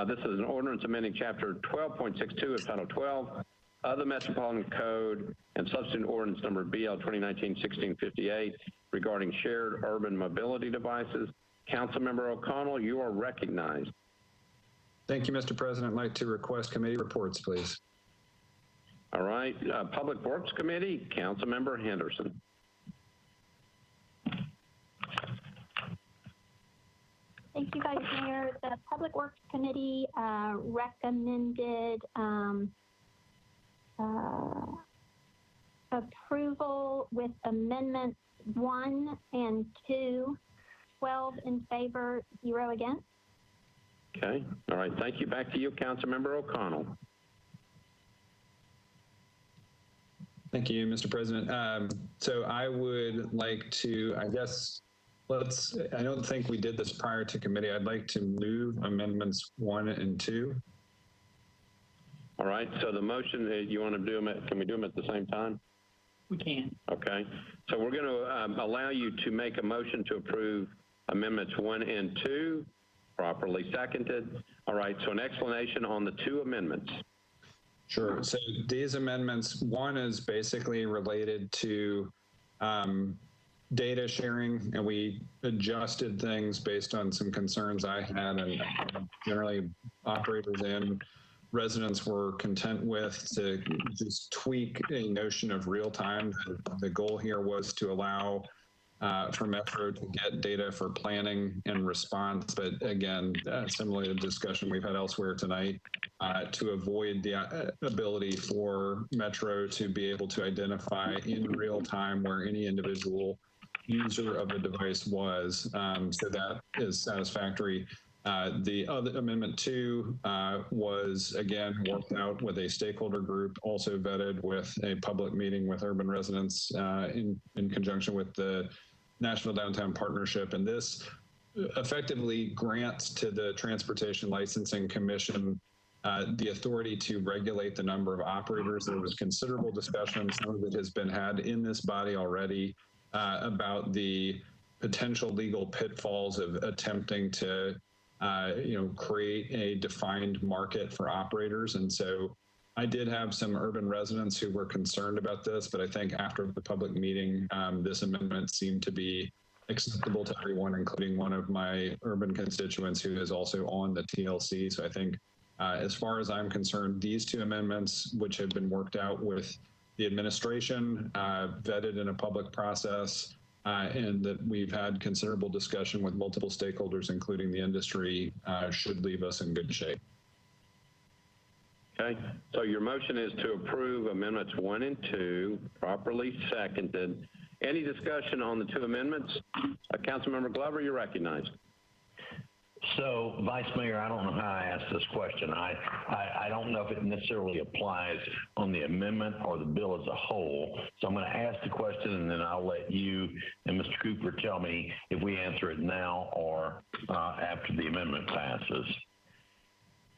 This is an ordinance amending Chapter 12.62 of Title 12 of the Metropolitan Code and substitute ordinance number BL 2019-1658 regarding shared urban mobility devices. Councilmember O'Connell, you are recognized. Thank you, Mr. President. I'd like to request committee reports, please. All right, Public Works Committee, Councilmember Henderson. Thank you, Vice Mayor. The Public Works Committee recommended approval with amendments 1 and 2, 12 in favor, 0 against. Okay, all right, thank you. Back to you, Councilmember O'Connell. Thank you, Mr. President. So I would like to, I guess, I don't think we did this prior to committee. I'd like to move amendments 1 and 2. All right, so the motion, you want to do them, can we do them at the same time? We can. Okay, so we're going to allow you to make a motion to approve amendments 1 and 2, properly seconded. All right, so an explanation on the 2 amendments. Sure. So these amendments, 1 is basically related to data sharing, and we adjusted things based on some concerns I had, and generally operators and residents were content with, to just tweak a notion of real time. The goal here was to allow for Metro to get data for planning and response, but again, similar to the discussion we've had elsewhere tonight, to avoid the ability for Metro to be able to identify in real time where any individual user of a device was. So that is satisfactory. The other Amendment 2 was again worked out with a stakeholder group, also vetted with a public meeting with urban residents in conjunction with the National Downtown Partnership. And this effectively grants to the Transportation Licensing Commission the authority to regulate the number of operators. There was considerable discussion, some of it has been had in this body already, about the potential legal pitfalls of attempting to create a defined market for operators. And so I did have some urban residents who were concerned about this, but I think after the public meeting, this amendment seemed to be acceptable to everyone, including one of my urban constituents who is also on the TLC. So I think as far as I'm concerned, these 2 amendments, which have been worked out with the administration, vetted in a public process, and that we've had considerable discussion with multiple stakeholders, including the industry, should leave us in good shape. Okay, so your motion is to approve amendments 1 and 2, properly seconded. Any discussion on the 2 amendments? Councilmember Glover, you're recognized. So, Vice Mayor, I don't know how I asked this question. I don't know if it necessarily applies on the amendment or the bill as a whole. So I'm going to ask the question, and then I'll let you and Mr. Cooper tell me if we answer it now or after the amendment passes.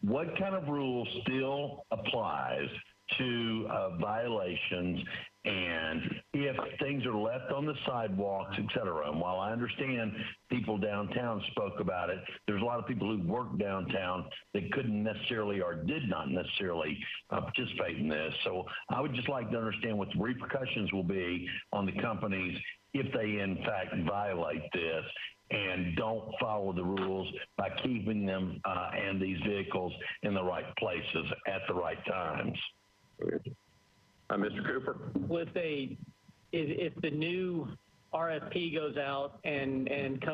What kind of rule still applies to violations, and if things are left on the sidewalks, et cetera? And while I understand people downtown spoke about it, there's a lot of people who work downtown that couldn't necessarily or did not necessarily participate in this. So I would just like to understand what the repercussions will be on the companies if they in fact violate this, and don't follow the rules by keeping them and these vehicles in the right places at the right times. Mr. Cooper? If the new RFP goes out and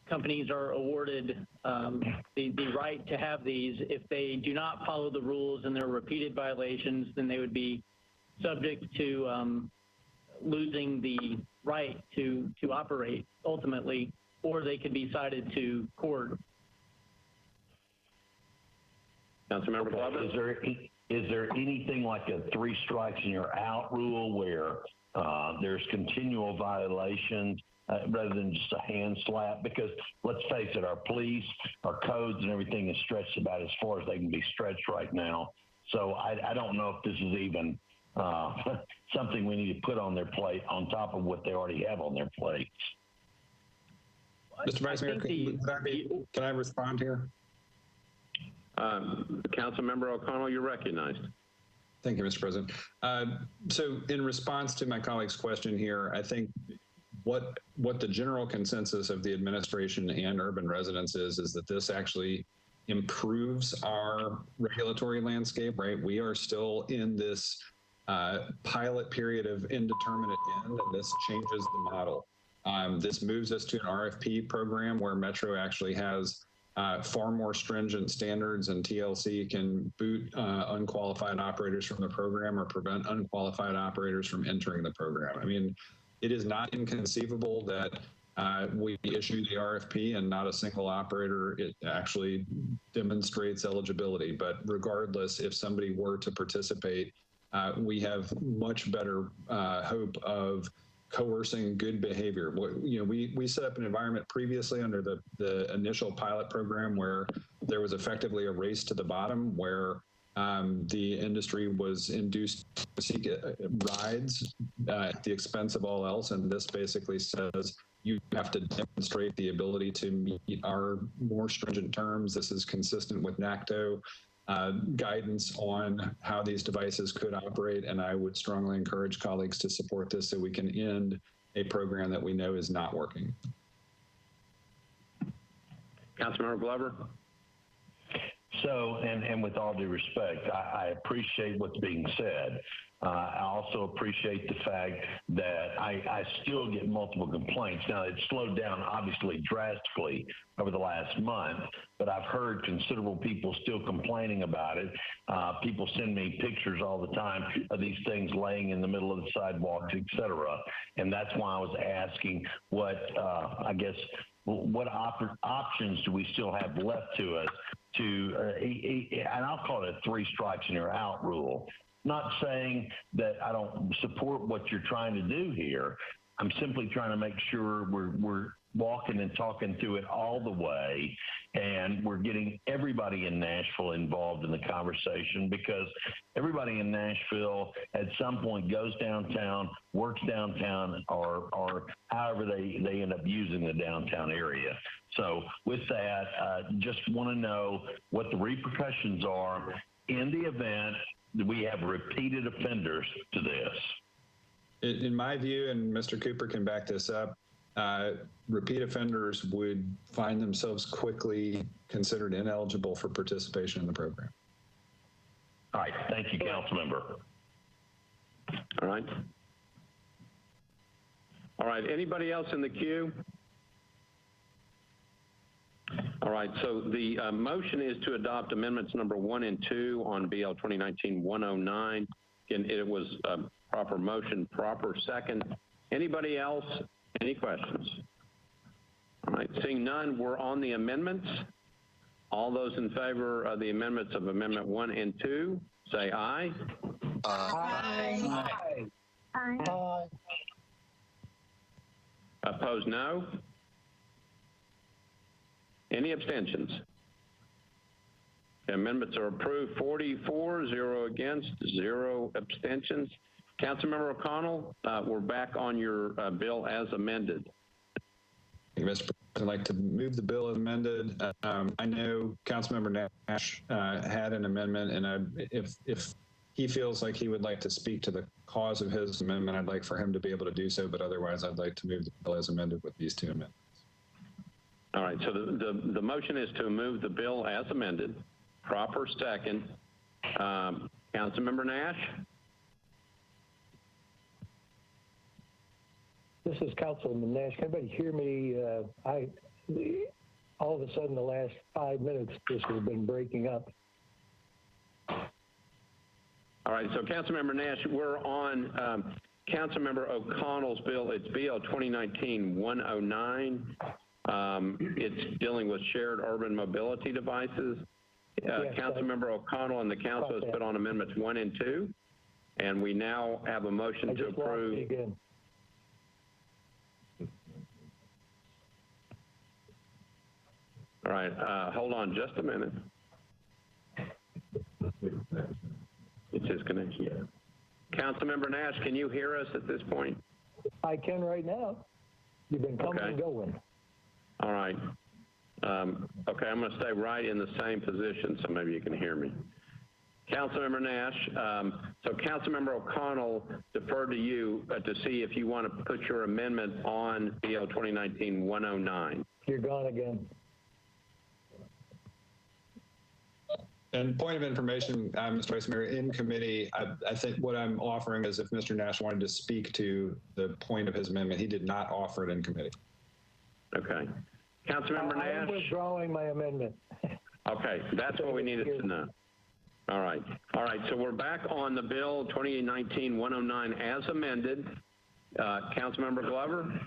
companies are awarded the right to have these, if they do not follow the rules and there are repeated violations, then they would be subject to losing the right to operate ultimately, or they could be cited to court. Councilmember Glover? Is there anything like a 3 strikes and you're out rule where there's continual violations rather than just a hand slap? Because let's face it, our police, our codes and everything is stretched about as far as they can be stretched right now. So I don't know if this is even something we need to put on their plate on top of what they already have on their plates. Mr. Vice Mayor, can I respond here? Councilmember O'Connell, you're recognized. Thank you, Mr. President. So in response to my colleague's question here, I think what the general consensus of the administration and urban residents is that this actually improves our regulatory landscape, right? We are still in this pilot period of indeterminate end, and this changes the model. This moves us to an RFP program where Metro actually has far more stringent standards, and TLC can boot unqualified operators from the program or prevent unqualified operators from entering the program. I mean, it is not inconceivable that we issue the RFP and not a single operator it actually demonstrates eligibility. But regardless, if somebody were to participate, we have much better hope of coercing good behavior. We set up an environment previously under the initial pilot program where there was effectively a race to the bottom, where the industry was induced to seek rides at the expense of all else. And this basically says you have to demonstrate the ability to meet our more stringent terms. This is consistent with NACTO guidance on how these devices could operate, and I would strongly encourage colleagues to support this so we can end a program that we know is not working. Councilmember Glover? So, and with all due respect, I appreciate what's being said. I also appreciate the fact that I still get multiple complaints. Now, it's slowed down obviously drastically over the last month, but I've heard considerable people still complaining about it. People send me pictures all the time of these things laying in the middle of the sidewalks, et cetera. And that's why I was asking what, what options do we still have left to us to, and I'll call it a 3 strikes and you're out rule. Not saying that I don't support what you're trying to do here. I'm simply trying to make sure we're walking and talking through it all the way, and we're getting everybody in Nashville involved in the conversation, because everybody in Nashville at some point goes downtown, works downtown, or however they end up using the downtown area. So with that, just want to know what the repercussions are in the event that we have repeated offenders to this. In my view, and Mr. Cooper can back this up, repeat offenders would find themselves quickly considered ineligible for participation in the program. All right. Thank you, Councilmember. All right. All right. Anybody else in the queue? All right, so the motion is to adopt amendments number 1 and 2 on BL 2019-109. Again, it was a proper motion, proper second. Anybody else? Any questions? All right, seeing none, we're on the amendments. All those in favor of the amendments of Amendment 1 and 2, say aye. Aye. Aye. Aye. Opposed, no. Any abstentions? The amendments are approved. 44, 0 against, 0 abstentions. Councilmember O'Connell, we're back on your bill as amended. Thank you, Mr. President. I'd like to move the bill as amended. I know Councilmember Nash had an amendment, and if he feels like he would like to speak to the cause of his amendment, I'd like for him to be able to do so, but otherwise I'd like to move the bill as amended with these 2 amendments. All right, so the motion is to move the bill as amended. Proper second. Councilmember Nash? This is Councilman Nash. Can everybody hear me? All of a sudden, the last 5 minutes, this has been breaking up. All right, so Councilmember Nash, we're on Councilmember O'Connell's bill. It's BL 2019-109. It's dealing with shared urban mobility devices. Yes, Councilmember O'Connell and the council has put on amendments 1 and 2, and we now have a motion to approve. Again. All right, hold on just a minute. It's his connection. Councilmember Nash, can you hear us at this point? I can right now. You've been coming and going. All right. Okay, I'm going to stay right in the same position so maybe you can hear me. Councilmember Nash, so Councilmember O'Connell deferred to you to see if you want to put your amendment on BL 2019-109. You're gone again. And point of information, Mr. Vice Mayor, in committee, I think what I'm offering is if Mr. Nash wanted to speak to the point of his amendment, he did not offer it in committee. Okay. Councilmember Nash? I'm withdrawing my amendment. Okay, that's what we needed to know. All right. All right, so we're back on the bill 2019-109 as amended. Councilmember Glover?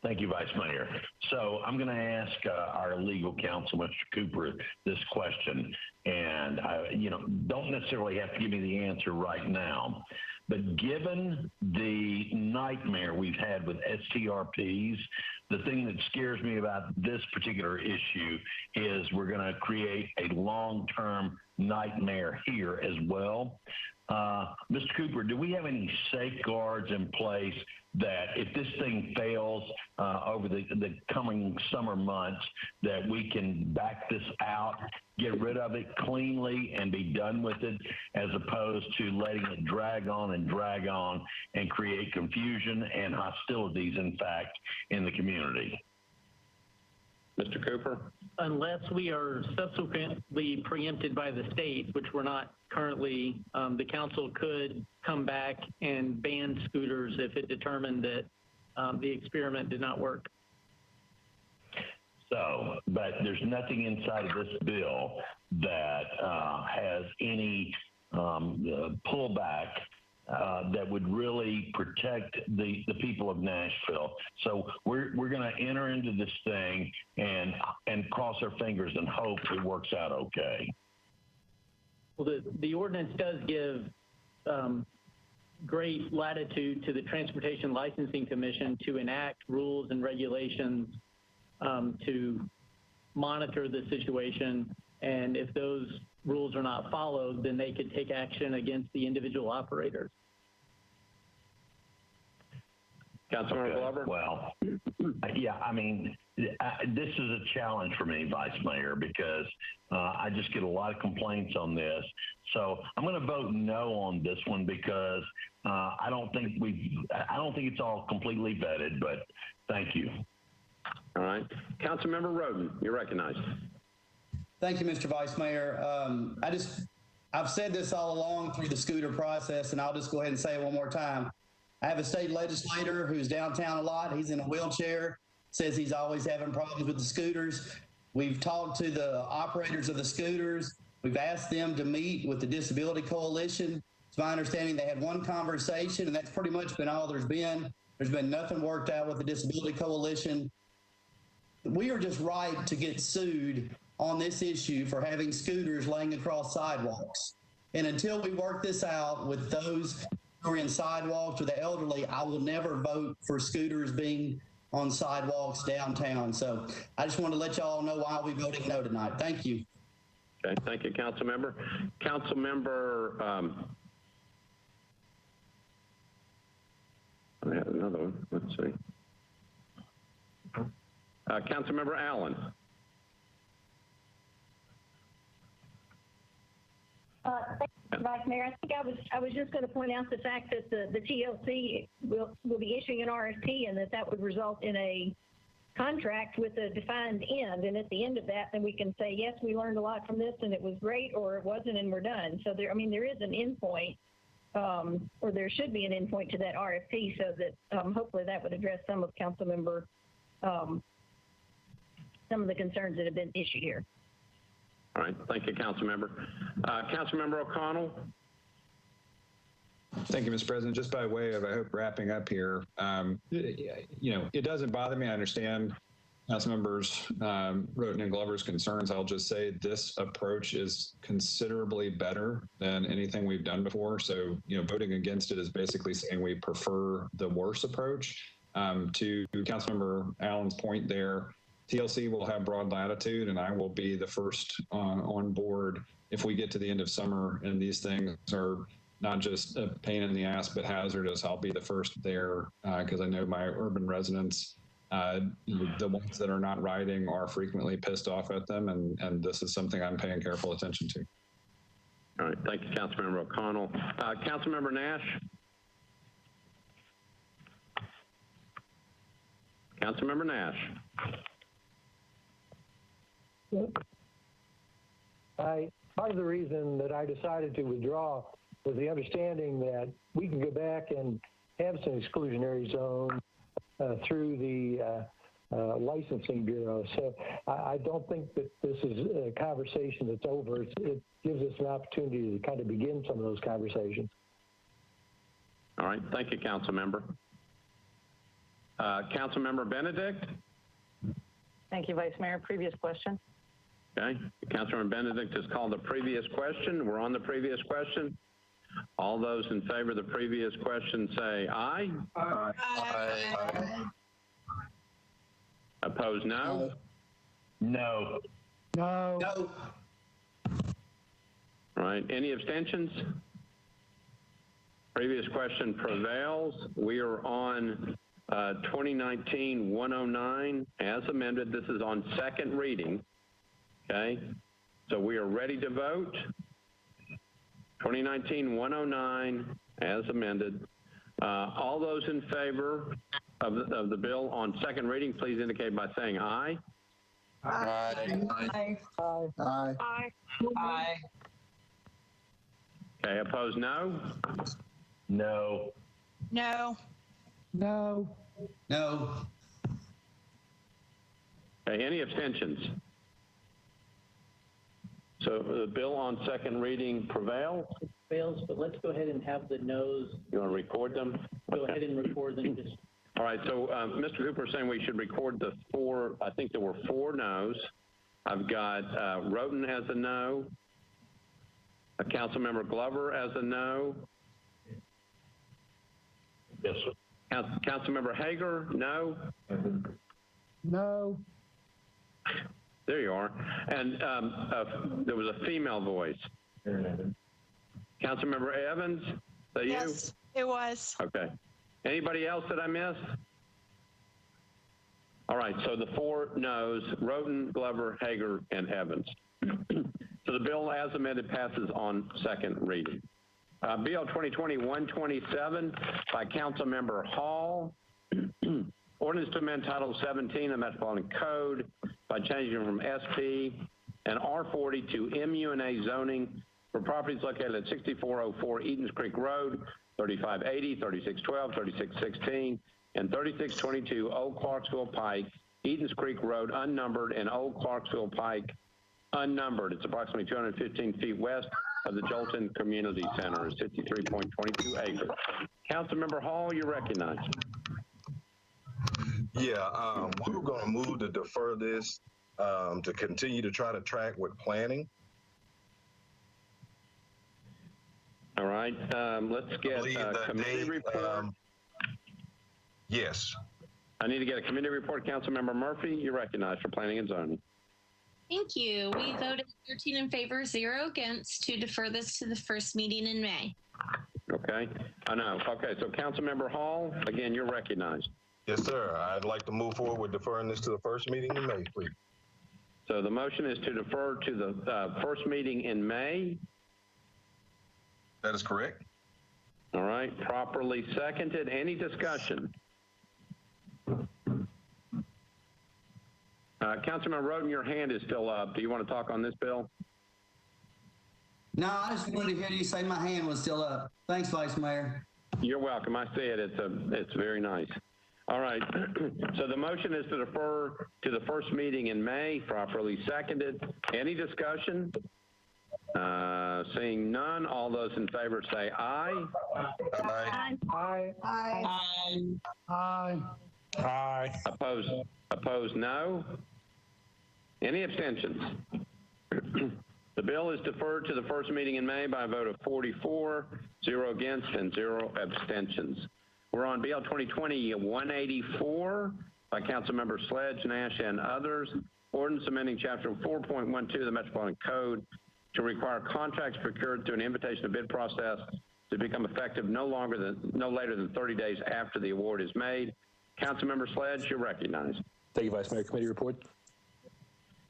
Thank you, Vice Mayor. So I'm going to ask our legal counsel, Mr. Cooper, this question, and don't necessarily have to give me the answer right now. But given the nightmare we've had with STRPs, the thing that scares me about this particular issue is we're going to create a long-term nightmare here as well. Mr. Cooper, do we have any safeguards in place that if this thing fails over the coming summer months, that we can back this out, get rid of it cleanly and be done with it, as opposed to letting it drag on and create confusion and hostilities, in fact, in the community? Mr. Cooper? Unless we are subsequently preempted by the state, which we're not currently, the council could come back and ban scooters if it determined that the experiment did not work. So, but there's nothing inside of this bill that has any pullback that would really protect the people of Nashville. So we're going to enter into this thing and cross our fingers and hope it works out okay. Well, the ordinance does give great latitude to the Transportation Licensing Commission to enact rules and regulations to monitor the situation. And if those rules are not followed, then they could take action against the individual operators. Councilmember Glover? Well, yeah, I mean, this is a challenge for me, Vice Mayor, because I just get a lot of complaints on this. So I'm going to vote no on this one because I don't think it's all completely vetted, but thank you. All right. Councilmember Roden, you're recognized. Thank you, Mr. Vice Mayor. I've said this all along through the scooter process, and I'll just go ahead and say it one more time. I have a state legislator who's downtown a lot. He's in a wheelchair, says he's always having problems with the scooters. We've talked to the operators of the scooters. We've asked them to meet with the Disability Coalition. It's my understanding they had one conversation, and that's pretty much been all there's been. There's been nothing worked out with the Disability Coalition. We are just right to get sued on this issue for having scooters laying across sidewalks. And until we work this out with those who are in sidewalks or the elderly, I will never vote for scooters being on sidewalks downtown. So I just want to let y'all know why we voted no tonight. Thank you. Okay, thank you, Councilmember. Councilmember, I have another one. Let's see. Councilmember Allen. Thank you, Vice Mayor. I think I was just going to point out the fact that the TLC will be issuing an RFP and that would result in a contract with a defined end. And at the end of that, then we can say, yes, we learned a lot from this and it was great, or it wasn't and we're done. So there is an end point, or there should be an end point to that RFP, so that hopefully that would address some of Councilmember, some of the concerns that have been issued here. All right, thank you, Councilmember. Councilmember O'Connell. Thank you, Mr. President. Just by way of, I hope, wrapping up here, it doesn't bother me. I understand Councilmembers Roten and Glover's concerns. I'll just say this approach is considerably better than anything we've done before. So, voting against it is basically saying we prefer the worse approach. To Councilmember Allen's point there, TLC will have broad latitude, and I will be the first on board if we get to the end of summer and these things are not just a pain in the ass, but hazardous. I'll be the first there because I know my urban residents, the ones that are not riding, are frequently pissed off at them, and this is something I'm paying careful attention to. All right, thank you, Councilmember O'Connell. Councilmember Nash. Councilmember Nash. Part of the reason that I decided to withdraw was the understanding that we can go back and have some exclusionary zones through the licensing bureau. So I don't think that this is a conversation that's over. It gives us an opportunity to kind of begin some of those conversations. All right, thank you, Councilmember. Councilmember Benedict. Thank you, Vice Mayor. Previous question. Okay, Councilmember Benedict has called the previous question. We're on the previous question. All those in favor of the previous question say aye. Aye. Aye. Opposed, no? No. No. No. All right, any abstentions? Previous question prevails. We are on 2019-109 as amended. This is on second reading. Okay, so we are ready to vote. 2019-109 as amended. All those in favor of the bill on second reading, please indicate by saying aye. Aye. Aye. Aye. Aye. Aye. Okay, opposed, no? No. No. No. No. Okay, any abstentions? So the bill on second reading prevails? It fails, but let's go ahead and have the no's. You want to record them? Go ahead and record them. Just All right, so Mr. Cooper is saying we should record the four, I think there were 4 no's. I've got Roten as a no, a Councilmember Glover as a no. Yes, sir. Councilmember Hager, no. No. There you are. And there was a female voice. Councilmember Evans, is that you? Yes, it was. Okay. Anybody else that I missed? All right, so the 4 no's, Roten, Glover, Hager, and Evans. So the bill as amended passes on second reading. Bill 2020-127 by Councilmember Hall. Ordinance to amend Title 17 of the Metropolitan Code by changing from SP and R40 to MUNA zoning for properties located at 6404 Eatons Creek Road, 3580, 3612, 3616, and 3622 Old Clarksville Pike, Eatons Creek Road unnumbered, and Old Clarksville Pike unnumbered. It's approximately 215 feet west of the Jolton Community Center. It's 53.22 acres. Councilmember Hall, you're recognized. Yeah, we were going to move to defer this to continue to try to track with planning. All right, let's get a committee report. Yes. I need to get a committee report. Councilmember Murphy, you're recognized for planning and zoning. Thank you. We voted 13 in favor, 0 against to defer this to the first meeting in May. Okay, I know. Okay, so Councilmember Hall, again, you're recognized. Yes, sir. I'd like to move forward with deferring this to the first meeting in May, please. So the motion is to defer to the first meeting in May. That is correct. All right, properly seconded. Any discussion? Councilman Roden, your hand is still up. Do you want to talk on this bill? No, I just wanted to hear you say my hand was still up. Thanks, Vice Mayor. You're welcome. I see it. It's very nice. All right. So the motion is to defer to the first meeting in May, properly seconded. Any discussion? Seeing none, all those in favor say aye. Aye. Aye. Aye. Aye. Aye. Opposed, no. Any abstentions? The bill is deferred to the first meeting in May by a vote of 44, 0 against, and 0 abstentions. We're on BL 2020-184 by Councilmember Sledge, Nash, and others. Ordinance amending Chapter 4.12 of the Metropolitan Code to require contracts procured through an invitation to bid process to become effective no later than 30 days after the award is made. Councilmember Sledge, you're recognized. Thank you, Vice Mayor. Committee report.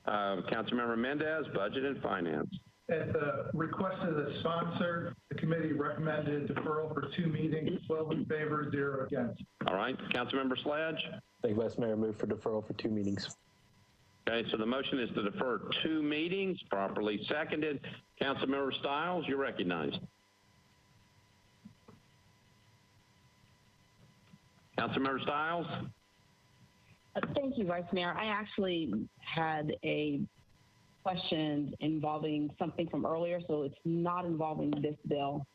Councilmember Mendez, Budget and Finance. At the request of the sponsor, the committee recommended deferral for 2 meetings, 12 in favor, 0 against. All right, Councilmember Sledge. Thank you, Vice Mayor. Move for deferral for 2 meetings. Okay, so the motion is to defer 2 meetings, properly seconded. Councilmember Stiles, you're recognized. Councilmember Stiles. Thank you, Vice Mayor. I actually had a question involving something from earlier, so it's not involving this bill.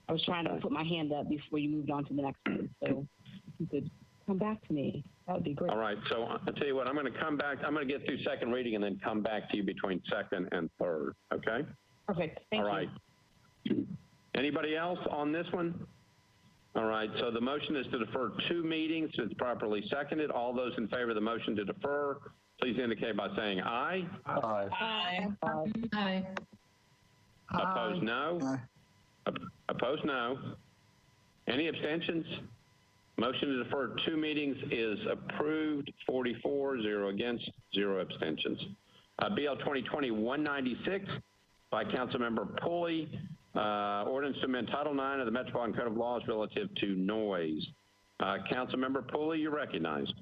I was trying to put my hand up before you moved on to the next one, so if you could come back to me, that would be great. All right, so I'll tell you what, I'm going to come back. I'm going to get through second reading and then come back to you between second and third, okay? Perfect. Thank you. All right. Anybody else on this one? All right, so the motion is to defer 2 meetings. It's properly seconded. All those in favor of the motion to defer, please indicate by saying aye. Aye. Aye. Aye. Opposed, no. Opposed, no. Any abstentions? Motion to defer 2 meetings is approved. 44, 0 against, 0 abstentions. BL 2020-196 by Councilmember Pulley. Ordinance to amend Title IX of the Metropolitan Code of Laws relative to noise. Councilmember Pulley, you're recognized.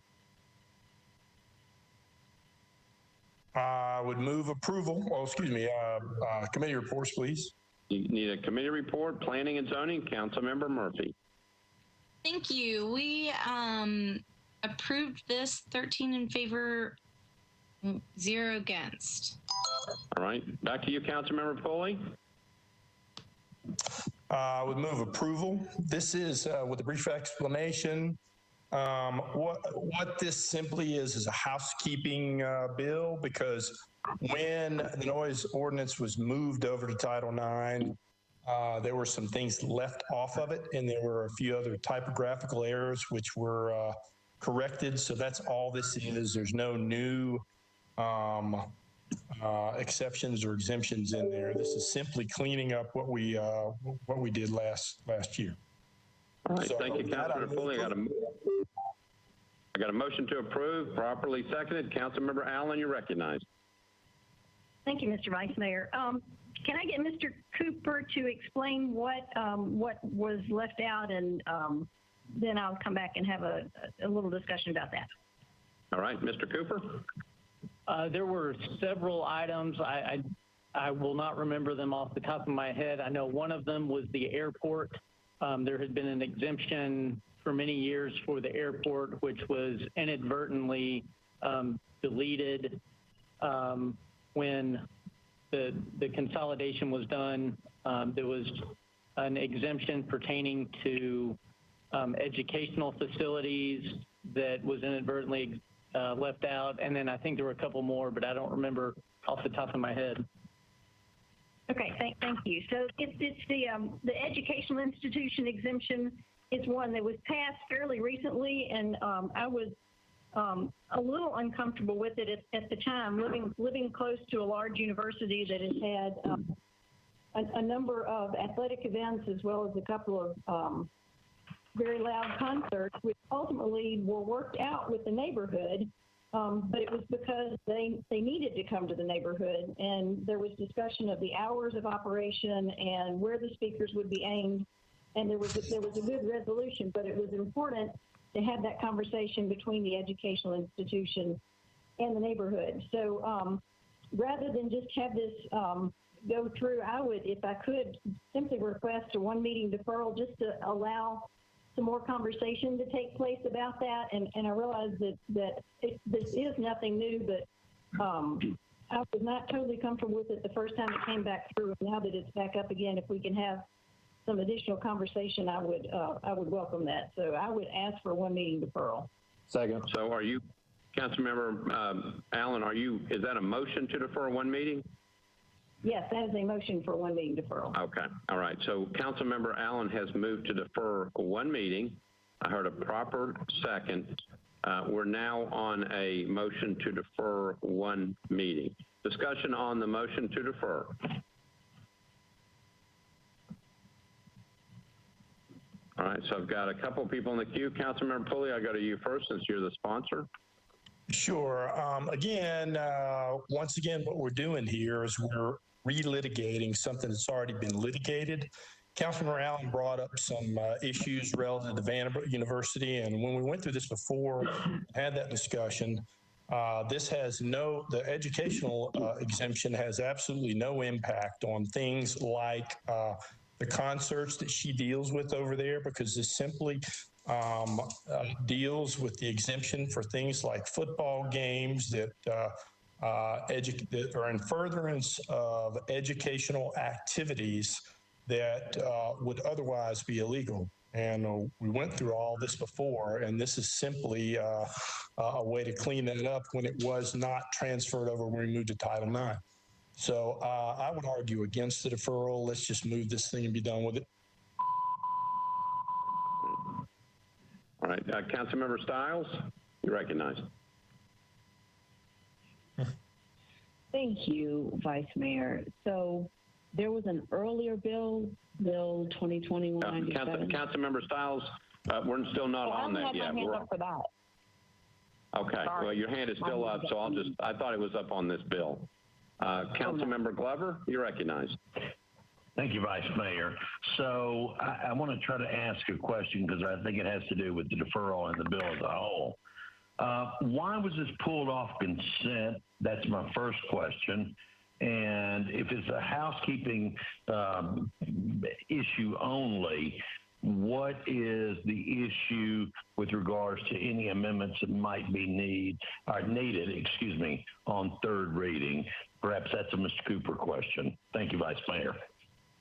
I would move approval. Well, excuse me, committee reports, please. You need a committee report, Planning and Zoning, Councilmember Murphy. Thank you. We approved this 13 in favor, 0 against. All right, back to you, Councilmember Pulley. I would move approval. This is with a brief explanation. What this simply is a housekeeping bill, because when the noise ordinance was moved over to Title IX, there were some things left off of it, and there were a few other typographical errors which were corrected. So that's all this is. There's no new exceptions or exemptions in there. This is simply cleaning up what we did last year. All right, so thank you, Councilmember Pulley. I got a motion to approve, properly seconded. Councilmember Allen, you're recognized. Thank you, Mr. Vice Mayor. Can I get Mr. Cooper to explain what was left out, and then I'll come back and have a little discussion about that. All right, Mr. Cooper. There were several items. I will not remember them off the top of my head. I know one of them was the airport. There had been an exemption for many years for the airport, which was inadvertently deleted when the consolidation was done. There was an exemption pertaining to educational facilities that was inadvertently left out, and then I think there were a couple more, but I don't remember off the top of my head. Okay, thank you. So it's the educational institution exemption is one that was passed fairly recently, and I was a little uncomfortable with it at the time, living close to a large university that has had a number of athletic events as well as a couple of very loud concerts, which ultimately were worked out with the neighborhood, but it was because they needed to come to the neighborhood, and there was discussion of the hours of operation and where the speakers would be aimed, and there was a good resolution, but it was important to have that conversation between the educational institution and the neighborhood. So rather than just have this go through, I would, if I could, simply request a one meeting deferral just to allow some more conversation to take place about that. And I realize that this is nothing new, but I was not totally comfortable with it the first time it came back through. Now that it's back up again, if we can have some additional conversation, I would welcome that. So I would ask for one meeting deferral. Second. So are you, Councilmember Allen, is that a motion to defer one meeting? Yes, that is a motion for one meeting deferral. Okay. All right. So Councilmember Allen has moved to defer one meeting. I heard a proper second. We're now on a motion to defer one meeting. Discussion on the motion to defer. All right, so I've got a couple of people in the queue. Councilmember Pulley, I'll go to you first since you're the sponsor. Sure. Once again, what we're doing here is we're relitigating something that's already been litigated. Councilmember Allen brought up some issues relative to Vanderbilt University, and when we went through this before, had that discussion, the educational exemption has absolutely no impact on things like the concerts that she deals with over there, because this simply deals with the exemption for things like football games that are in furtherance of educational activities that would otherwise be illegal. And we went through all this before, and this is simply a way to clean that up when it was not transferred over when we moved to Title IX. So I would argue against the deferral. Let's just move this thing and be done with it. All right, Councilmember Stiles, you're recognized. Thank you, Vice Mayor. So there was an earlier bill 2021. Councilmember Stiles, we're still not on that yet. I have my hand up for that. Okay, Sorry. well, your hand is still up, so I thought it was up on this bill. Councilmember Glover, you're recognized. Thank you, Vice Mayor. So I want to try to ask a question because I think it has to do with the deferral and the bill as a whole. Why was this pulled off consent? That's my first question. And if it's a housekeeping issue only, what is the issue with regards to any amendments that might be needed on third reading? Perhaps that's a Mr. Cooper question. Thank you, Vice Mayor.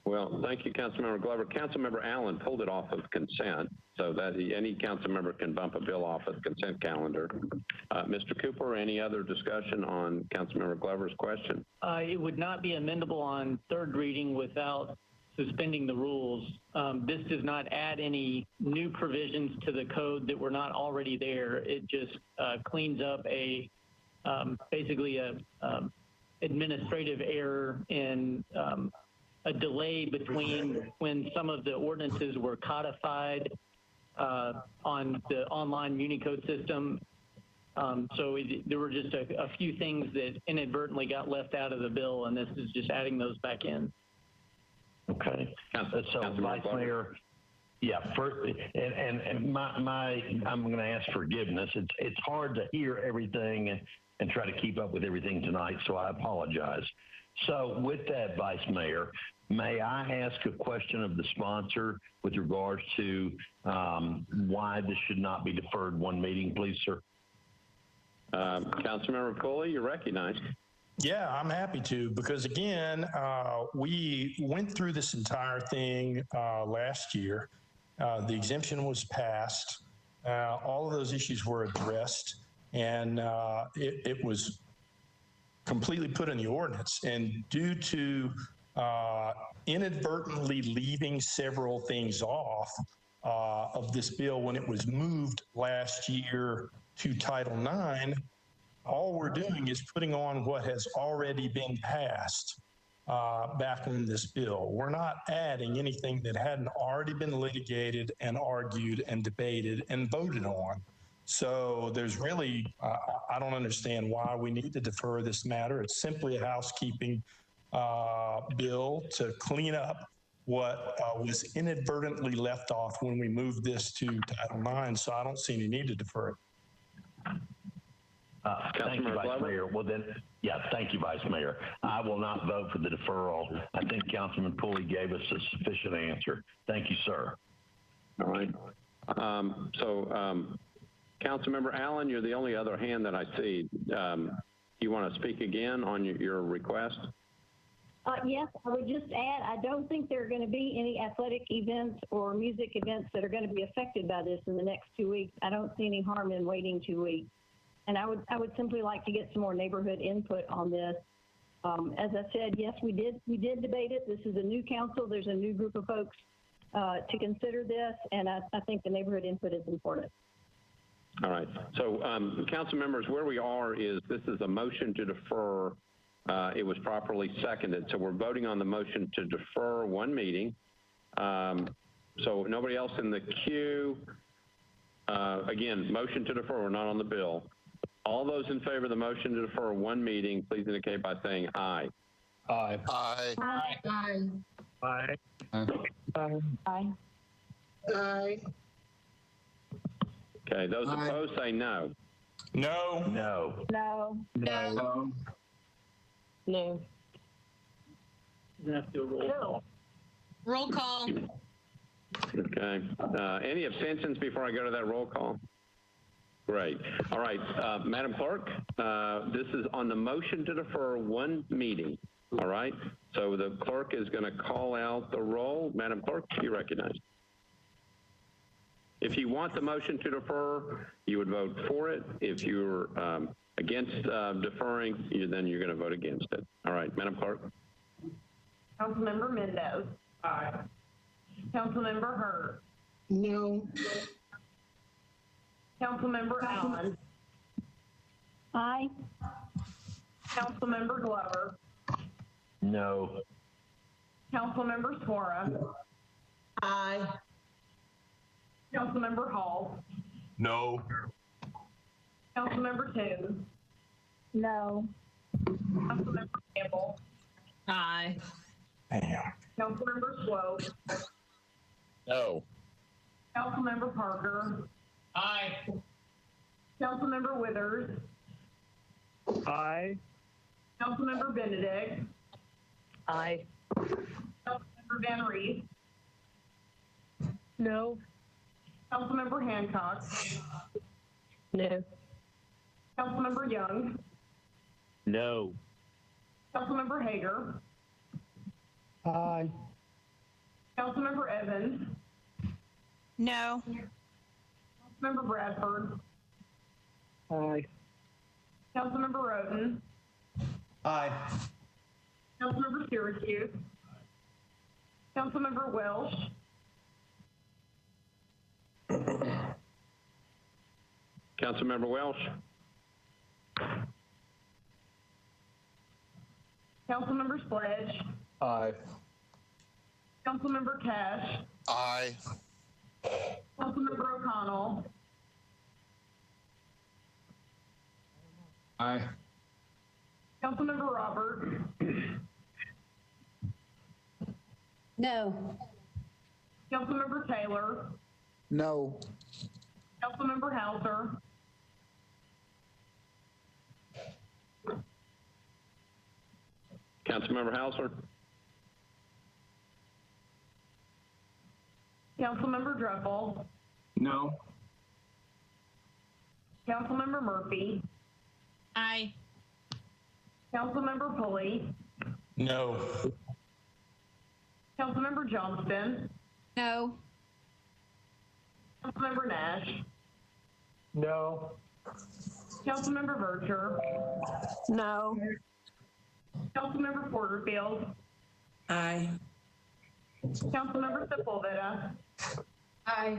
Well, thank you, Councilmember Glover. Councilmember Allen pulled it off of consent, so that any council member can bump a bill off of the consent calendar. Mr. Cooper, any other discussion on Councilmember Glover's question? It would not be amendable on third reading without suspending the rules. This does not add any new provisions to the code that were not already there. It just cleans up basically a administrative error in a delay between when some of the ordinances were codified on the online Municode system. So there were just a few things that inadvertently got left out of the bill, and this is just adding those back in. Okay. So, Vice Mayor, yeah, first, and I'm going to ask forgiveness. It's hard to hear everything and try to keep up with everything tonight, so I apologize. So with that, Vice Mayor, may I ask a question of the sponsor with regards to why this should not be deferred one meeting, please, sir? Councilmember Pulley, you're recognized. Yeah, I'm happy to, because again, we went through this entire thing last year. The exemption was passed. All of those issues were addressed, and it was completely put in the ordinance. And due to inadvertently leaving several things off of this bill when it was moved last year to Title IX, all we're doing is putting on what has already been passed back in this bill. We're not adding anything that hadn't already been litigated and argued and debated and voted on. So there's really, I don't understand why we need to defer this matter. It's simply a housekeeping bill to clean up what was inadvertently left off when we moved this to Title IX. So I don't see any need to defer it. Thank you, Vice Mayor. Well, then, yeah, thank you, Vice Mayor. I will not vote for the deferral. I think Councilman Pulley gave us a sufficient answer. Thank you, sir. All right. Councilmember Allen, you're the only other hand that I see. You want to speak again on your request? Yes, I would just add, I don't think there are going to be any athletic events or music events that are going to be affected by this in the next 2 weeks. I don't see any harm in waiting 2 weeks. And I would simply like to get some more neighborhood input on this. As I said, yes, we did debate it. This is a new council. There's a new group of folks to consider this, and I think the neighborhood input is important. All right. So, council members, where we are is this is a motion to defer. It was properly seconded. So we're voting on the motion to defer one meeting. So nobody else in the queue. Again, motion to defer. We're not on the bill. All those in favor of the motion to defer one meeting, please indicate by saying aye. Aye. Aye. Aye. Aye. Aye. Aye. Okay, those opposed say no. No. No. No. No. No. You have to do a roll call. Roll call. Okay. Any abstentions before I go to that roll call? Great. All right, Madam Clerk, this is on the motion to defer one meeting. All right. So the clerk is going to call out the roll. Madam Clerk, you recognize. If you want the motion to defer, you would vote for it. If you're against deferring, then you're going to vote against it. All right, Madam Clerk. Councilmember Mendoza. Aye. Councilmember Hurd. No. Councilmember Allen. Aye. Councilmember Glover. No. Councilmember Suara. Aye. Councilmember Hall. No. Councilmember Toombs. No. Councilmember Campbell. Aye. Damn. Councilmember Swope. No. Councilmember Parker. Aye. Councilmember Withers. Aye. Councilmember Benedict. Aye. Councilmember Van Reese. No. Councilmember Hancock. No. Councilmember Young. No. Councilmember Hager. Aye. Councilmember Evans. No. Councilmember Bradford. Aye. Councilmember Roden. Aye. Councilmember Syracuse. Councilmember Welsh. Councilmember Welsh. Councilmember Sledge. Aye. Councilmember Cash. Aye. Councilmember O'Connell. Aye. Councilmember Robert. No. Councilmember Taylor. No. Councilmember Hauser. Councilmember Hauser. Councilmember Druffel. No. Councilmember Murphy. Aye. Councilmember Pulley. No. Councilmember Johnston. No. Councilmember Nash. No. Councilmember Vercher. No. Councilmember Porterfield. Aye. Councilmember Sepulveda. Aye.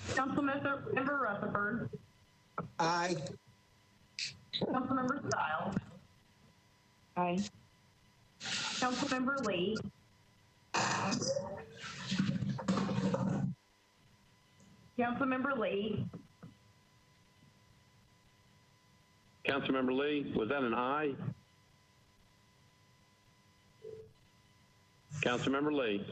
Councilmember Rutherford. Aye. Councilmember Stiles. Aye. Councilmember Lee. Councilmember Lee. Councilmember Lee, was that an aye? Councilmember Lee.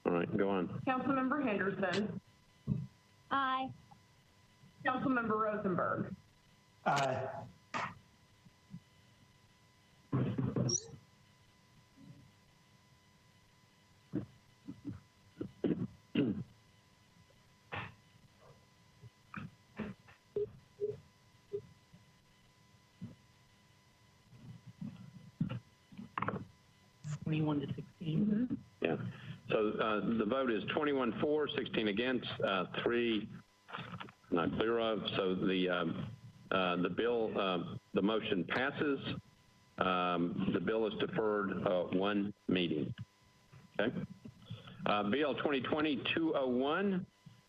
All right, go on. Councilmember Henderson. Aye. Councilmember Rosenberg. Aye. Twenty-one to 16. Yeah. So the vote is 21 for, 16 against, 3 not clear of. So the bill, the motion passes. The bill is deferred 1 meeting. Okay. Bill 2020-201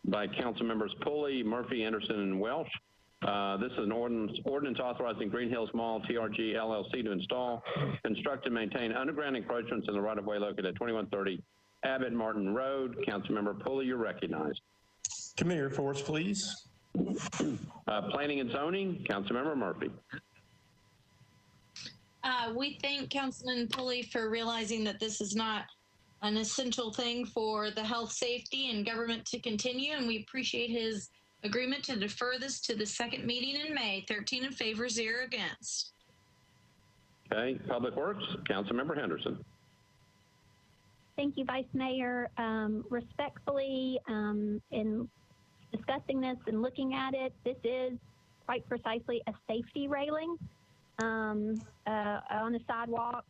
by Council Members Pulley, Murphy, Anderson, and Welsh. This is an ordinance authorizing Green Hills Mall TRG LLC to install, construct, and maintain underground encroachments in the right-of-way located at 2130 Abbott Martin Road. Councilmember Pulley, you're recognized. Committee reports, please. Planning and Zoning, Councilmember Murphy. We thank Councilman Pulley for realizing that this is not an essential thing for the health, safety, and government to continue, and we appreciate his agreement to defer this to the second meeting in May. 13 in favor, 0 against. Okay, Public Works, Councilmember Henderson. Thank you, Vice Mayor. Respectfully, in discussing this and looking at it, this is quite precisely a safety railing on a sidewalk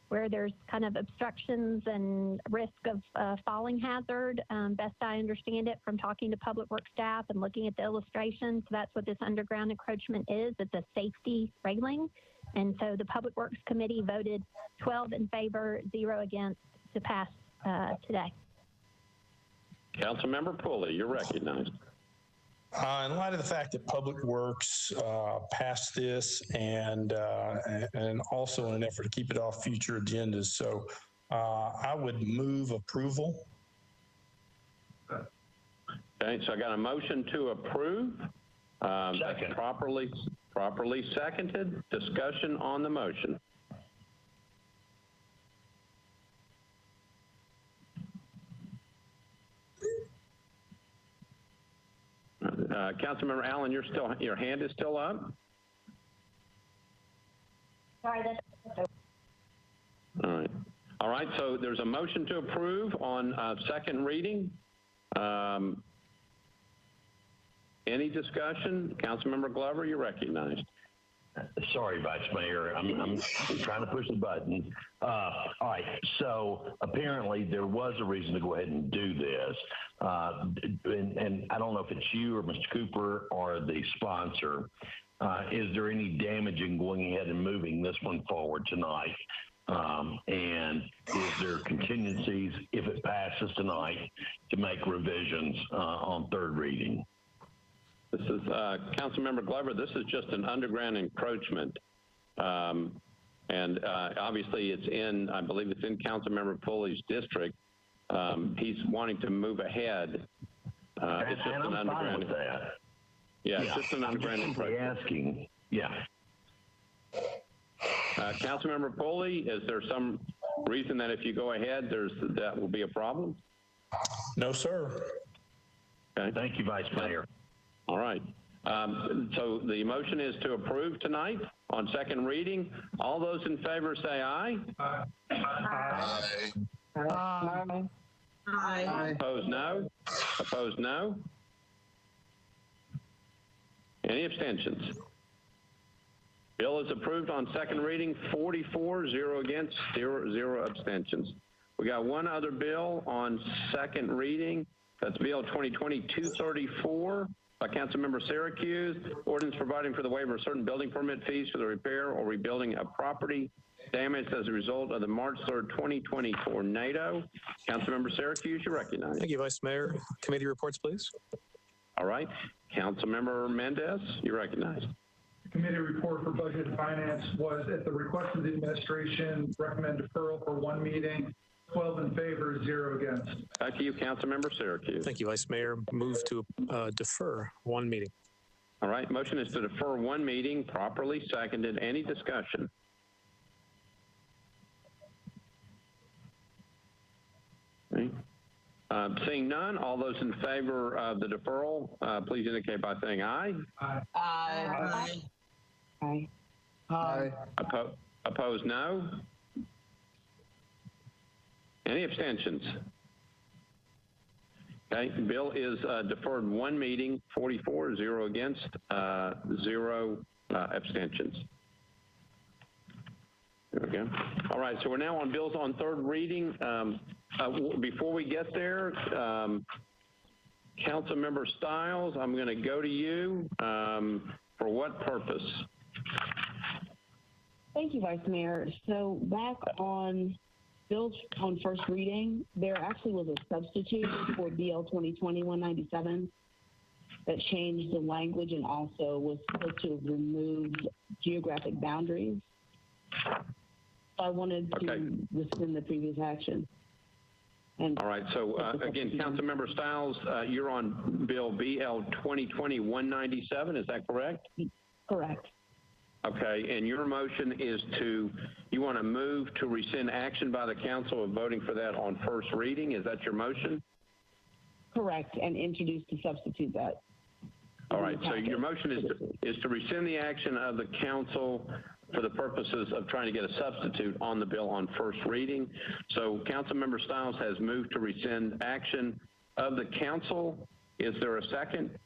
where there's kind of obstructions and risk of falling hazard. Best I understand it from talking to Public Works staff and looking at the illustrations, that's what this underground encroachment is. It's a safety railing. And so the Public Works Committee voted 12 in favor, 0 against to pass today. Councilmember Pulley, you're recognized. In light of the fact that Public Works passed this and also in an effort to keep it off future agendas, so I would move approval. Okay, so I got a motion to approve. Second. Properly seconded. Discussion on the motion. Councilmember Allen, your hand is still up. Sorry, that's All right. So there's a motion to approve on second reading. Any discussion? Councilmember Glover, you're recognized. Sorry, Vice Mayor, I'm trying to push the button. All right, so apparently there was a reason to go ahead and do this. And I don't know if it's you or Mr. Cooper or the sponsor. Is there any damage in going ahead and moving this one forward tonight? And is there contingencies, if it passes tonight, to make revisions on third reading? This is Councilmember Glover. This is just an underground encroachment. And obviously it's in, I believe it's in Councilmember Pulley's district. He's wanting to move ahead. It's just an underground. With that. Yeah, it's just an underground encroachment. Asking. Yeah. Councilmember Pulley, is there some reason that if you go ahead, that will be a problem? No, sir. Okay. Thank you, Vice Mayor. All right. So the motion is to approve tonight on second reading. All those in favor say aye. Aye. Aye. Aye. Aye. Opposed, no. Opposed, no. Any abstentions? Bill is approved on second reading, 44, 0 against, 0 abstentions. We got one other bill on second reading. That's Bill 2020-234 by Councilmember Syracuse. Ordinance providing for the waiver of certain building permit fees for the repair or rebuilding of property damaged as a result of the March 3rd, 2020 tornado. Councilmember Syracuse, you recognize. Thank you, Vice Mayor. Committee reports, please. All right. Councilmember Mendez, you recognize. The committee report for Budget and Finance was at the request of the administration, recommend deferral for 1 meeting, 12 in favor, 0 against. Back to you, Councilmember Syracuse. Thank you, Vice Mayor. Move to defer 1 meeting. All right. Motion is to defer 1 meeting, properly seconded. Any discussion? Okay. Seeing none, all those in favor of the deferral, please indicate by saying aye. Aye. Aye. Aye. Opposed, no. Any abstentions? Okay, bill is deferred one meeting, 44, 0 against, 0 abstentions. There we go. All right, so we're now on bills on third reading. Before we get there, Councilmember Stiles, I'm going to go to you. For what purpose? Thank you, Vice Mayor. So back on bills on first reading, there actually was a substitute for BL 2020-197 that changed the language and also was supposed to have removed geographic boundaries. So I wanted to rescind the previous action. And all right, so again, Councilmember Stiles, you're on Bill BL 2020-197, is that correct? Correct. Okay, and your motion is you want to move to rescind action by the council of voting for that on first reading. Is that your motion? Correct, and introduce to substitute that. All right, so your motion is to rescind the action of the council for the purposes of trying to get a substitute on the bill on first reading. So Councilmember Stiles has moved to rescind action of the council. Is there a second?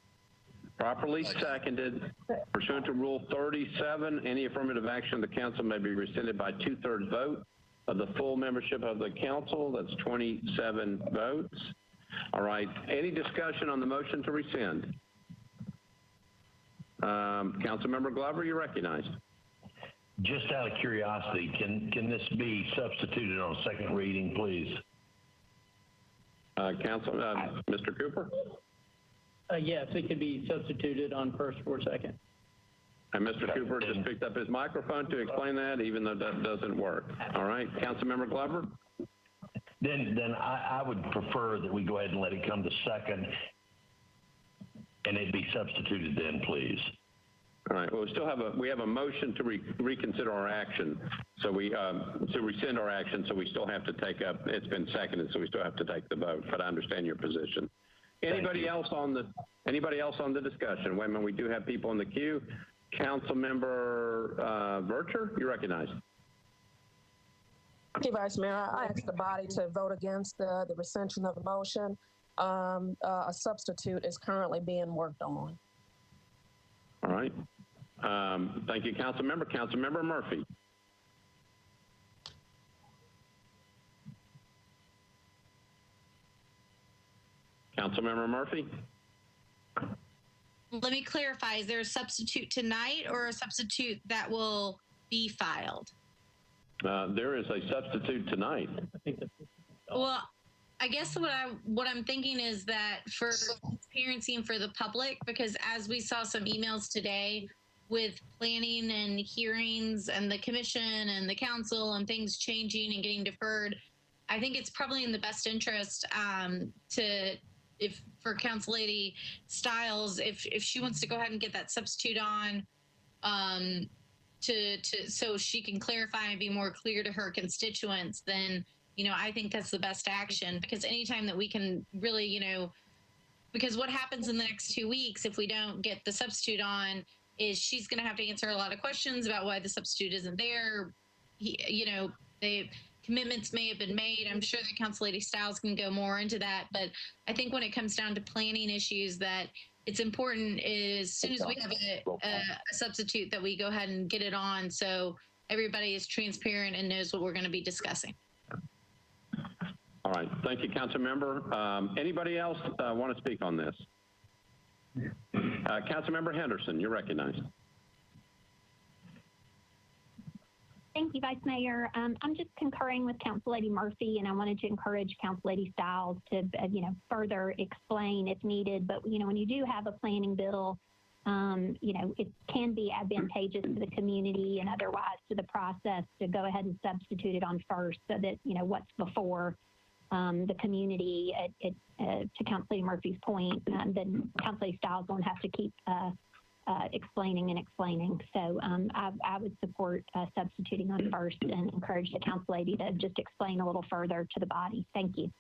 Properly seconded. Pursuant to Rule 37, any affirmative action of the council may be rescinded by 2/3 vote of the full membership of the council. That's 27 votes. All right. Any discussion on the motion to rescind? Councilmember Glover, you're recognized. Just out of curiosity, can this be substituted on second reading, please? Mr. Cooper? Yes, it could be substituted on first or second. And Mr. Cooper just picked up his microphone to explain that, even though that doesn't work. All right, Councilmember Glover? Then I would prefer that we go ahead and let it come to second, and it be substituted then, please. All right. Well, we have a motion to reconsider our action. So to rescind our action. So we still have to take up. It's been seconded, so we still have to take the vote. But I understand your position. Anybody else on the discussion? Wait a minute. We do have people in the queue. Councilmember Vercher, you're recognized. Thank you, Vice Mayor. I asked the body to vote against the rescission of the motion. A substitute is currently being worked on. All right. Thank you, Councilmember. Councilmember Murphy. Councilmember Murphy. Let me clarify. Is there a substitute tonight or a substitute that will be filed? There is a substitute tonight. Well, I guess what I'm thinking is that for transparency and for the public, because as we saw some emails today with planning and hearings and the commission and the council and things changing and getting deferred, I think it's probably in the best interest for Council Lady Stiles, if she wants to go ahead and get that substitute on, so she can clarify and be more clear to her constituents, then I think that's the best action, because anytime that we can really, because what happens in the next 2 weeks if we don't get the substitute on is she's going to have to answer a lot of questions about why the substitute isn't there. Commitments may have been made. I'm sure that Council Lady Stiles can go more into that, but I think when it comes down to planning issues, that it's important is as soon as we have a substitute that we go ahead and get it on so everybody is transparent and knows what we're going to be discussing. All right. Thank you, Councilmember. Anybody else want to speak on this? Councilmember Henderson, you're recognized. Thank you, Vice Mayor. I'm just concurring with Council Lady Murphy, and I wanted to encourage Council Lady Stiles to, further explain if needed. But, when you do have a planning bill, it can be advantageous to the community and otherwise to the process to go ahead and substitute it on first so that, what's before the community, to Council Lady Murphy's point, then Council Lady Stiles won't have to keep explaining. So I would support substituting on first and encourage the Council Lady to just explain a little further to the body. Thank you.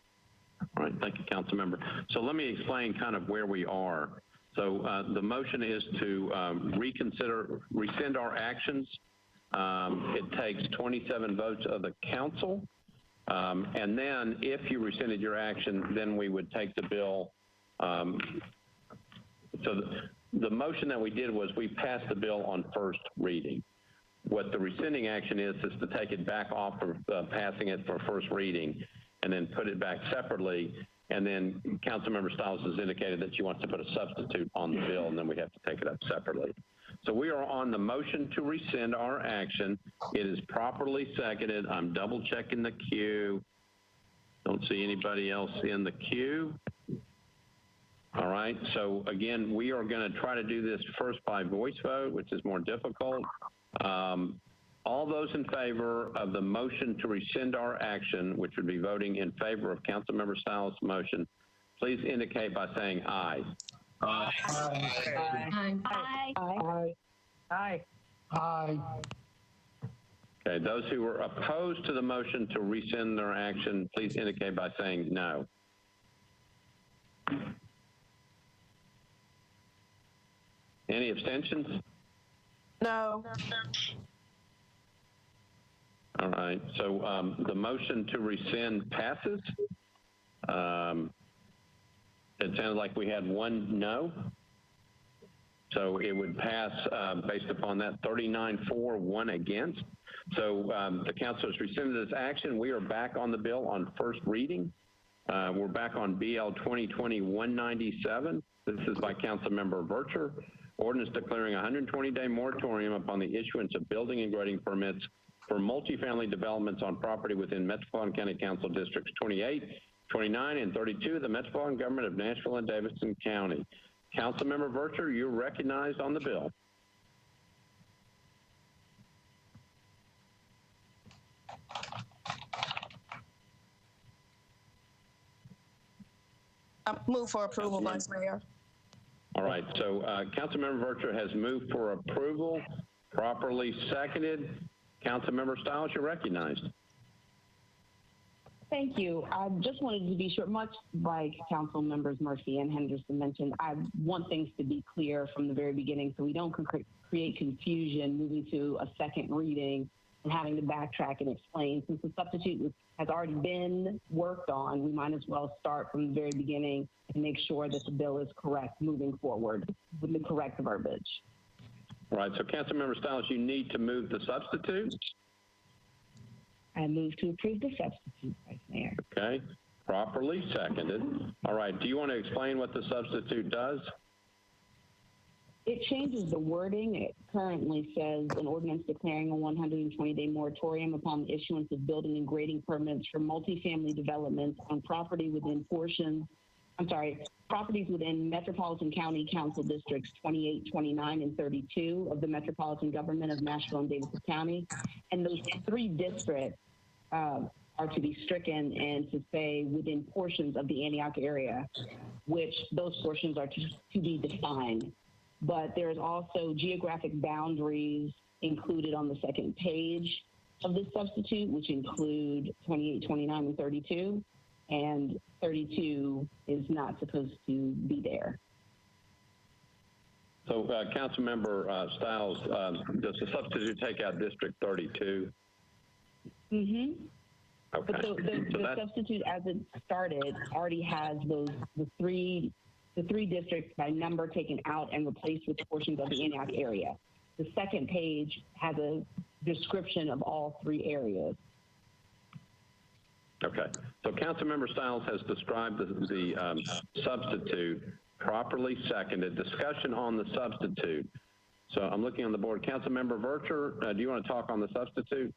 All right, thank you, Councilmember. So let me explain kind of where we are. So the motion is to rescind our actions. It takes 27 votes of the council. And then if you rescinded your action, then we would take the bill. So the motion that we did was we passed the bill on first reading. What the rescinding action is to take it back off of passing it for first reading and then put it back separately. And then Councilmember Stiles has indicated that she wants to put a substitute on the bill, and then we have to take it up separately. So we are on the motion to rescind our action. It is properly seconded. I'm double checking the queue. Don't see anybody else in the queue. All right, so again, we are going to try to do this first by voice vote, which is more difficult. All those in favor of the motion to rescind our action, which would be voting in favor of Councilmember Stiles' motion, please indicate by saying aye. Aye. Aye. Aye. Aye. Aye. Okay, those who are opposed to the motion to rescind their action, please indicate by saying no. Any abstentions? No. All right, so the motion to rescind passes. It sounded like we had one no. So it would pass based upon that 39-4, 1 against. So the council has rescinded its action. We are back on the bill on first reading. We're back on BL 2020-197. This is by Councilmember Vercher. Ordinance declaring a 120-day moratorium upon the issuance of building and grading permits for multifamily developments on property within Metropolitan County Council Districts 28, 29, and 32 of the Metropolitan Government of Nashville and Davidson County. Councilmember Vercher, you're recognized on the bill. I move for approval, Vice Mayor. All right, so Councilmember Vercher has moved for approval, properly seconded. Councilmember Stiles, you're recognized. Thank you. I just wanted to be sure, much like Council Members Murphy and Henderson mentioned, I want things to be clear from the very beginning so we don't create confusion moving to a second reading and having to backtrack and explain. Since the substitute has already been worked on, we might as well start from the very beginning and make sure that the bill is correct moving forward with the correct verbiage. All right, so Councilmember Stiles, you need to move the substitute. I move to approve the substitute, Vice Mayor. Okay, properly seconded. All right, do you want to explain what the substitute does? It changes the wording. It currently says an ordinance declaring a 120-day moratorium upon the issuance of building and grading permits for multifamily developments on property within properties within Metropolitan County Council Districts 28, 29, and 32 of the Metropolitan Government of Nashville and Davidson County. And those three districts are to be stricken and to say within portions of the Antioch area, which those portions are to be defined. But there's also geographic boundaries included on the second page of this substitute, which include 28, 29, and 32. And 32 is not supposed to be there. So Councilmember Stiles, does the substitute take out District 32? Mm-hmm. Okay. But the substitute, as it started, already has the three districts by number taken out and replaced with portions of the Antioch area. The second page has a description of all three areas. Okay, so Councilmember Stiles has described the substitute, properly seconded. Discussion on the substitute. So I'm looking on the board. Councilmember Vercher, do you want to talk on the substitute?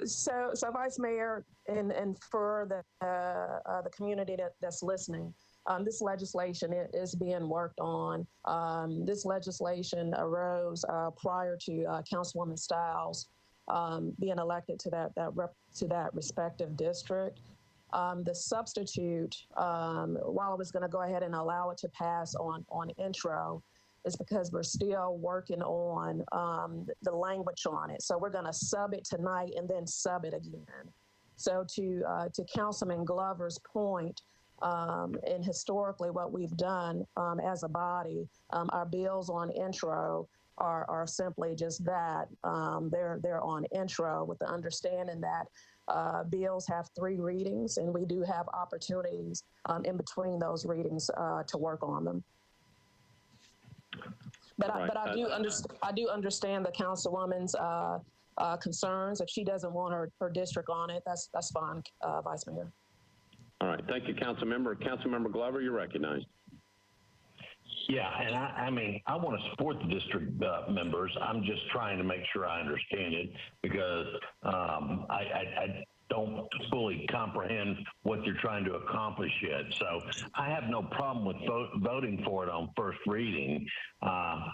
So Vice Mayor, and for the community that's listening, this legislation is being worked on. This legislation arose prior to Councilwoman Stiles being elected to that respective district. The substitute, while I was going to go ahead and allow it to pass on intro, is because we're still working on the language on it. So we're going to sub it tonight and then sub it again. So to Councilman Glover's point, and historically what we've done as a body, our bills on intro are simply just that. They're on intro with the understanding that bills have 3 readings, and we do have opportunities in between those readings to work on them. But I do understand the councilwoman's concerns. If she doesn't want her district on it, that's fine, Vice Mayor. All right, thank you, Councilmember. Councilmember Glover, you're recognized. Yeah, and I mean, I want to support the district members. I'm just trying to make sure I understand it, because I don't fully comprehend what you're trying to accomplish yet. So I have no problem with voting for it on first reading.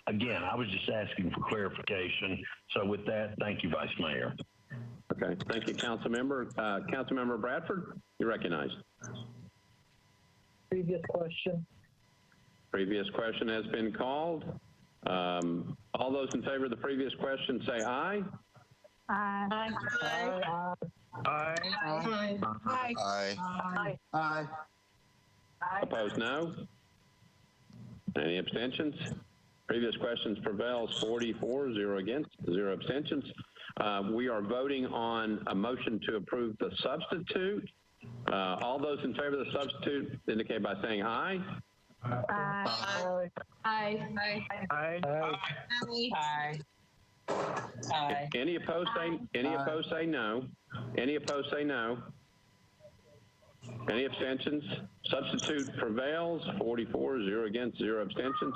Again, I was just asking for clarification. So with that, thank you, Vice Mayor. Okay, thank you, Councilmember. Councilmember Bradford, you're recognized. Previous question. Previous question has been called. All those in favor of the previous question say aye. Aye. Aye. Aye. Aye. Aye. Aye. Opposed, no. Any abstentions? Previous questions prevails 44, 0 against, 0 abstentions. We are voting on a motion to approve the substitute. All those in favor of the substitute indicate by saying aye. Aye. Aye. Aye. Aye. Aye. Any opposed say no. Any opposed say no. Any abstentions? Substitute prevails 44, 0 against, 0 abstentions.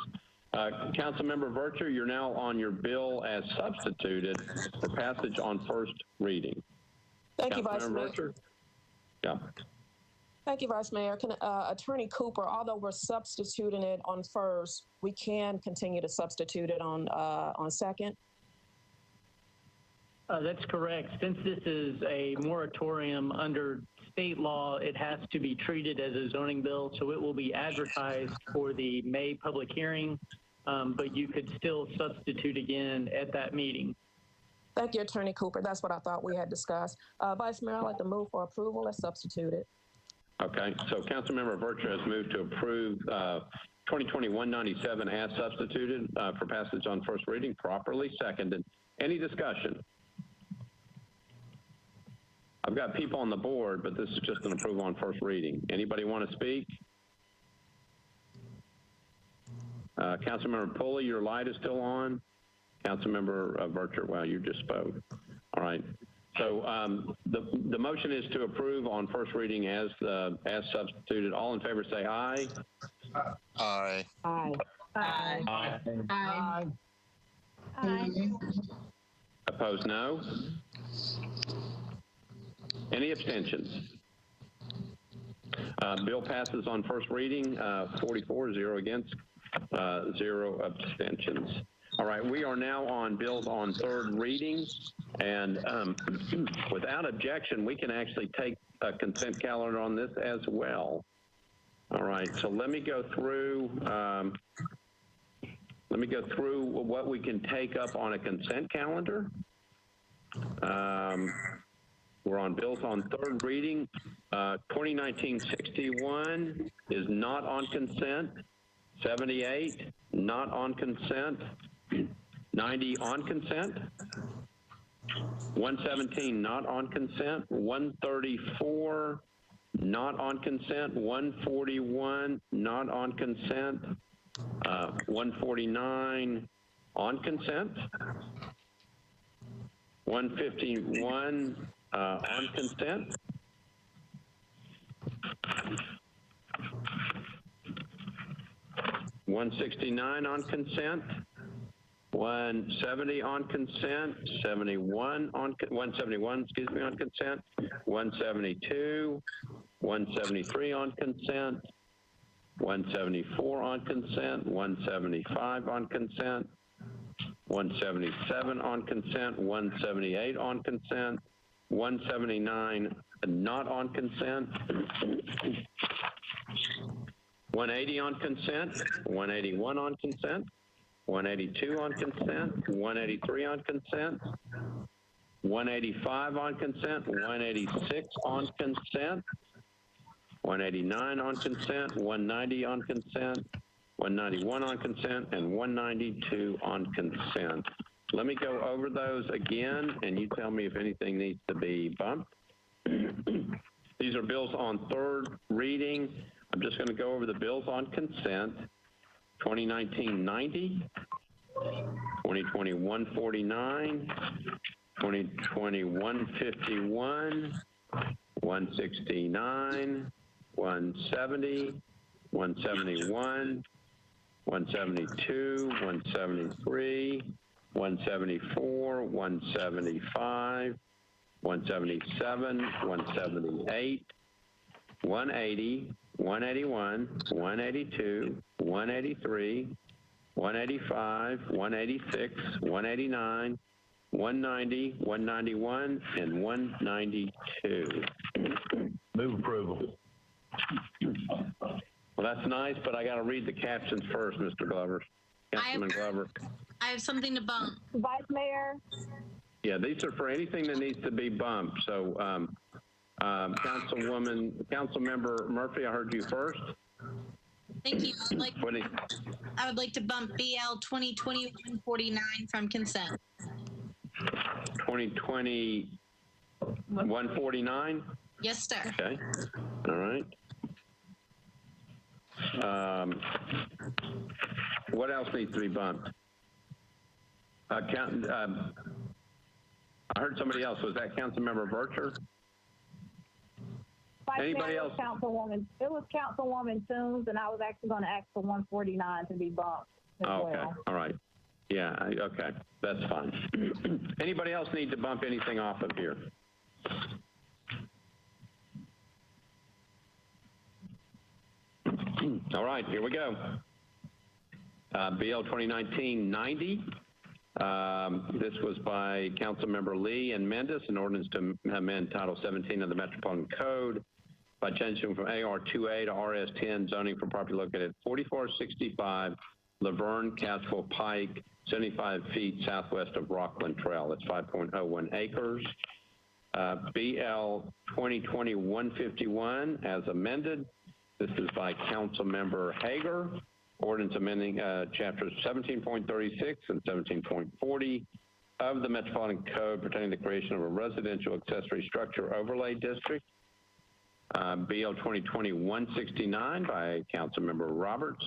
Councilmember Virtue, you're now on your bill as substituted for passage on first reading. Thank you, Vice Mayor. Virtue? Yeah. Thank you, Vice Mayor. Attorney Cooper, although we're substituting it on first, we can continue to substitute it on second? That's correct. Since this is a moratorium under state law, it has to be treated as a zoning bill, so it will be advertised for the May public hearing, but you could still substitute again at that meeting. Thank you, Attorney Cooper. That's what I thought we had discussed. Vice Mayor, I'd like to move for approval as substituted. Okay, so Councilmember Virtue has moved to approve 2020-197 as substituted for passage on first reading, properly seconded. Any discussion? I've got people on the board, but this is just an approval on first reading. Anybody want to speak? Councilmember Pulley, your light is still on. Councilmember Virtue, well, you just spoke. All right. So the motion is to approve on first reading as substituted. All in favor say aye. Aye. Aye. Aye. Aye. Aye. Aye. Opposed, no. Any abstentions? Bill passes on first reading, 44, 0 against, 0 abstentions. All right, we are now on bills on third reading, and without objection, we can actually take a consent calendar on this as well. All right, so let me go through what we can take up on a consent calendar. We're on bills on third reading. 2019-61 is not on consent. 78, not on consent. 90 on consent. 117, not on consent. 134, not on consent. 141, not on consent. 149, on consent. 151, on consent. 169 on consent. 170 on consent. 171, excuse me, on consent. 172, 173 on consent. 174 on consent. 175 on consent. 177 on consent. 178 on consent. 179 not on consent. 180 on consent. 181 on consent. 182 on consent. 183 on consent. 185 on consent, 186 on consent, 189 on consent, 190 on consent, 191 on consent, and 192 on consent. Let me go over those again, and you tell me if anything needs to be bumped. These are bills on third reading. I'm just going to go over the bills on consent. 2019-90, 2020-149, 2020-151, 169, 170, 171, 172, 173, 174, 175, 177, 178, 180, 181, 182, 183, 185, 186, 189, 190, 191, and 192. Move approval. Well, that's nice, but I got to read the captions first, Mr. Glover. Councilman Glover. I have something to bump. Vice Mayor. Yeah, these are for anything that needs to be bumped. So, Councilmember Murphy, I heard you first. Thank you. I would like to bump BL 2020-149 from consent. 2020-149? Yes, sir. Okay. All right. What else needs to be bumped? I heard somebody else. Was that Councilmember Bircher? Anybody else? It was Councilwoman Toombs, and I was actually going to ask for 149 to be bumped as Okay. well. All right. Yeah. Okay. That's fine. Anybody else need to bump anything off of here? All right. Here we go. BL 2019-90. This was by Councilmember Lee and Mendes, an ordinance to amend Title 17 of the Metropolitan Code by changing from AR 2A to RS 10 zoning for property located at 4465 Laverne Castle Pike, 75 feet southwest of Rockland Trail. That's 5.01 acres. BL 2020-151 as amended. This is by Councilmember Hager. Ordinance amending chapters 17.36 and 17.40 of the Metropolitan Code pertaining to the creation of a residential accessory structure overlay district. BL 2020-169 by Councilmember Roberts.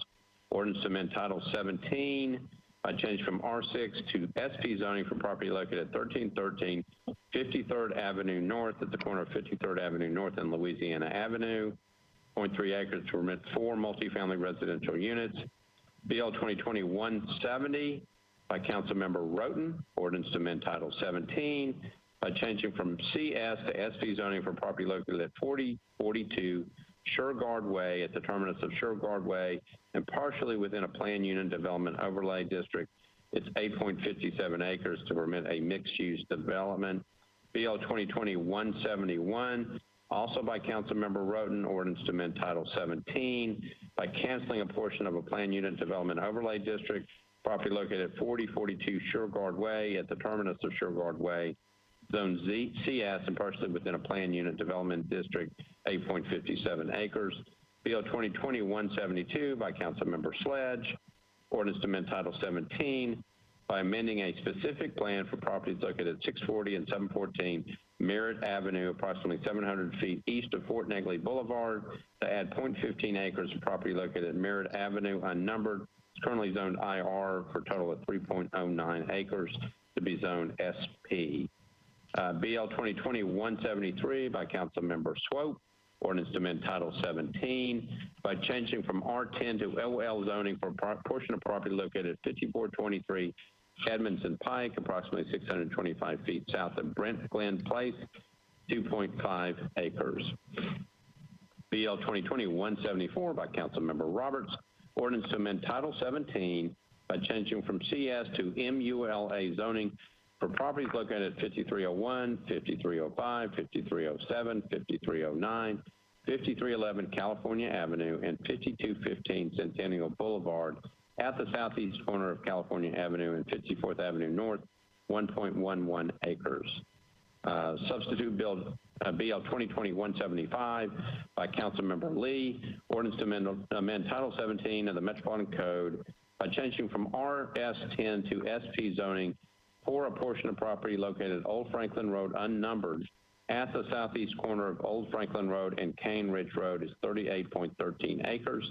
Ordinance to amend Title 17 by change from R6 to SP zoning for property located at 1313 53rd Avenue North at the corner of 53rd Avenue North and Louisiana Avenue. 0.3 acres to permit 4 multifamily residential units. BL 2020-170 by Councilmember Roten. Ordinance to amend Title 17 by changing from CS to SP zoning for property located at 4042 Sureguard Way at the terminus of Sureguard Way and partially within a planned unit development overlay district. It's 8.57 acres to permit a mixed-use development. BL 2020-171. Also by Councilmember Roten, ordinance to amend Title 17 by canceling a portion of a planned unit development overlay district, property located at 4042 Sureguard Way at the terminus of Sureguard Way, Zone CS, and partially within a planned unit development district, 8.57 acres. BL 2020-172 by Councilmember Sledge, ordinance to amend Title 17 by amending a specific plan for properties located at 640 and 714 Merritt Avenue, approximately 700 feet east of Fort Negley Boulevard, to add 0.15 acres of property located at Merritt Avenue, unnumbered. It's currently zoned IR for a total of 3.09 acres to be zoned SP. BL 2020-173 by Councilmember Swope, ordinance to amend Title 17 by changing from R10 to OL zoning for a portion of property located at 5423 Edmondson Pike, approximately 625 feet south of Brent Glen Place, 2.5 acres. BL 2020-174 by Councilmember Roberts, ordinance to amend Title 17 by changing from CS to MULA zoning for properties located at 5301, 5305, 5307, 5309, 5311 California Avenue, and 5215 Centennial Boulevard at the southeast corner of California Avenue and 54th Avenue North, 1.11 acres. Substitute Bill BL 2020-175 by Councilmember Lee. Ordinance to amend Title 17 of the Metropolitan Code by changing from RS10 to SP zoning for a portion of property located at Old Franklin Road unnumbered at the southeast corner of Old Franklin Road and Cane Ridge Road is 38.13 acres.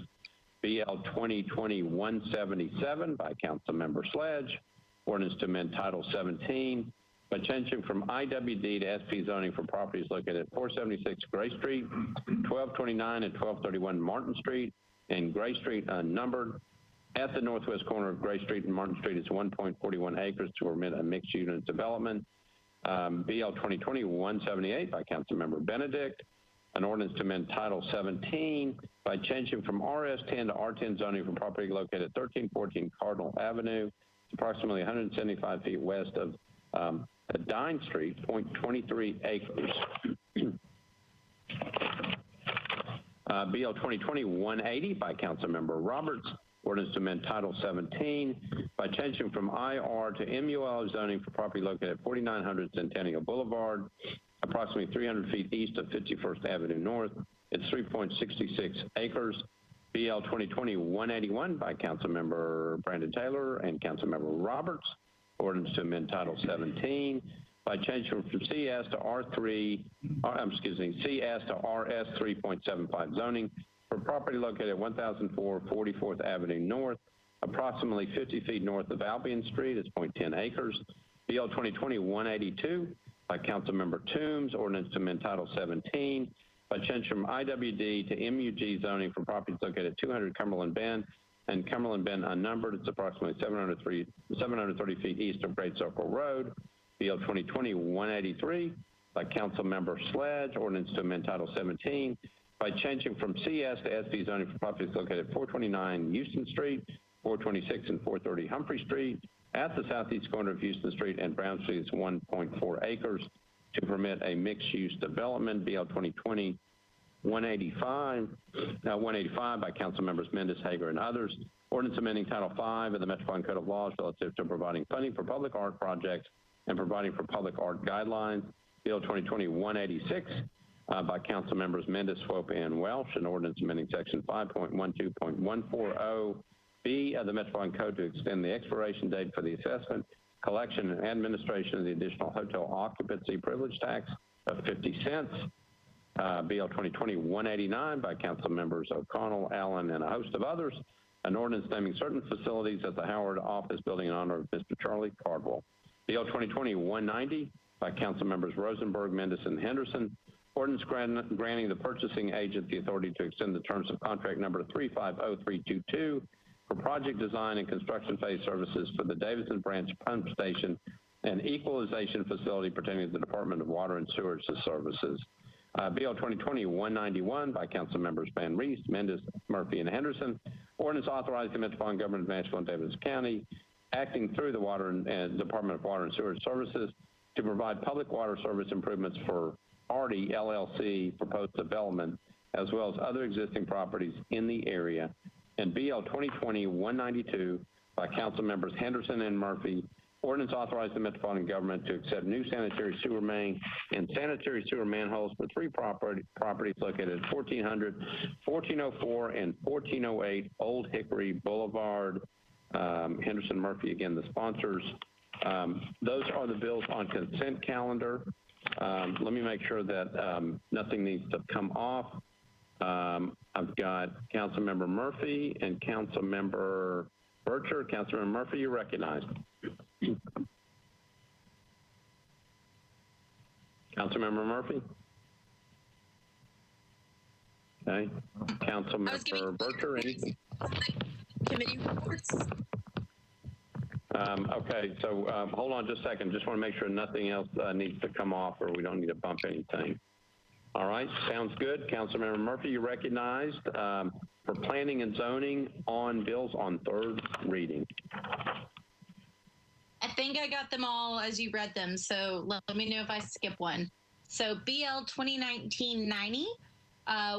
BL 2020-177 by Councilmember Sledge. Ordinance to amend Title 17 by changing from IWD to SP zoning for properties located at 476 Gray Street, 1229 and 1231 Martin Street, and Gray Street unnumbered. At the northwest corner of Gray Street and Martin Street is 1.41 acres to permit a mixed unit development. BL 2020-178 by Councilmember Benedict. An ordinance to amend Title 17 by changing from RS10 to R10 zoning for property located at 1314 Cardinal Avenue. It's approximately 175 feet west of Dine Street, 0.23 acres. BL 2020-180 by Councilmember Roberts. Ordinance to amend Title 17 by changing from IR to MUL zoning for property located at 4900 Centennial Boulevard, approximately 300 feet east of 51st Avenue North. It's 3.66 acres. BL 2020-181 by Councilmember Brandon Taylor and Councilmember Roberts. Ordinance to amend Title 17 by changing from CS to CS to RS 3.75 zoning for property located at 1004 44th Avenue North, approximately 50 feet north of Albion Street. It's 0.10 acres. BL 2020-182 by Councilmember Toombs. Ordinance to amend Title 17 by changing from IWD to MUG zoning for properties located at 200 Cumberland Bend and Cumberland Bend unnumbered. It's approximately 730 feet east of Great Circle Road. BL 2020-183 by Councilmember Sledge. Ordinance to amend Title 17 by changing from CS to SP zoning for properties located at 429 Houston Street, 426 and 430 Humphrey Street. At the southeast corner of Houston Street and Brown Street is 1.4 acres to permit a mixed-use development. BL 2020-185 by Councilmembers Mendes, Hager, and others. Ordinance amending Title 5 of the Metropolitan Code of Laws relative to providing funding for public art projects and providing for public art guidelines. BL 2020-186 by Councilmembers Mendes, Swope, and Welsh. An ordinance amending Section 5.12.140B of the Metropolitan Code to extend the expiration date for the assessment, collection, and administration of the additional hotel occupancy privilege tax of 50 cents. BL 2020-189 by Councilmembers O'Connell, Allen, and a host of others. An ordinance naming certain facilities as the Howard Office Building in honor of Mr. Charlie Cardwell. BL 2020-190 by Councilmembers Rosenberg, Mendes, and Henderson. Ordinance granting the purchasing agent the authority to extend the terms of contract number 350322 for project design and construction phase services for the Davidson Branch Pump Station and Equalization Facility pertaining to the Department of Water and Sewerage Services. BL 2020-191 by Councilmembers Van Reese, Mendes, Murphy, and Henderson. Ordinance authorizing the Metropolitan Government of Nashville and Davis County, acting through the Department of Water and Sewerage Services, to provide public water service improvements for Artie LLC proposed development, as well as other existing properties in the area. And BL 2020-192 by Councilmembers Henderson and Murphy. Ordinance authorizing the Metropolitan Government to accept new sanitary sewer main and sanitary sewer manholes for three properties located at 1400, 1404, and 1408 Old Hickory Boulevard. Henderson, Murphy, again, the sponsors. Those are the bills on consent calendar. Let me make sure that nothing needs to come off. I've got Councilmember Murphy and Councilmember Bircher. Councilmember Murphy, you're recognized. Councilmember Murphy? Okay. Councilmember Bircher, anything? Committee reports. Okay, so hold on just a second. Just want to make sure nothing else needs to come off or we don't need to bump anything. All right, sounds good. Councilmember Murphy, you're recognized for planning and zoning on bills on third reading. I think I got them all as you read them, so let me know if I skip one. So BL 2019-90,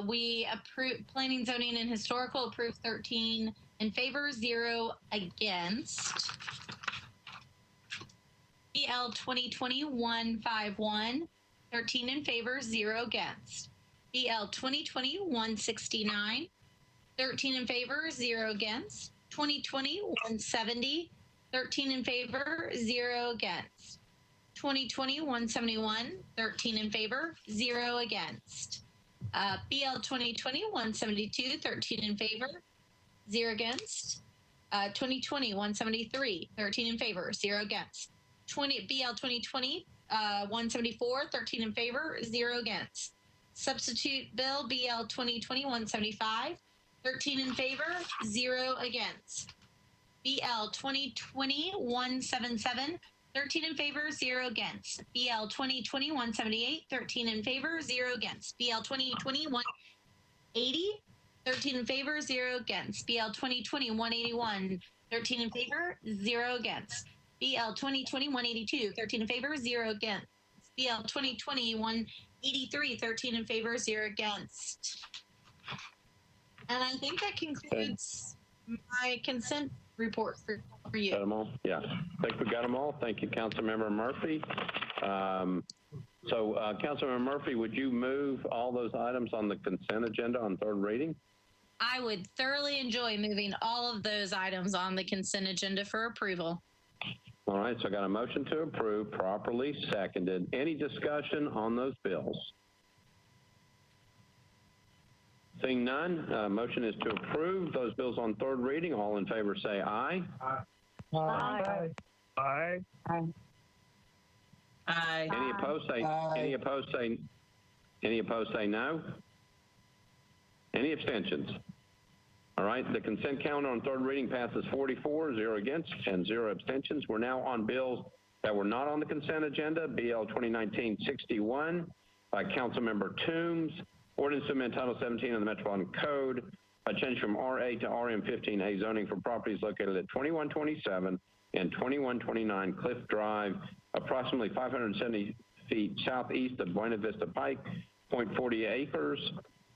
we approved planning, zoning, and historical, approved 13 in favor, 0 against. BL BL 2020-151, 13 in favor, 0 against. BL 2020-169, 13 in favor, 0 against. 2020-170, 13 in favor, 0 against. 2020-171, 13 in favor, 0 against. BL 2020-172, 13 in favor, 0 against. 2020-173, 13 in favor, 0 against. BL 2020-174, 13 in favor, 0 against. Substitute Bill BL 2020-175, 13 in favor, 0 against. BL 2020-177, 13 in favor, 0 against. BL 2020-178, 13 in favor, 0 against. BL 2020-180, 13 in favor, 0 against. BL 2020-181, 13 in favor, 0 against. BL 2020-182, 13 in favor, 0 against. BL 2020-183, 13 in favor, 0 against. And I think that concludes my consent report for you. Got them all? Yeah. I think we got them all. Thank you, Councilmember Murphy. Councilmember Murphy, would you move all those items on the consent agenda on third reading? I would thoroughly enjoy moving all of those items on the consent agenda for approval. All right, so I got a motion to approve, properly seconded. Any discussion on those bills? Seeing none, motion is to approve those bills on third reading. All in favor say aye. Aye. Aye. Aye. Aye. Aye. Any opposed say any opposed say no. Any abstentions? All right, the consent calendar on third reading passes 44, 0 against, and 0 abstentions. We're now on bills that were not on the consent agenda. BL 2019-61 by Councilmember Toombs. Ordinance to amend Title 17 of the Metropolitan Code by change from RA to RM15A zoning for properties located at 2127 and 2129 Cliff Drive, approximately 570 feet southeast of Buena Vista Pike, 0.40 acres.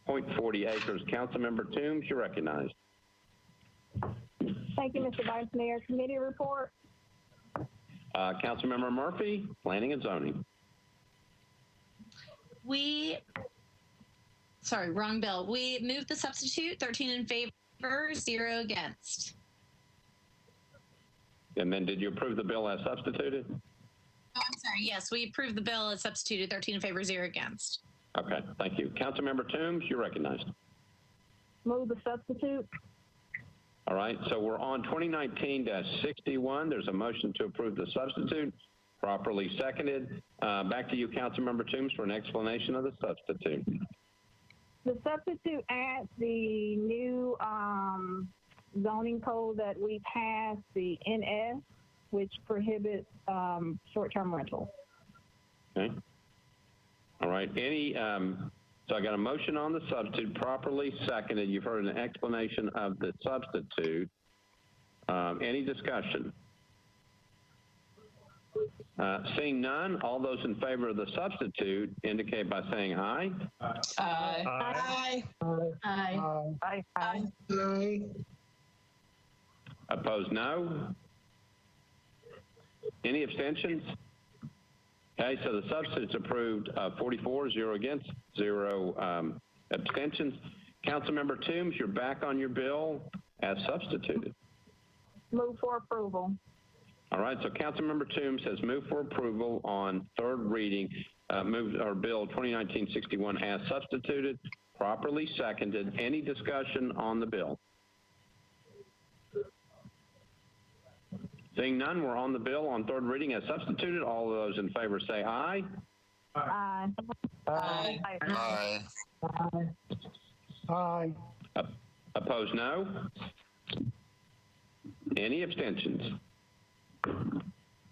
Councilmember Toombs, you're recognized. Thank you, Mr. Vice Mayor. Committee report. Councilmember Murphy, Planning and Zoning. Wrong bill. We moved the substitute, 13 in favor, 0 against. And then did you approve the bill as substituted? Oh, I'm sorry. Yes, we approved the bill as substituted, 13 in favor, 0 against. Okay, thank you. Councilmember Toombs, you're recognized. Move the substitute. All right, so we're on 2019-61. There's a motion to approve the substitute, properly seconded. Back to you, Councilmember Toombs, for an explanation of the substitute. The substitute adds the new zoning code that we passed, the NS, which prohibits short-term rental. Okay. All right. So I got a motion on the substitute, properly seconded. You've heard an explanation of the substitute. Any discussion? Seeing none, all those in favor of the substitute indicate by saying aye. Aye. Aye. Aye. Aye. Aye. Aye. Opposed, no. Any abstentions? Okay, so the substitute's approved 44, 0 against, 0 abstentions. Councilmember Toombs, you're back on your bill as substituted. Move for approval. All right, so Councilmember Toombs has moved for approval on third reading, moved our bill 2019-61 as substituted, properly seconded. Any discussion on the bill? Seeing none, we're on the bill on third reading as substituted. All of those in favor say aye. Aye. Aye. Aye. Aye. Opposed, no. Any abstentions?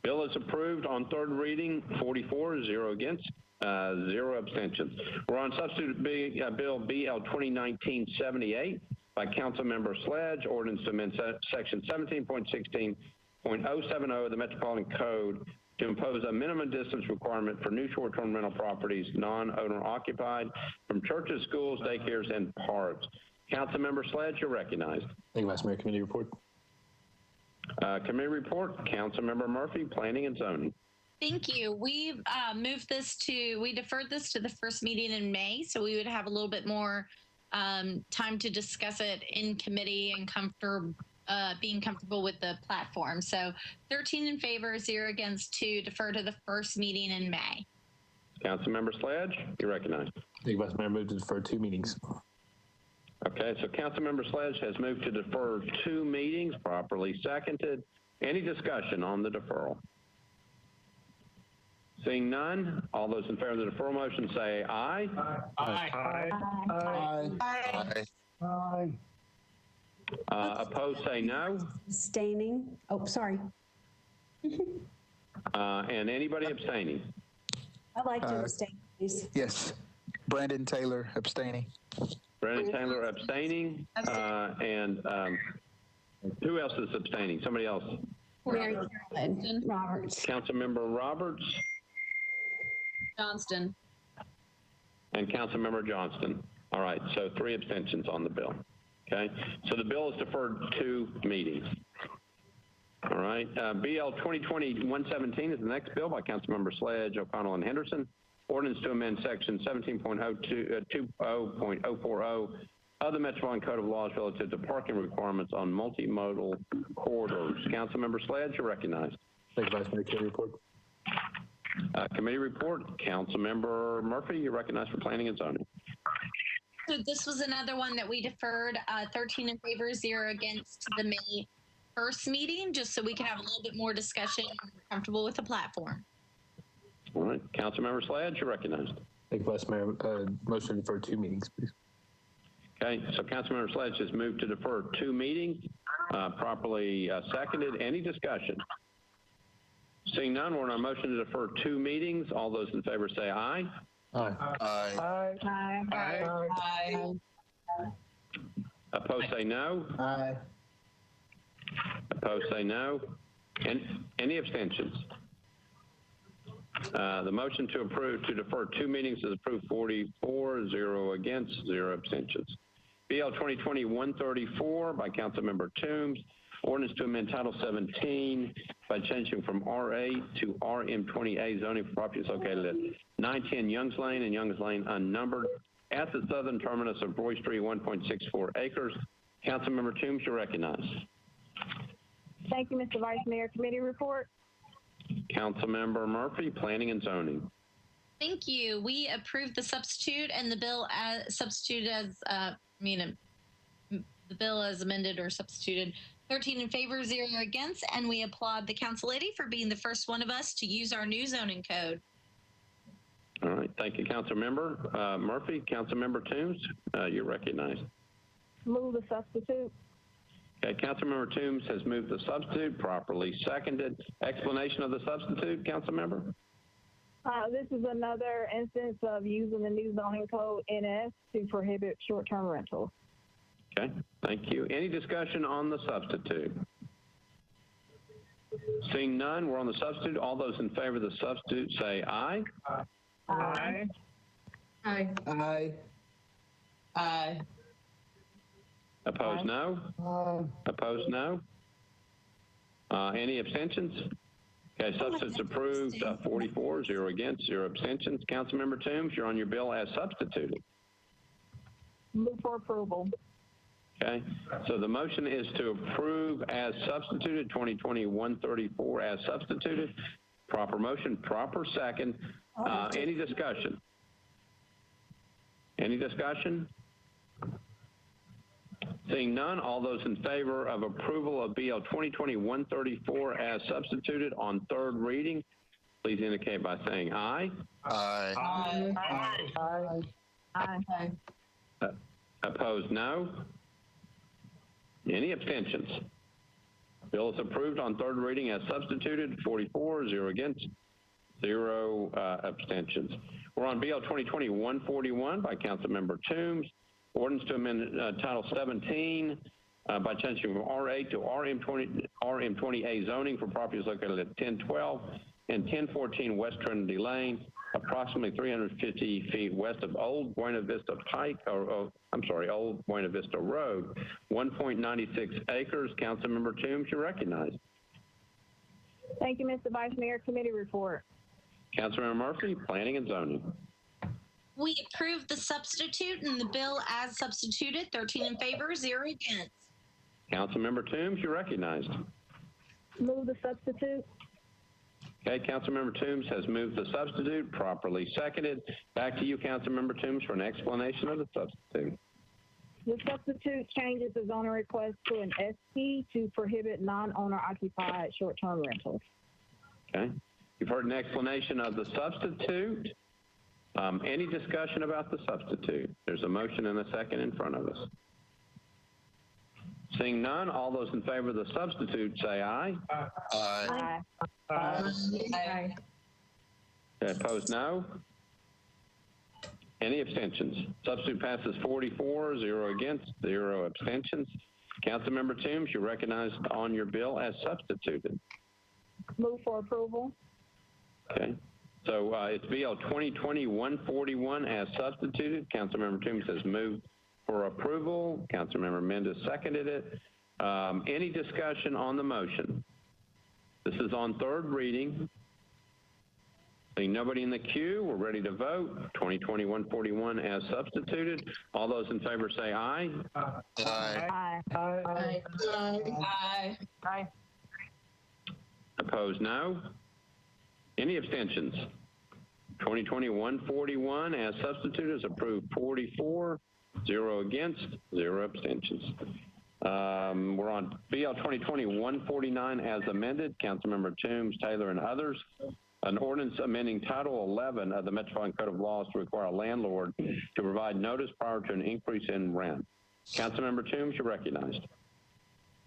Bill is approved on third reading, 44, 0 against, 0 abstentions. We're on substitute bill BL 2019-78 by Councilmember Sledge, ordinance to amend section 17.16.070 of the Metropolitan Code to impose a minimum distance requirement for new short-term rental properties, non-owner occupied, from churches, schools, daycares, and parks. Councilmember Sledge, you're recognized. Thank you, Vice Mayor. Committee report. Committee report, Councilmember Murphy, Planning and Zoning. Thank you. We deferred this to the first meeting in May, so we would have a little bit more time to discuss it in committee and being comfortable with the platform. So 13 in favor, 0 against, to defer to the first meeting in May. Councilmember Sledge, you're recognized. Thank you, Vice Mayor. Move to defer 2 meetings. Okay, so Councilmember Sledge has moved to defer 2 meetings, properly seconded. Any discussion on the deferral? Seeing none, all those in favor of the deferral motion say aye. Aye. Aye. Aye. Aye. Opposed say no. Abstaining. Oh, sorry. And anybody abstaining? I'd like to abstain, please. Yes. Brandon Taylor abstaining. Brandon Taylor abstaining. And who else is abstaining? Somebody else? Mary Carolyn Roberts. Councilmember Roberts. Johnston. And Councilmember Johnston. All right, so 3 abstentions on the bill. Okay, so the bill is deferred 2 meetings. All right, BL 2020-117 is the next bill by Councilmember Sledge, O'Connell, and Henderson. Ordinance to amend section 17.20.040 of the Metropolitan Code of Laws relative to parking requirements on multimodal corridors. Councilmember Sledge, you're recognized. Thank you, Vice Mayor. Committee report. Committee report. Councilmember Murphy, you're recognized for planning and zoning. So this was another one that we deferred, 13 in favor, 0 against, to the May 1st meeting, just so we can have a little bit more discussion and we're comfortable with the platform. All right, Councilmember Sledge, you're recognized. Thank you, Vice Mayor. Motion to defer 2 meetings, please. Okay, so Councilmember Sledge has moved to defer 2 meetings, properly seconded. Any discussion? Seeing none, we're on our motion to defer 2 meetings. All those in favor say aye. Aye. Aye. Aye. Aye. Aye. Opposed say no. Aye. Opposed say no. And any abstentions? The motion to approve to defer 2 meetings is approved 44, 0 against, 0 abstentions. BL 2020-134 by Councilmember Toombs. Ordinance to amend Title 17 by changing from R8 to RM20A zoning for properties located at 910 Youngs Lane and Youngs Lane unnumbered at the southern terminus of Roy Street, 1.64 acres. Councilmember Toombs, you're recognized. Thank you, Mr. Vice Mayor. Committee report. Councilmember Murphy, planning and zoning. Thank you. We approved the substitute and the bill as substituted as, the bill as amended or substituted. 13 in favor, 0 against, and we applaud the council lady for being the first one of us to use our new zoning code. All right, thank you, Councilmember Murphy. Councilmember Toombs, you're recognized. Move the substitute. Okay, Councilmember Toombs has moved the substitute, properly seconded. Explanation of the substitute, Councilmember? This is another instance of using the new zoning code NS to prohibit short-term rentals. Okay, thank you. Any discussion on the substitute? Seeing none, we're on the substitute. All those in favor of the substitute say aye. Aye. Aye. Aye. Aye. Opposed, no. Opposed, no. Any abstentions? Okay, substitutes approved, 44, 0 against, 0 abstentions. Councilmember Toombs, you're on your bill as substituted. Move for approval. Okay, so the motion is to approve as substituted, 2020-134 as substituted. Proper motion, proper second. Any discussion? Any discussion? Seeing none, all those in favor of approval of BL 2020-134 as substituted on 3rd reading, please indicate by saying aye. Aye. Aye. Aye. Aye. Opposed, no. Any abstentions? Bill is approved on 3rd reading as substituted, 44, 0 against, 0 abstentions. We're on BL 2020-141 by Councilmember Toombs. Ordinance to amend Title 17 by changing from R8 to RM20A zoning for properties located at 1012 and 1014 West Trinity Lane, approximately 350 feet west of Old Buena Vista Pike, Old Buena Vista Road, 1.96 acres. Councilmember Toombs, you're recognized. Thank you, Mr. Vice Mayor. Committee report. Councilmember Murphy, Planning and Zoning. We approved the substitute and the bill as substituted, 13 in favor, 0 against. Councilmember Toombs, you're recognized. Move the substitute. Okay, Councilmember Toombs has moved the substitute, properly seconded. Back to you, Councilmember Toombs, for an explanation of the substitute. The substitute changes the zoning request to an SP to prohibit non-owner occupied short-term rentals. Okay, you've heard an explanation of the substitute. Any discussion about the substitute? There's a motion and a second in front of us. Seeing none, all those in favor of the substitute say aye. Aye. Aye. Okay, opposed, no. Any abstentions? Substitute passes 44, 0 against, 0 abstentions. Councilmember Toombs, you're recognized on your bill as substituted. Move for approval. Okay. So it's BL 2020-141 as substituted. Councilmember Toombs has moved for approval. Councilmember Mendez seconded it. Any discussion on the motion? This is on third reading. Seeing nobody in the queue, we're ready to vote. 2020-141 as substituted. All those in favor say aye. Aye. Aye. Aye. Aye. Aye. Opposed, no. Any abstentions? 2020-141 as substituted is approved 44, 0 against, 0 abstentions. We're on BL 2020-149 as amended. Councilmember Toombs, Taylor, and others. An ordinance amending Title 11 of the Metropolitan Code of Laws to require a landlord to provide notice prior to an increase in rent. Councilmember Toombs, you're recognized.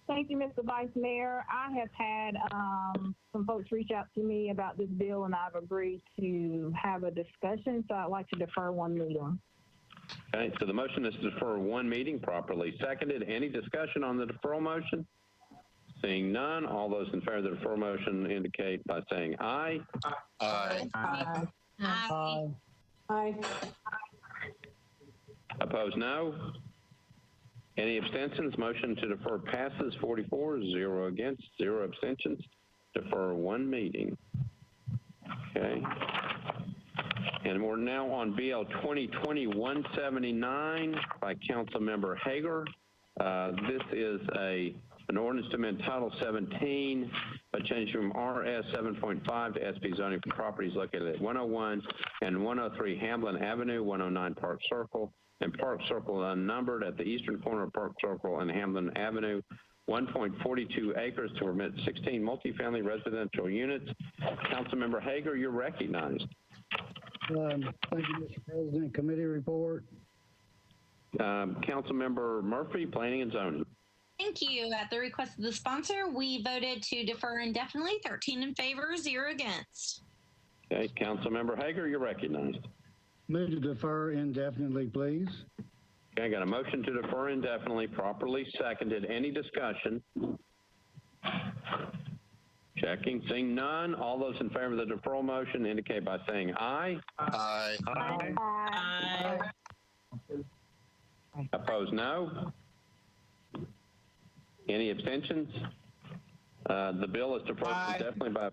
Thank you, Mr. Vice Mayor. I have had some folks reach out to me about this bill, and I've agreed to have a discussion, so I'd like to defer one meeting. Okay, so the motion is to defer one meeting, properly seconded. Any discussion on the deferral motion? Seeing none, all those in favor of the deferral motion indicate by saying aye. Aye. Aye. Aye. Aye. Opposed, no. Any abstentions? Motion to defer passes 44, 0 against, 0 abstentions. Defer one meeting. Okay. And we're now on BL 2020-179 by Councilmember Hager. This is an ordinance to amend Title 17 by changing from RS 7.5 to SP zoning for properties located at 101 and 103 Hamlin Avenue, 109 Park Circle, and Park Circle unnumbered at the eastern corner of Park Circle and Hamlin Avenue, 1.42 acres to permit 16 multifamily residential units. Councilmember Hager, you're recognized. Thank you, Mr. President. Committee report. Councilmember Murphy, Planning and Zoning. Thank you. At the request of the sponsor, we voted to defer indefinitely, 13 in favor, 0 against. Okay, Councilmember Hager, you're recognized. Move to defer indefinitely, please. Okay, I got a motion to defer indefinitely, properly seconded. Any discussion? Checking. Seeing none, all those in favor of the deferral motion indicate by saying aye. Aye. Aye. Aye. Opposed, no. Any abstentions? The bill is deferred indefinitely by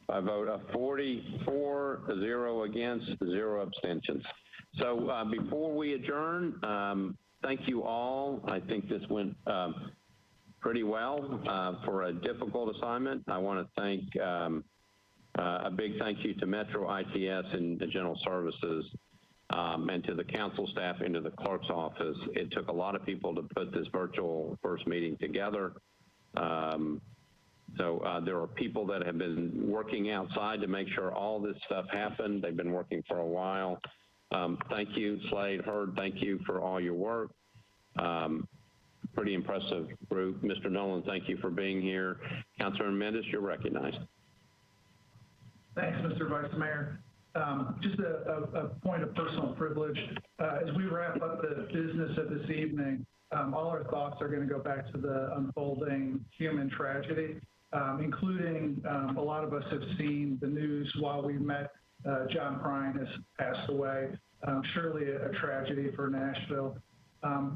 a vote of 44, 0 against, 0 abstentions. So before we adjourn, thank you all. I think this went pretty well for a difficult assignment. I want to thank a big thank you to Metro ITS and the General Services and to the council staff and to the clerk's office. It took a lot of people to put this virtual first meeting together. So there are people that have been working outside to make sure all this stuff happened. They've been working for a while. Thank you, Slade, Hurd, thank you for all your work. Pretty impressive group. Mr. Nolan, thank you for being here. Councilor Mendez, you're recognized. Thanks, Mr. Vice Mayor. Just a point of personal privilege. As we wrap up the business of this evening, all our thoughts are going to go back to the unfolding human tragedy, including a lot of us have seen the news while we met. John Prine has passed away. Surely a tragedy for Nashville.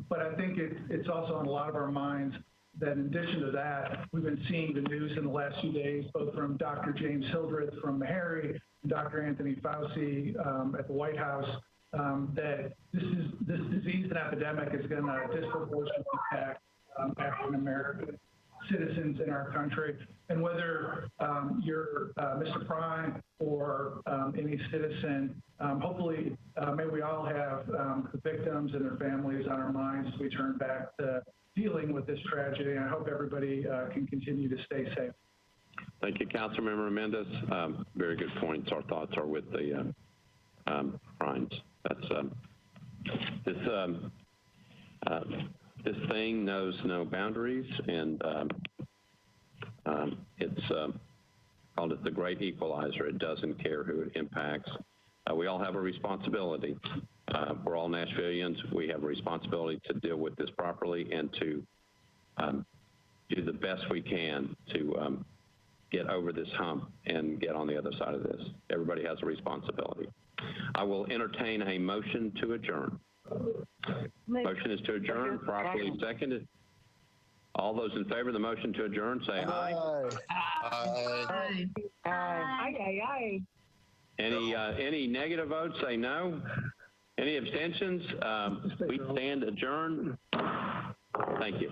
But I think it's also on a lot of our minds that in addition to that, we've been seeing the news in the last few days, both from Dr. James Hildreth from Meharry and Dr. Anthony Fauci at the White House, that this disease and epidemic is going to disproportionately impact African American citizens in our country. And whether you're Mr. Prime or any citizen, hopefully, may we all have the victims and their families on our minds as we turn back to dealing with this tragedy. And I hope everybody can continue to stay safe. Thank you, Councilmember Mendez. Very good points. Our thoughts are with the Primes. That's this thing knows no boundaries, and it's called it the great equalizer. It doesn't care who it impacts. We all have a responsibility. We're all Nashvillians. We have a responsibility to deal with this properly and to do the best we can to get over this hump and get on the other side of this. Everybody has a responsibility. I will entertain a motion to adjourn. Motion is to adjourn, properly seconded. All those in favor of the motion to adjourn, say aye. Aye. Aye. Any negative votes, say no. Any abstentions? We stand adjourned. Thank you.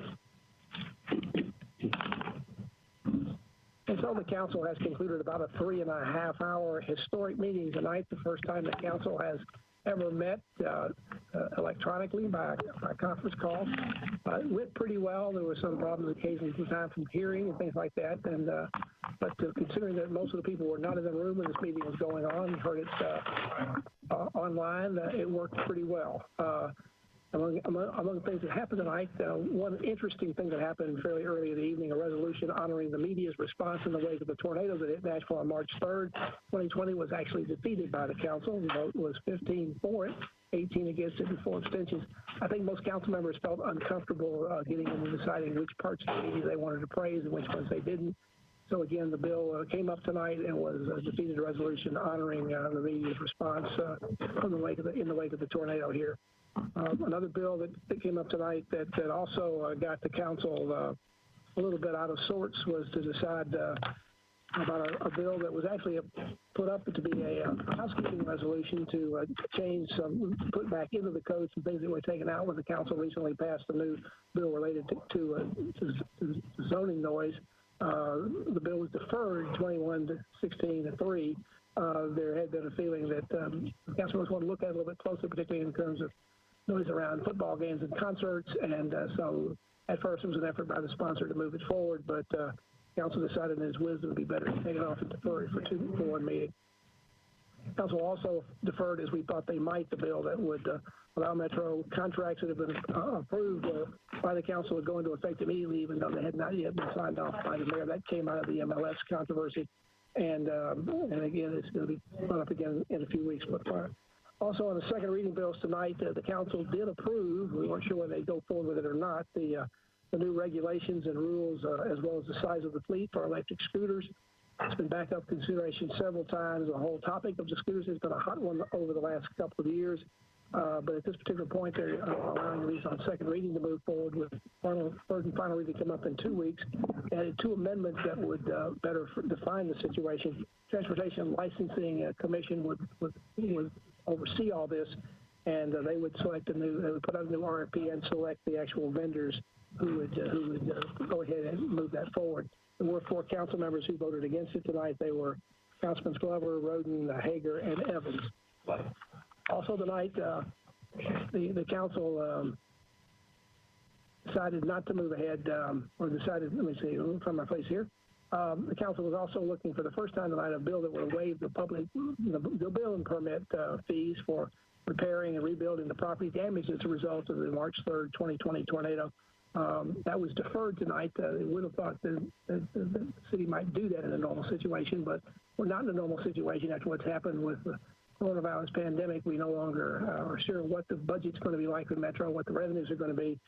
And so the council has concluded about a 3.5-hour historic meeting tonight, the first time the council has ever met electronically by conference call. It went pretty well. There were some problems occasionally from time from hearing and things like that. And but considering that most of the people were not in the room when this meeting was going on, heard it online, it worked pretty well. Among the things that happened tonight, one interesting thing that happened fairly early in the evening, a resolution honoring the media's response in the wake of the tornado that hit Nashville on March 3rd, 2020, was actually defeated by the council. The vote was 15 for it, 18 against it, and 4 abstentions. I think most council members felt uncomfortable getting into deciding which parts of the media they wanted to praise and which ones they didn't. So again, the bill came up tonight and was defeated, a resolution honoring the media's response in the wake of the tornado here. Another bill that came up tonight that also got the council a little bit out of sorts was to decide about a bill that was actually put up to be a housekeeping resolution to change put back into the code some things that were taken out when the council recently passed a new bill related to zoning noise. The bill was deferred 21-16-3. There had been a feeling that councilors want to look at it a little bit closer, particularly in terms of noise around football games and concerts, and so at first it was an effort by the sponsor to move it forward, but council decided in its wisdom it would be better to take it off and defer it for one meeting. Council also deferred, as we thought they might, the bill that would allow Metro contracts that have been approved by the council to go into effect immediately, even though they had not yet been signed off by the mayor. That came out of the MLS controversy, and again, it's going to be brought up again in a few weeks. But also on the second reading bills tonight, the council did approve, we weren't sure whether they'd go forward with it or not, the new regulations and rules as well as the size of the fleet for electric scooters. It's been back up consideration several times. The whole topic of the scooters has been a hot one over the last couple of years. But at this particular point, they're allowing these on second reading to move forward with third and final reading come up in 2 weeks. Added 2 amendments that would better define the situation. Transportation Licensing Commission would oversee all this, and they would select they would put out a new RFP and select the actual vendors who would go ahead and move that forward. There were 4 council members who voted against it tonight. They were Councilmans Glover, Roden, Hager, and Evans. Also tonight, the council decided not to move ahead, or decided, let me see, let me find my place here. The council was also looking for the first time tonight a bill that would waive the public, the building permit fees for repairing and rebuilding the property damage as a result of the March 3rd, 2020 tornado. That was deferred tonight. They would have thought that the city might do that in a normal situation, but we're not in a normal situation after what's happened with the coronavirus pandemic. We no longer are sure what the budget's going to be like with Metro, what the revenues are going to be.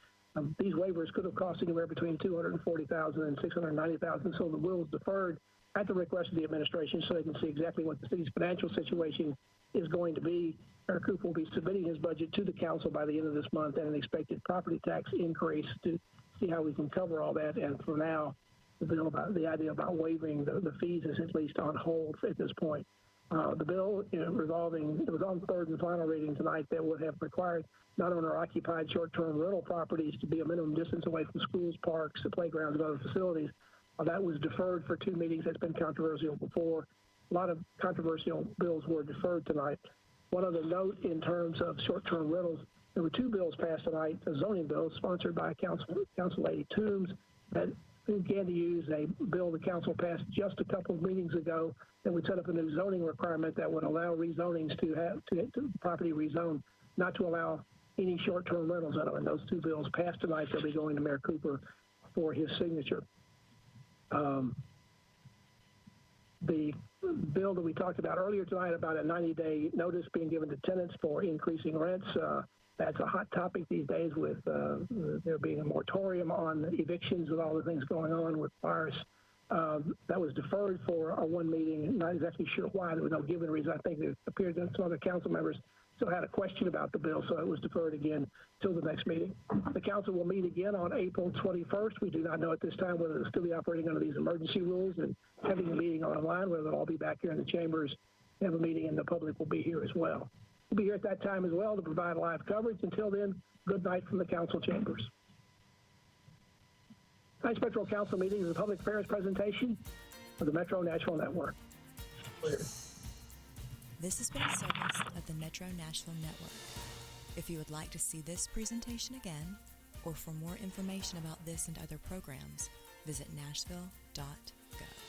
These waivers could have cost anywhere between $240,000 and $690,000, so the bill is deferred at the request of the administration so they can see exactly what the city's financial situation is going to be. Mayor Cooper will be submitting his budget to the council by the end of this month and an expected property tax increase to see how we can cover all that. And for now, the idea about waiving the fees is at least on hold at this point. The bill revolving, it was on third and final reading tonight, that would have required non-owner-occupied short-term rental properties to be a minimum distance away from schools, parks, playgrounds, and other facilities. That was deferred for 2 meetings. That's been controversial before. A lot of controversial bills were deferred tonight. One other note in terms of short-term rentals, there were 2 bills passed tonight, a zoning bill sponsored by Council Lady Toombs that began to use a bill the council passed just a couple of meetings ago that would set up a new zoning requirement that would allow rezonings to property rezone, not to allow any short-term rentals in them. And those 2 bills passed tonight. They'll be going to Mayor Cooper for his signature. The bill that we talked about earlier tonight about a 90-day notice being given to tenants for increasing rents, that's a hot topic these days with there being a moratorium on evictions and all the things going on with virus. That was deferred for a 1 meeting. Not exactly sure why. There was no given reason. I think it appeared that some other council members still had a question about the bill, so it was deferred again till the next meeting. The council will meet again on April 21st. We do not know at this time whether it'll still be operating under these emergency rules and having a meeting online, whether they'll all be back here in the chambers, have a meeting, and the public will be here as well. We'll be here at that time as well to provide live coverage. Until then, good night from the council chambers. Tonight's Metro Council meeting is a public affairs presentation of the Metro Nashville Network. This has been a service of the Metro Nashville Network. If you would like to see this presentation again, or for more information about this and other programs, visit nashville.gov.